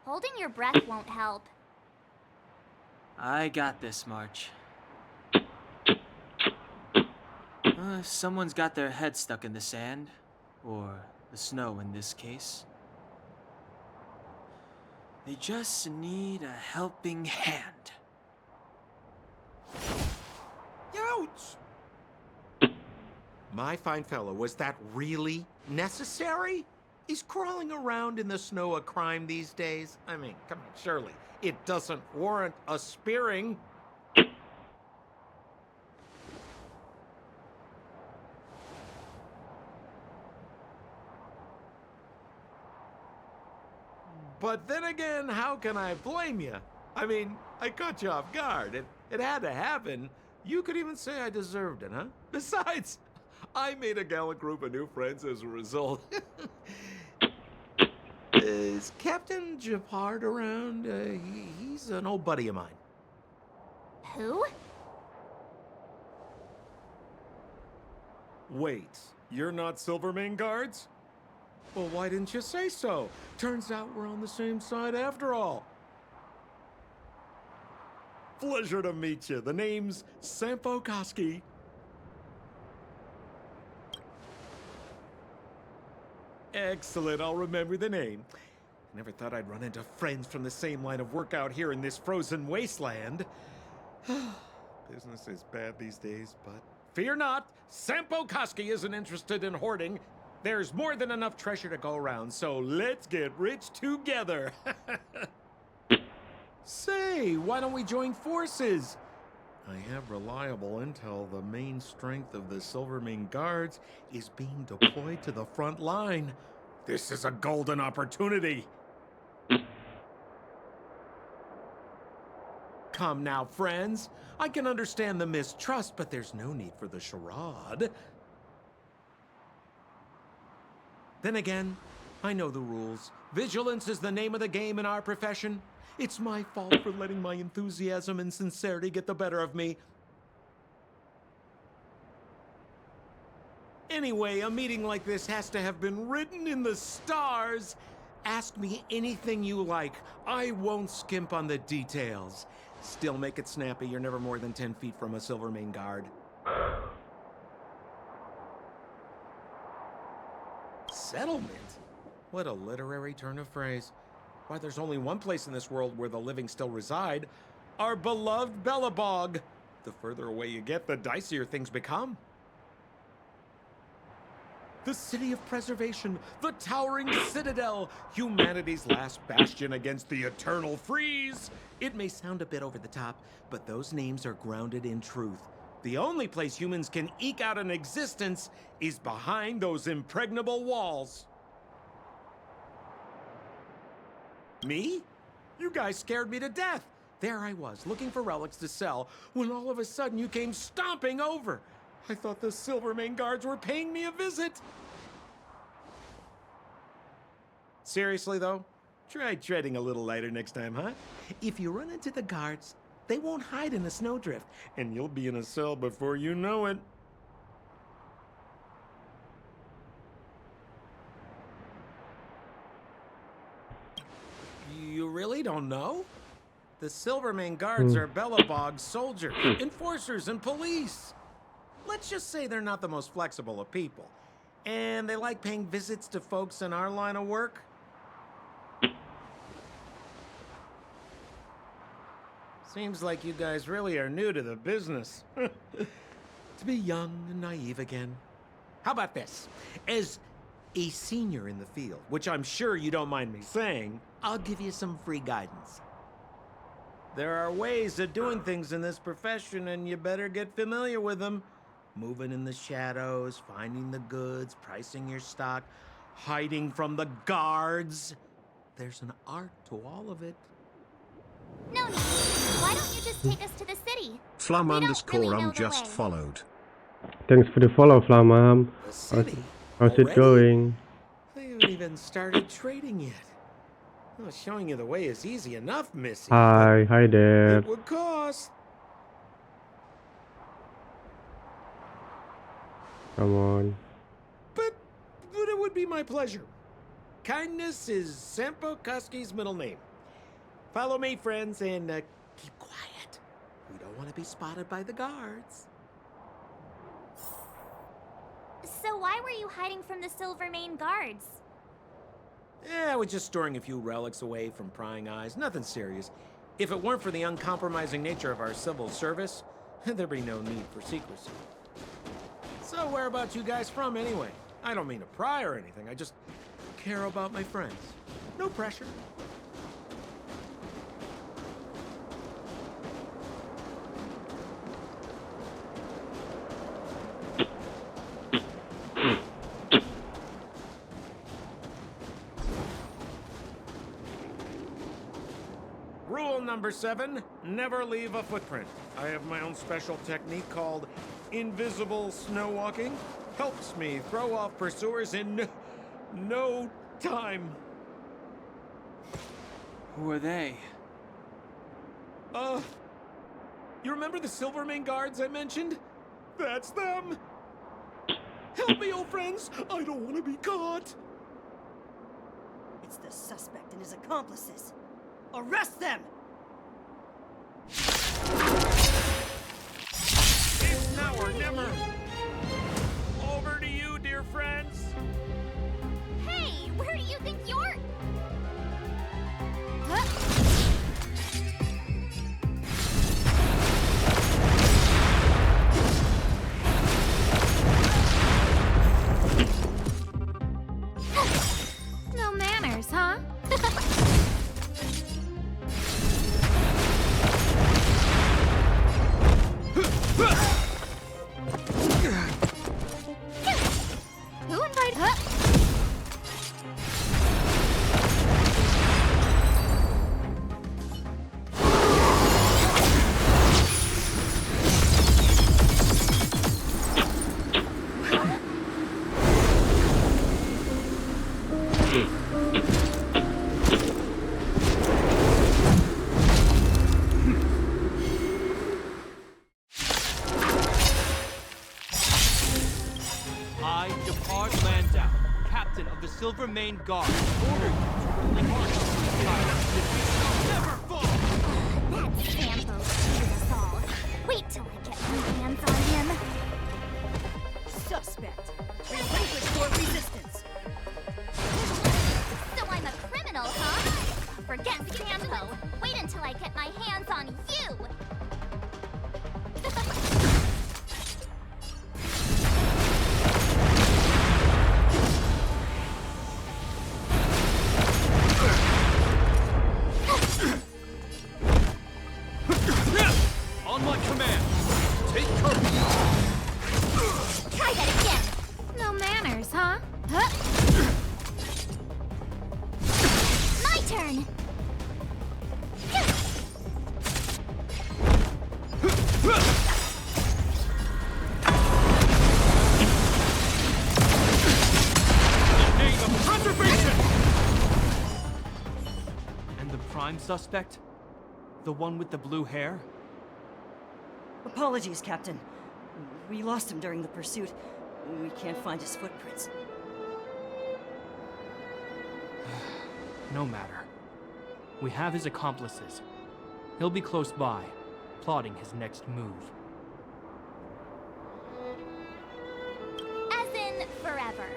Holding your breath won't help. I got this, March. If someone's got their head stuck in the sand, or the snow in this case, they just need a helping hand. Ouch! My fine fellow, was that really necessary? Is crawling around in the snow a crime these days? I mean, come on, surely. It doesn't warrant a spearing. But then again, how can I blame you? I mean, I caught you off guard. It had to happen. You could even say I deserved it, huh? Besides, I made a gallant group of new friends as a result. Is Captain Japard around? He's an old buddy of mine. Who? Wait, you're not Silvermane guards? Well, why didn't you say so? Turns out we're on the same side after all. Pleasure to meet you. The name's Sampo Koski. Excellent, I'll remember the name. Never thought I'd run into friends from the same line of work out here in this frozen wasteland. Business is bad these days, but fear not, Sampo Koski isn't interested in hoarding. There's more than enough treasure to go around, so let's get rich together. Say, why don't we join forces? I have reliable intel the main strength of the Silvermane Guards is being deployed to the front line. This is a golden opportunity. Come now, friends. I can understand the mistrust, but there's no need for the charade. Then again, I know the rules. Vigilance is the name of the game in our profession. It's my fault for letting my enthusiasm and sincerity get the better of me. Anyway, a meeting like this has to have been written in the stars. Ask me anything you like. I won't skimp on the details. Still make it snappy. You're never more than 10 feet from a Silvermane Guard. Settlement? What a literary turn of phrase. Why, there's only one place in this world where the living still reside. Our beloved Belobog. The further away you get, the dicier things become. The city of preservation, the towering citadel, humanity's last bastion against the eternal freeze. It may sound a bit over the top, but those names are grounded in truth. The only place humans can eke out an existence is behind those impregnable walls. Me? You guys scared me to death. There I was, looking for relics to sell, when all of a sudden you came stomping over. I thought the Silvermane Guards were paying me a visit. Seriously, though? Try treading a little lighter next time, huh? If you run into the guards, they won't hide in a snowdrift, and you'll be in a cell before you know it. You really don't know? The Silvermane Guards are Belobog's soldiers, enforcers, and police. Let's just say they're not the most flexible of people. And they like paying visits to folks in our line of work. Seems like you guys really are new to the business. To be young and naive again. How about this? As a senior in the field, which I'm sure you don't mind me saying, I'll give you some free guidance. There are ways of doing things in this profession, and you better get familiar with them. Moving in the shadows, finding the goods, pricing your stock, hiding from the guards. There's an art to all of it. No need. Why don't you just take us to the city? Flum We don't underscore really know I'm the just way. followed. Thanks for the follow, Flamam. The city? How's it Already? going? I haven't even started trading yet. Well, showing you the way is easy enough, Missy. Hi there. It would cost. Come on. But it would be my pleasure. Kindness is Sampo Kuski's middle name. Follow me, friends, and keep quiet. We don't want to be spotted by the guards. So why were you hiding from the Silvermane Guards? Yeah, we're just storing a few relics away from prying eyes. Nothing serious. If it weren't for the uncompromising nature of our civil service, there'd be no need for secrecy. So where about you guys from, anyway? I don't mean to pry or anything. I just care about my friends. No pressure. Rule number 7, never leave a footprint. I have my own special technique called invisible snow walking. Helps me throw off pursuers in no time. Who are they? You remember the Silvermane Guards I mentioned? That's them! Help me, old friends! I don't want to be caught! It's the suspect and his accomplices. Arrest them! It's now or never! Over to you, dear friends! Hey, where do you think you're... Silver Mane Guard order you to rally march on the island if we shall never fall! That Sambo cheated us all. Wait till I get my hands on him. Suspect. Relinquish your resistance. So I'm a criminal, huh? Forget Sambo. Wait until I get my hands on you. On my command, take cover! Try that again. No manners, huh? My turn. Name of preservation! And the prime suspect? The one with the blue hair? Apologies, Captain. We lost him during the pursuit. We can't find his footprints. No matter. We have his accomplices. He'll be close by, plotting his next move. As in forever.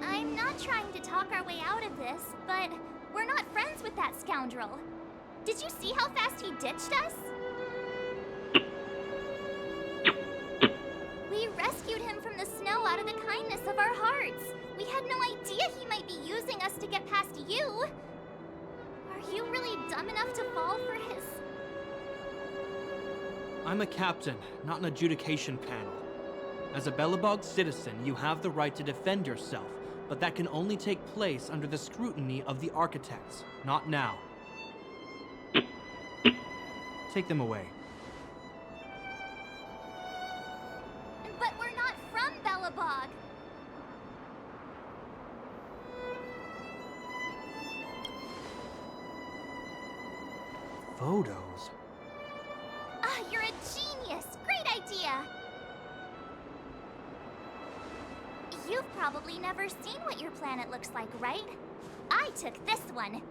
I'm not trying to talk our way out of this, but we're not friends with that scoundrel. Did you see how fast he ditched us? We rescued him from the snow out of the kindness of our hearts. We had no idea he might be using us to get past you. Are you really dumb enough to fall for his... I'm a captain, not an adjudication panel. As a Belobog citizen, you have the right to defend yourself, but that can only take place under the scrutiny of the architects, not now. Take them away. But we're not from Belobog. Photos? Ah, you're a genius! Great idea! You've probably never seen what your planet looks like, right? I took this one.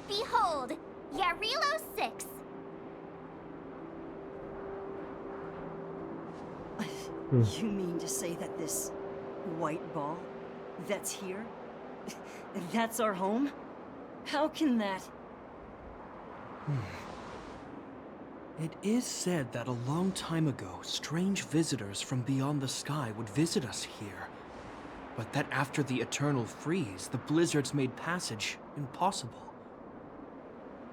Behold, Yarilo 6. You mean to say that this white ball that's here, that's our home? How can that... It is said that a long time ago, strange visitors from beyond the sky would visit us here. But that after the eternal freeze, the blizzards made passage impossible.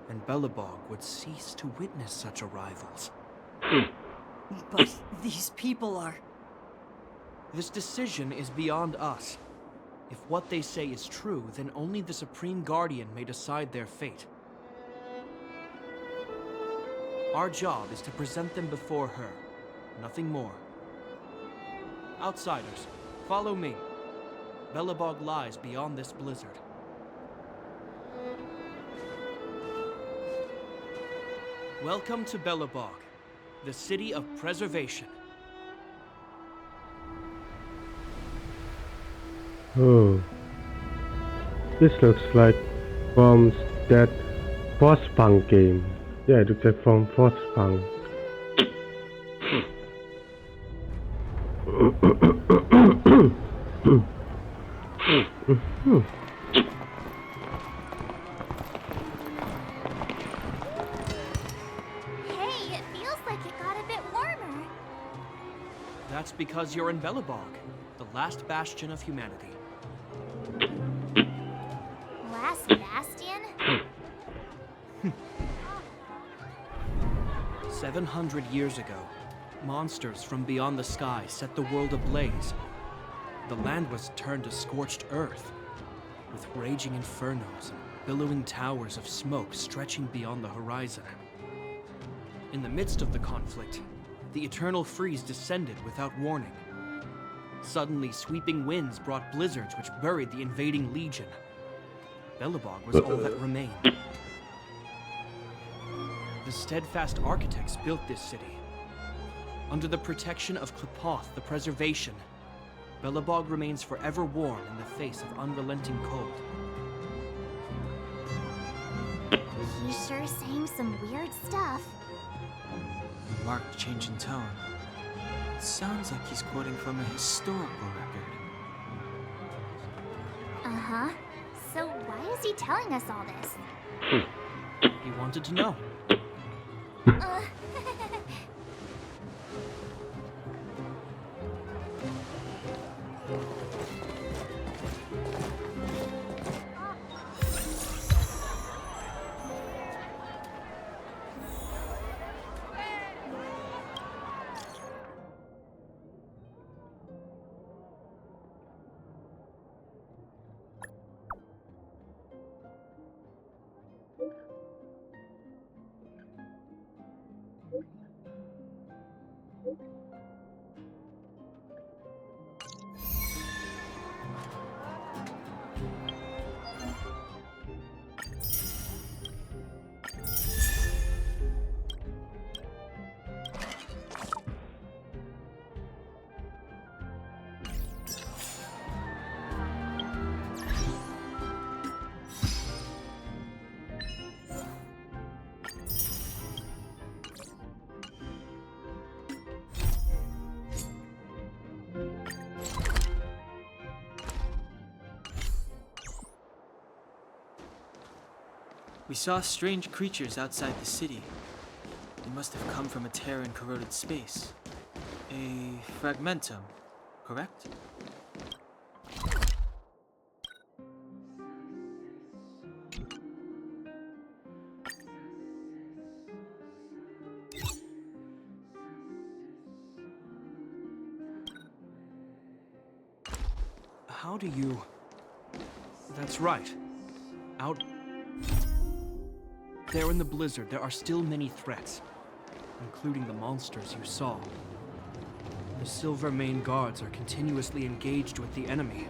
And Belobog would cease to witness such arrivals. But these people are... This decision is beyond us. If what they say is true, then only the Supreme Guardian may decide their fate. Our job is to present them before her, nothing more. Outsiders, follow me. Belobog lies beyond this blizzard. Welcome to Belobog, the city of preservation. Oh. This looks like from that Frostpunk game. Yeah, it looks like from Frostpunk. Hey, it feels like it got a bit warmer. That's because you're in Belobog, the last bastion of humanity. Last bastion? 700 years ago, monsters from beyond the sky set the world ablaze. The land was turned to scorched earth, with raging infernos and billowing towers of smoke stretching beyond the horizon. In the midst of the conflict, the eternal freeze descended without warning. Suddenly, sweeping winds brought blizzards which buried the invading legion. Belobog was all that remained. The steadfast architects built this city. Under the protection of Klepoth, the preservation, Belobog remains forever warm in the face of unrelenting cold. He's sure saying some weird stuff. A marked change in tone. It sounds like he's quoting from a historical record. Uh-huh. So why is he telling us all this? He wanted to know. Uh, We saw strange creatures outside the city. They must have come from a tear in corroded space. A fragmentum, correct? How do you... That's right. Out there in the blizzard, there are still many threats, including the monsters you saw. The Silver Mane guards are continuously engaged with the enemy,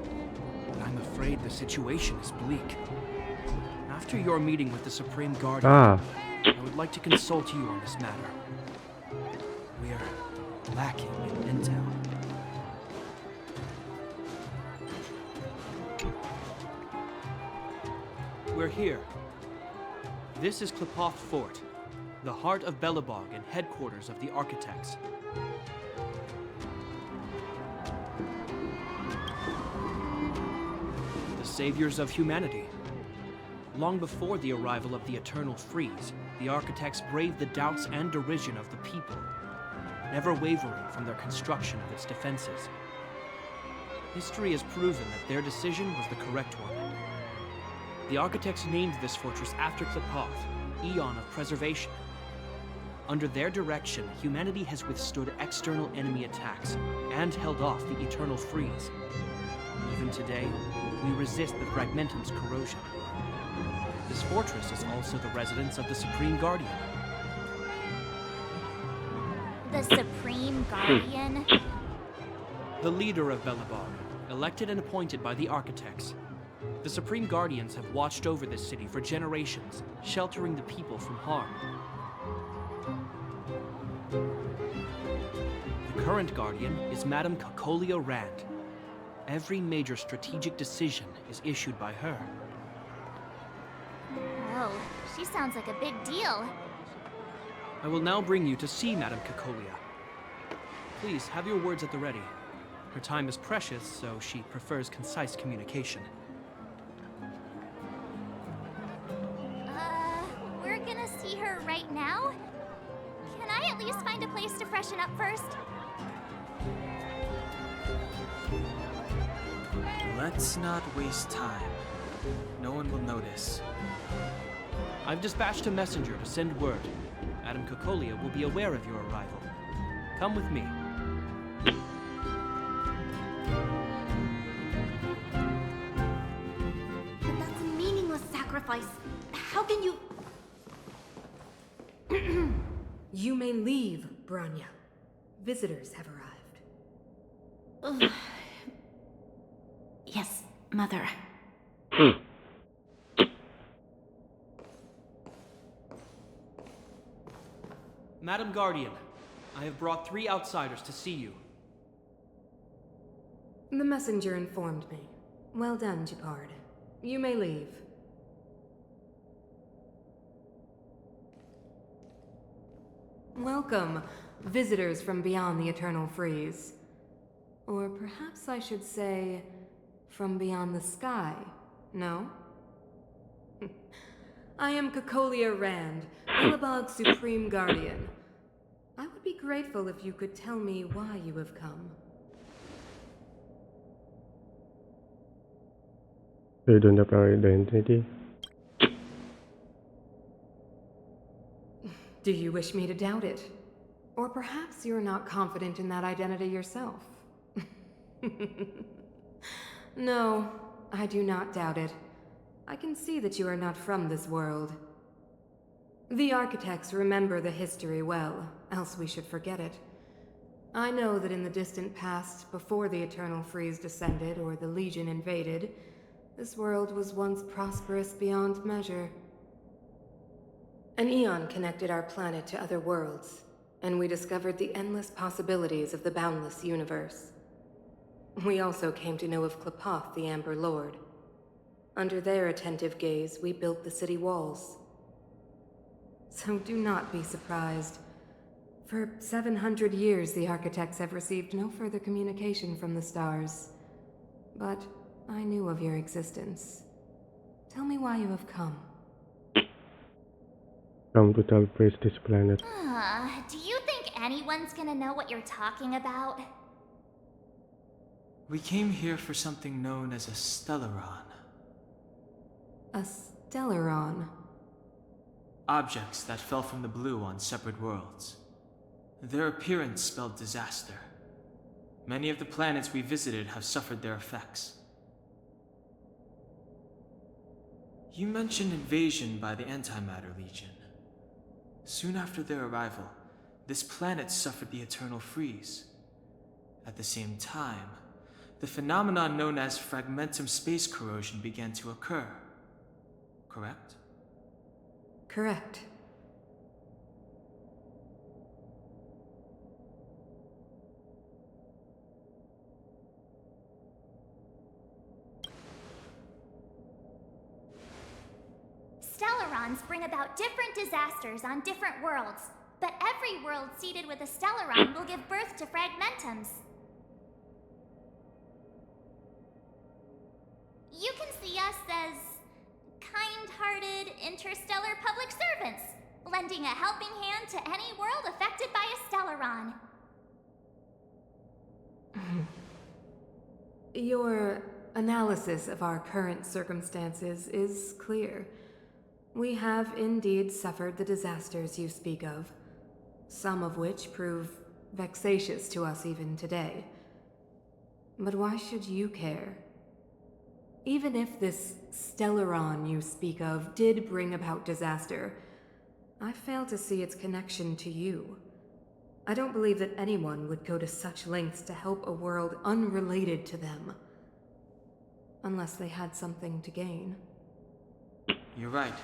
and I'm afraid the situation is bleak. After your meeting with the Supreme Guardian, I would like to consult you on this matter. We're lacking in intel. We're here. This is Klipoth Fort, the heart of Belobog and headquarters of the Architects. The saviors of humanity. Long before the arrival of the Eternal Freeze, the Architects braved the doubts and derision of the people, never wavering from their construction of its defenses. History has proven that their decision was the correct one. The Architects named this fortress after Klipoth, Eon of Preservation. Under their direction, humanity has withstood external enemy attacks and held off the Eternal Freeze. Even today, we resist the Fragmentum's corrosion. This fortress is also the residence of the Supreme Guardian. the Supreme Guardian? The leader of Belobog, elected and appointed by the Architects. The Supreme Guardians have watched over this city for generations, sheltering the people from harm. The current Guardian is Madame Cacolia Rand. Every major strategic decision is issued by her. Oh, she sounds like a big deal. I will now bring you to see Madame Cacolia. Please, have your words at the ready. Her time is precious, so she prefers concise communication. We're gonna see her right now? Can I at least find a place to freshen up first? Let's not waste time. No one will notice. I've dispatched a messenger to send word. Madame Cacolia will be aware of your arrival. Come with me. But that's a meaningless sacrifice. How can you... You may leave, Branya. Visitors have arrived. Yes, Mother. Madam Guardian, I have brought 3 outsiders to see you. The messenger informed me. Well done, Gepard. You may leave. Welcome, visitors from beyond the Eternal Freeze. Or perhaps I should say, from beyond the sky, no? I am Cacolia Rand, Billabog's Supreme Guardian. I would be grateful if you could tell me why you have come. You don't have our identity. Do you wish me to doubt it? Or perhaps you're not confident in that identity yourself? No, I do not doubt it. I can see that you are not from this world. The architects remember the history well, else we should forget it. I know that in the distant past, before the Eternal Freeze descended or the Legion invaded, this world was once prosperous beyond measure. An eon connected our planet to other worlds, and we discovered the endless possibilities of the boundless universe. We also came to know of Klapoth, the Amber Lord. Under their attentive gaze, we built the city walls. So do not be surprised. For 700 years, the architects have received no further communication from the stars. But I knew of your existence. Tell me why you have come. Come to help raise this planet. Do you think anyone's gonna know what you're talking about? We came here for something known as a Stellaron. A Stellaron? Objects that fell from the blue on separate worlds. Their appearance spelled disaster. Many of the planets we visited have suffered their effects. You mentioned invasion by the Antimatter Legion. Soon after their arrival, this planet suffered the Eternal Freeze. At the same time, the phenomenon known as fragmentum space corrosion began to occur. Correct? Correct. Stellarons bring about different disasters on different worlds, but every world seeded with a Stellaron will give birth to fragmentums. You can see us as kind-hearted interstellar public servants, lending a helping hand to any world affected by a Stellaron. Your analysis of our current circumstances is clear. We have indeed suffered the disasters you speak of, some of which prove vexatious to us even today. But why should you care? Even if this Stellaron you speak of did bring about disaster, I fail to see its connection to you. I don't believe that anyone would go to such lengths to help a world unrelated to them. Unless they had something to gain. You're right.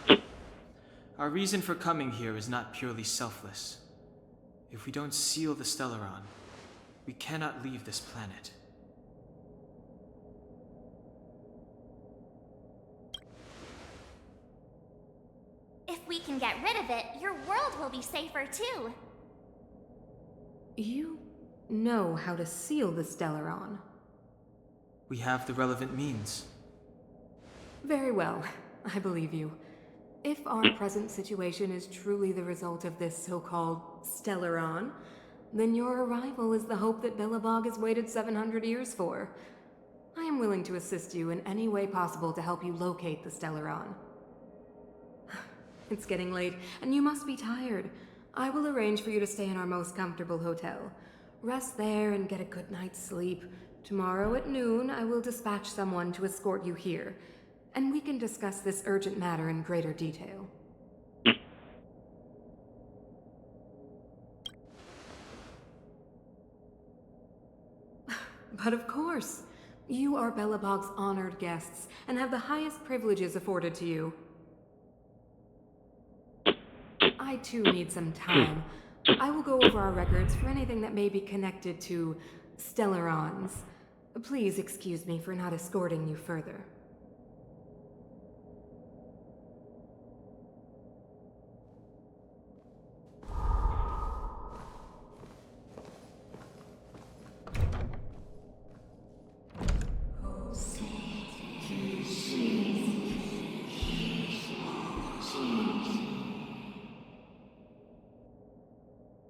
Our reason for coming here is not purely selfless. If we don't seal the Stellaron, we cannot leave this planet. If we can get rid of it, your world will be safer too. You know how to seal the Stellaron. We have the relevant means. Very well, I believe you. If our present situation is truly the result of this so-called Stellaron, then your arrival is the hope that Billabog has waited 700 years for. I am willing to assist you in any way possible to help you locate the Stellaron. It's getting late, and you must be tired. I will arrange for you to stay in our most comfortable hotel. Rest there and get a good night's sleep. Tomorrow at noon, I will dispatch someone to escort you here, and we can discuss this urgent matter in greater detail. But of course, you are Billabog's honored guests, and have the highest privileges afforded to you. I too need some time. I will go over our records for anything that may be connected to Stellarons. Please excuse me for not escorting you further.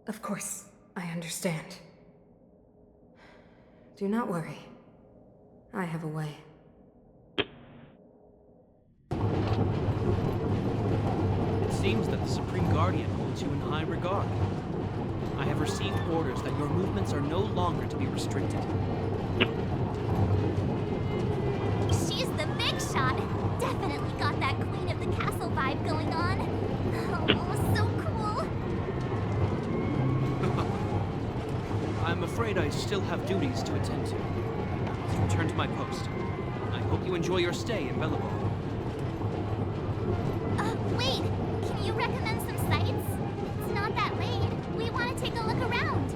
Of course, I understand. Do not worry. I have a way. It seems that the Supreme Guardian holds you in high regard. I have received orders that your movements are no longer to be restricted. She's the big shot. Definitely got that Queen of the Castle vibe going on. Oh, so cool. I'm afraid I still have duties to attend to. Let's return to my post. I hope you enjoy your stay in Bellabon. Wait. Can you recommend some sites? It's not that late. We want to take a look around.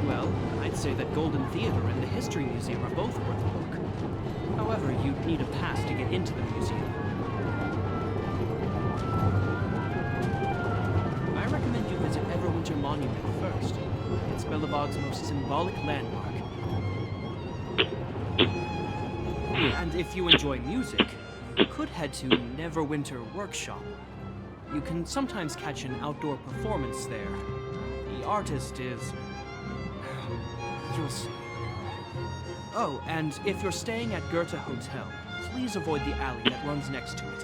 Well, I'd say that Golden Theater and the History Museum are both worth a look. However, you'd need a pass to get into the museum. I recommend you visit Everwinter Monument first. It's Belobog's most symbolic landmark. And if you enjoy music, you could head to Neverwinter Workshop. You can sometimes catch an outdoor performance there. The artist is... you'll see. Oh, and if you're staying at Goethe Hotel, please avoid the alley that runs next to it.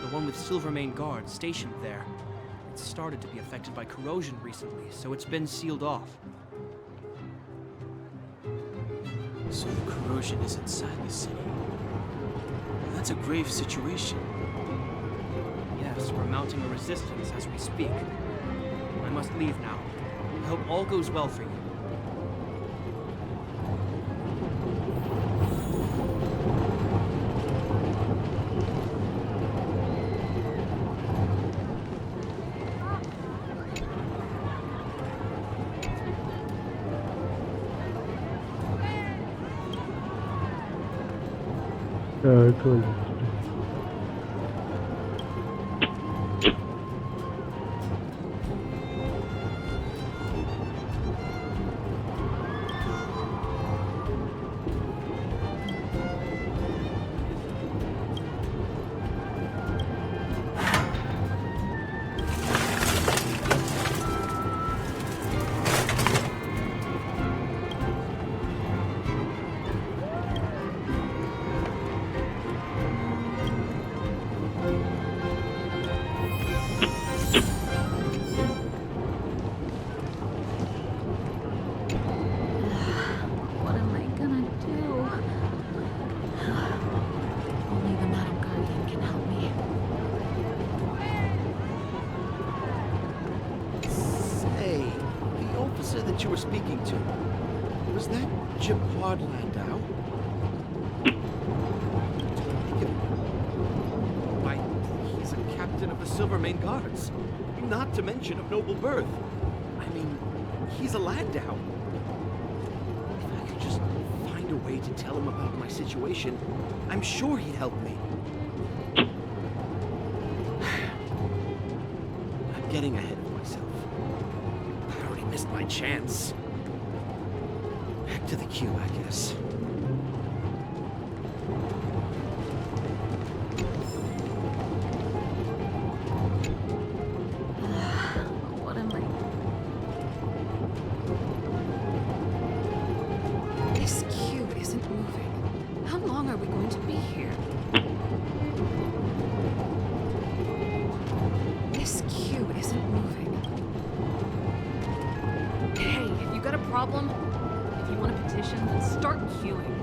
The one with Silvermane guards stationed there. It's started to be affected by corrosion recently, so it's been sealed off. So the corrosion is inside the city. That's a grave situation. Yes, we're mounting a resistance as we speak. I must leave now. I hope all goes well for you. Cool. What am I gonna do? Only the Madam Guardian can help me. Say, the officer that you were speaking to, was that Japod Landau? Why, he's a captain of the Silvermane Guards, not to mention of noble birth. I mean, he's a Landau. If I could just find a way to tell him about my situation, I'm sure he'd help me. I'm getting ahead of myself. I already missed my chance. Back to the queue, I guess. What am I... This cube isn't moving. How long are we going to be here? This cube isn't moving. Hey, if you got a problem, if you want a petition, then start queuing.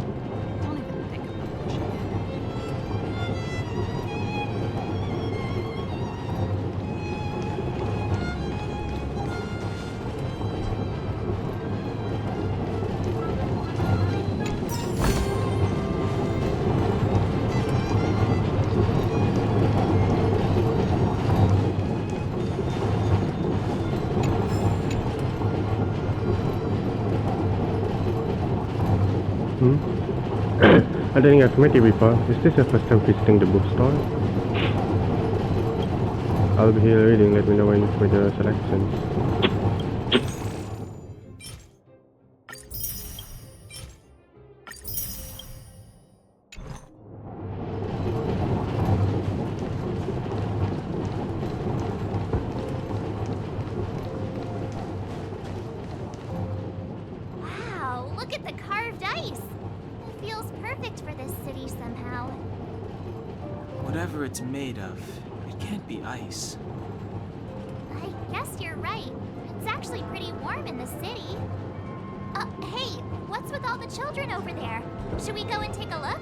Don't even think about pushing it. I don't think I've met you before. Is this your first time visiting the bookstore? I'll be here reading. Let me know when for the selections. Wow, look at the carved ice. It feels perfect for this city somehow. Whatever it's made of, it can't be ice. I guess you're right. It's actually pretty warm in the city. Hey, what's with all the children over there? Should we go and take a look?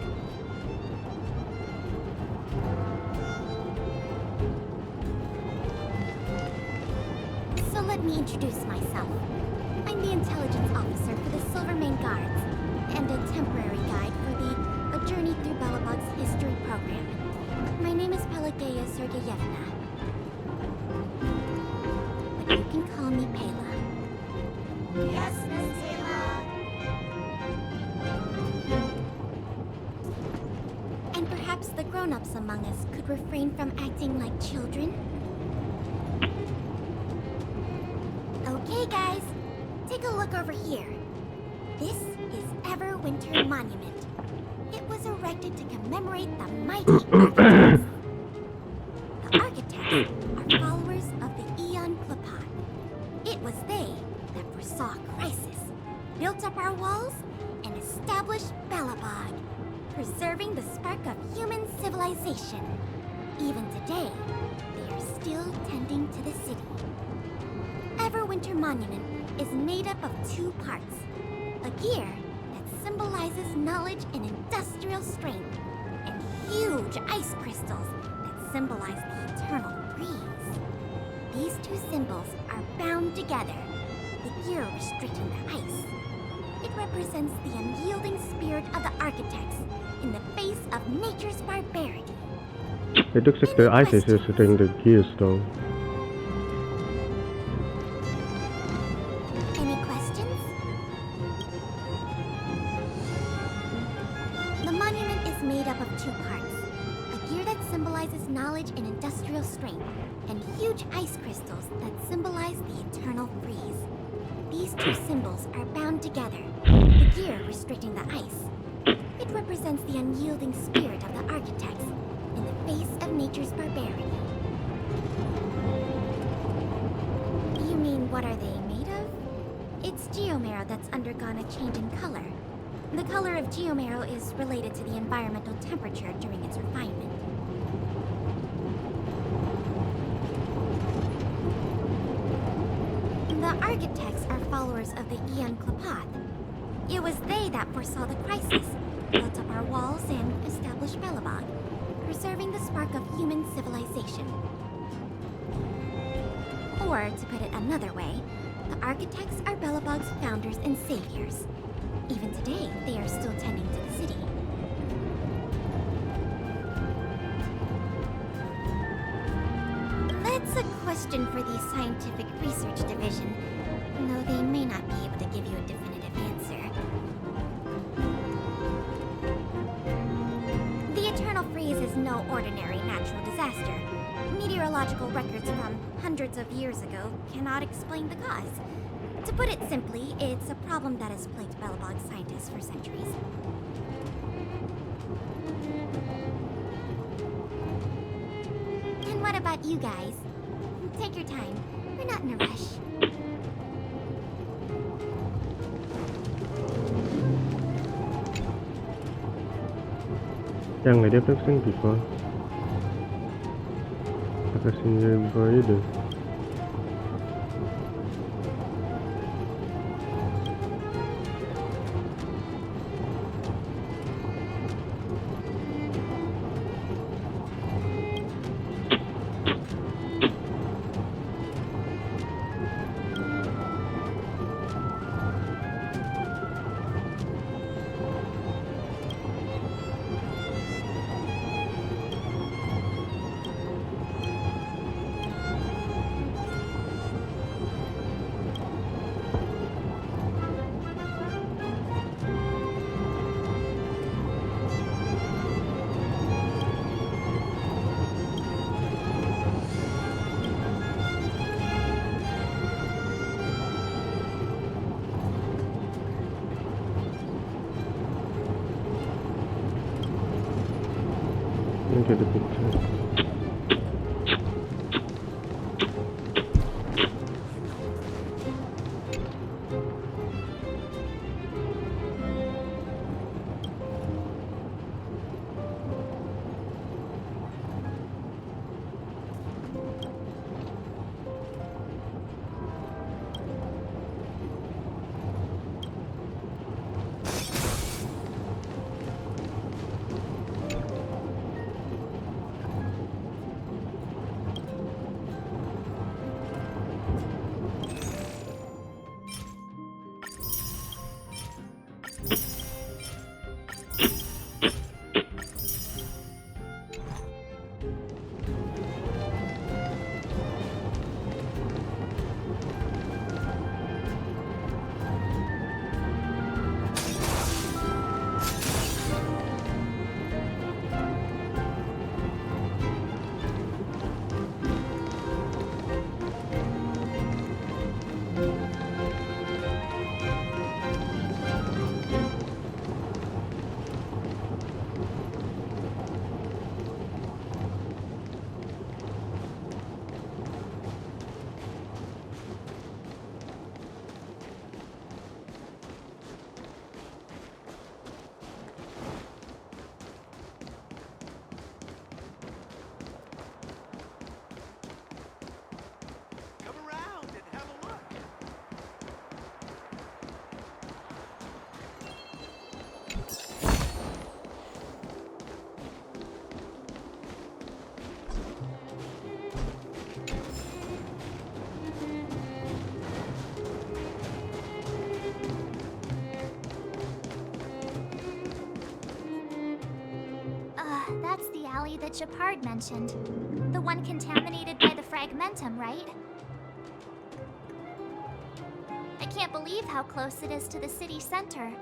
So let me introduce myself. I'm the intelligence officer for the Silvermane Guards, and a temporary guide for the A Journey Through Belobog's history program. My name is Pelageya Sergeyevna. But you can call me Pela. Yes, Miss Pela. And perhaps the grown-ups among us could refrain from acting like children? Okay, guys. Take a look over here. This is Everwinter Monument. It was erected to commemorate the mighty architects. The architects are followers of the Aeon Klapat. It was they that foresaw crisis, built up our walls, and established Belobog, preserving the spark of human civilization. Even today, they are still tending to the city. Everwinter Monument is made up of two parts. A gear that symbolizes knowledge and industrial strength, and huge ice crystals that symbolize the eternal freeze. These two symbols are bound together, the gear restricting the ice. It represents the unyielding spirit of the architects in the face of nature's barbarity. It looks like the ice is restricting the gears though. Any questions? The monument is made up of two parts. A gear that symbolizes knowledge and industrial strength, and huge ice crystals that symbolize the eternal freeze. These two symbols are bound together, the gear restricting the ice. It represents the unyielding spirit of the architects in the face of nature's barbarity. You mean, what are they made of? It's geomarrow that's undergone a change in color. The color of geomarrow is related to the environmental temperature during its refinement. The architects are followers of the Aeon Klapat. It was they that foresaw the crisis, built up our walls, and established Belobog, preserving the spark of human civilization. Or, to put it another way, the architects are Belobog's founders and saviors. Even today, they are still tending to the city. That's a question for the Scientific Research Division, though they may not be able to give you a definitive answer. The Eternal Freeze is no ordinary natural disaster. Meteorological records from hundreds of years ago cannot explain the cause. To put it simply, it's a problem that has plagued Belobog scientists for centuries. And what about you guys? Take your time. We're not in a rush. Young lady, I've never seen before. I've seen you before either. Don't get the picture. That's the alley that Shepard mentioned. The one contaminated by the fragmentum, right? I can't believe how close it is to the city center.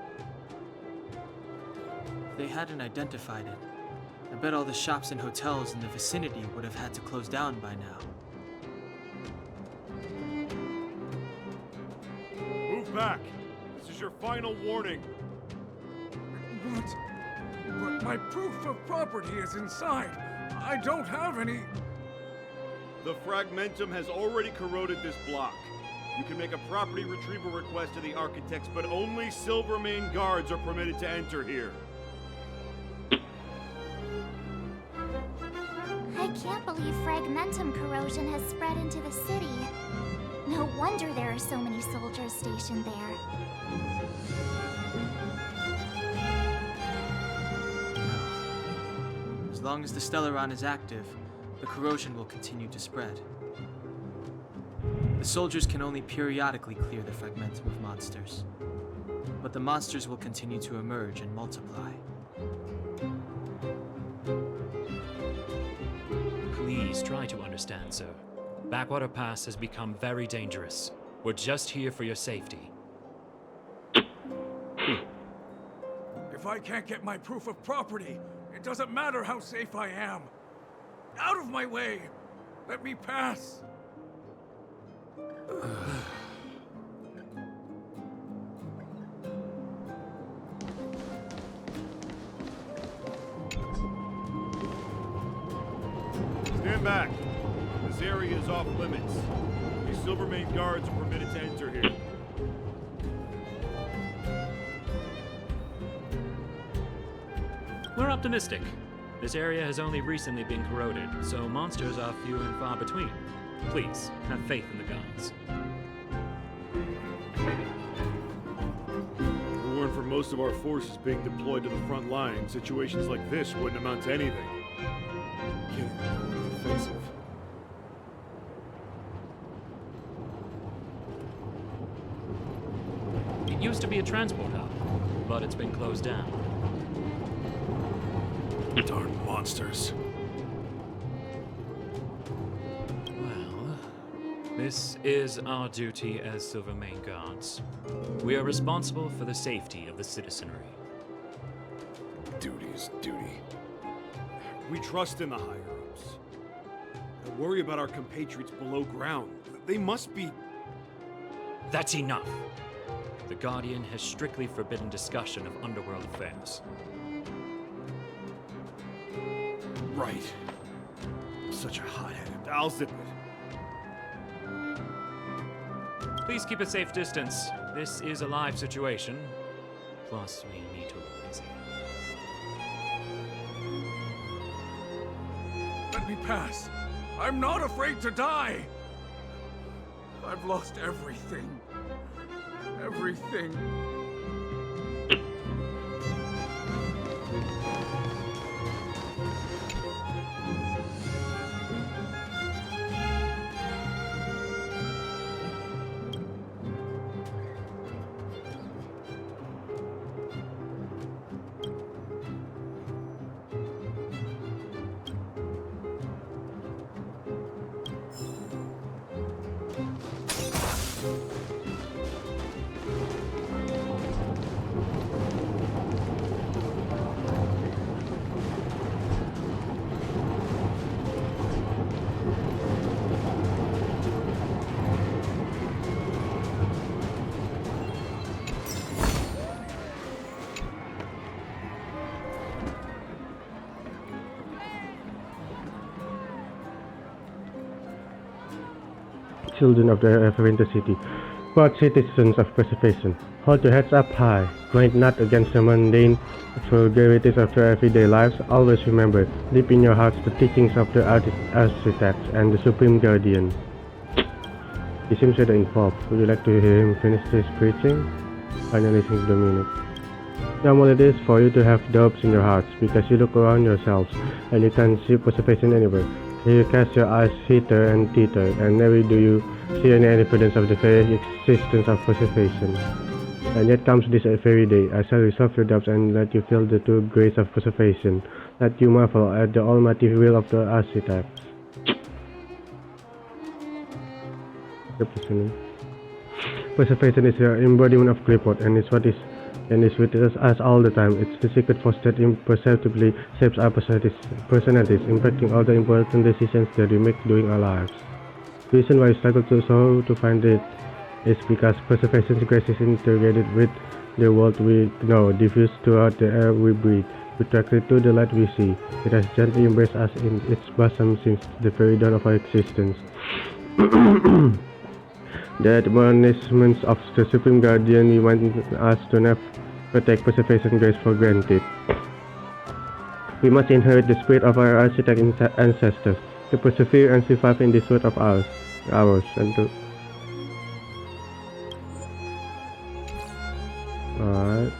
If they hadn't identified it, I bet all the shops and hotels in the vicinity would have had to close down by now. Move back! This is your final warning. What? But my proof of property is inside. I don't have any. The fragmentum has already corroded this block. You can make a property retrieval request to the architects, but only Silvermane guards are permitted to enter here. I can't believe fragmentum corrosion has spread into the city. No wonder there are so many soldiers stationed there. As long as the Stellaron is active, the corrosion will continue to spread. The soldiers can only periodically clear the fragmentum of monsters, but the monsters will continue to emerge and multiply. Please try to understand, sir. Backwater Pass has become very dangerous. We're just here for your safety. If I can't get my proof of property, it doesn't matter how safe I am. Out of my way! Let me pass! Stand back. This area is off limits. Only Silvermane guards are permitted to enter here. We're optimistic. This area has only recently been corroded, so monsters are few and far between. Please, have faith in the gods. If it weren't for most of our forces being deployed to the front line, situations like this wouldn't amount to anything. Getting offensive. It used to be a transport hub, but it's been closed down. Darn monsters. Well, this is our duty as Silvermane guards. We are responsible for the safety of the citizenry. Duty is duty. We trust in the higher-ups. I worry about our compatriots below ground. They must be... That's enough! The Guardian has strictly forbidden discussion of underworld affairs. Right. Such a hothead. I'll zip it. Please keep a safe distance. This is a live situation. Plus, we need to look busy. Let me pass. I'm not afraid to die. I've lost everything. Everything. Children of the Winter City, proud citizens of preservation, hold your heads up high, grind not against the mundane vulgarities of your everyday lives. Always remember, deep in your hearts, the teachings of the architects and the Supreme Guardian. He seems rather involved. Would you like to hear him finish his preaching? Finally, sings Dominic. Normal it is for you to have doubts in your hearts, because you look around yourselves and you can't see preservation anywhere. You cast your eyes hither and thither, and never do you see any evidence of the very existence of preservation. And yet comes this very day. I shall resolve your doubts and let you feel the true grace of preservation. Let you marvel at the almighty will of the architects. Preservation is the embodiment of Clifford, and is with us all the time. It's the secret force that imperceptibly shapes our personalities, impacting all the important decisions that we make during our lives. The reason why we struggle to find it is because preservation's grace is integrated with the world we know, diffused throughout the air we breathe, attracted to the light we see. It has gently embraced us in its bosom since the very dawn of our existence. The admonishments of the Supreme Guardian remind us to never take preservation grace for granted. We must inherit the spirit of our architect ancestors, to persevere and survive in this world of ours, and to... Alright.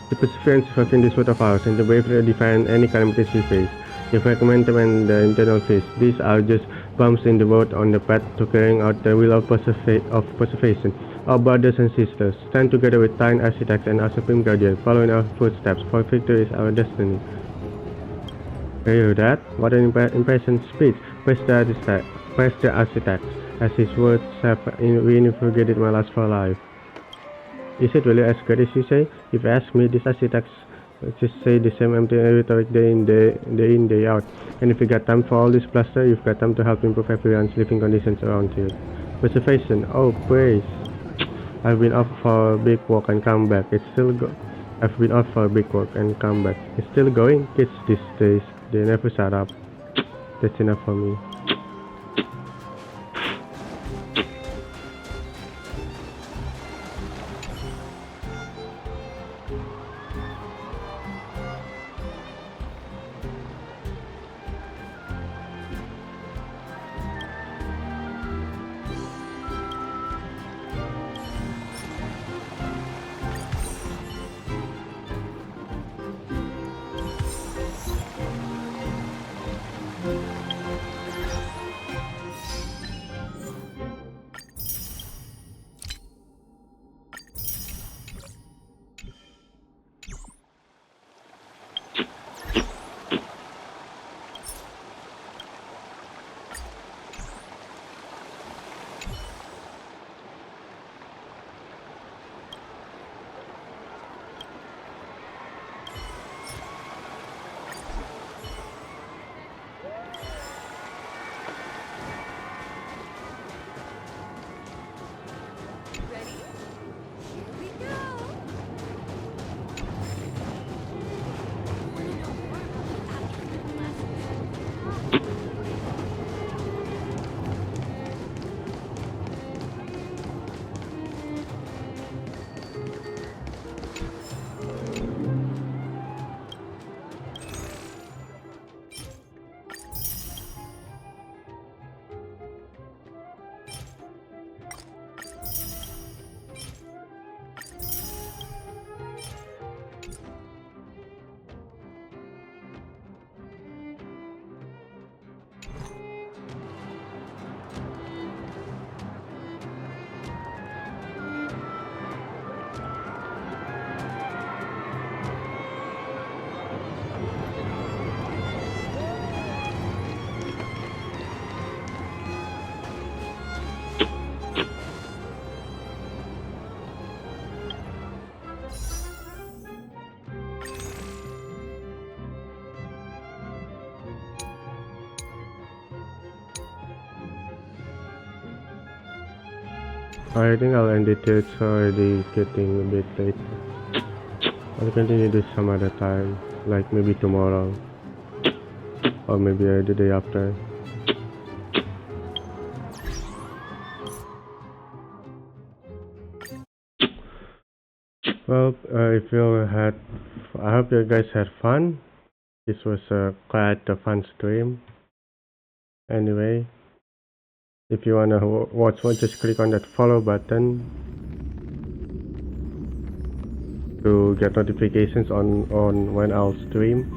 The perseverance in this world of ours and the bravery to define any calamities we face, the fragmentum and the internal phase, these are just bumps in the road on the path to carrying out the will of preservation. Our brothers and sisters, stand together with Time Architects and our Supreme Guardian, following our footsteps, for victory is our destiny. Hear that? What an impassioned speech. Praise the architects, as his words have reinvigorated my lust for life. Is it really as good as you say? If you ask me, these architects just say the same empty rhetoric day in, day out. And if you got time for all this bluster, you've got time to help improve everyone's living conditions around here. Preservation, oh praise. I've been off for a big walk and come back. I've been off for a big walk and come back. It's still going. Kids these days, they never shut up. That's enough for me. I think I'll end it here. It's already getting a bit late. I'll continue this some other time, like maybe tomorrow, or maybe the day after. Well, if you had, I hope you guys had fun. This was quite a fun stream. Anyway, if you wanna watch one, just click on that follow button to get notifications on when I'll stream.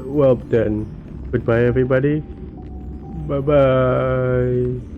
Well then, goodbye everybody. Bye bye.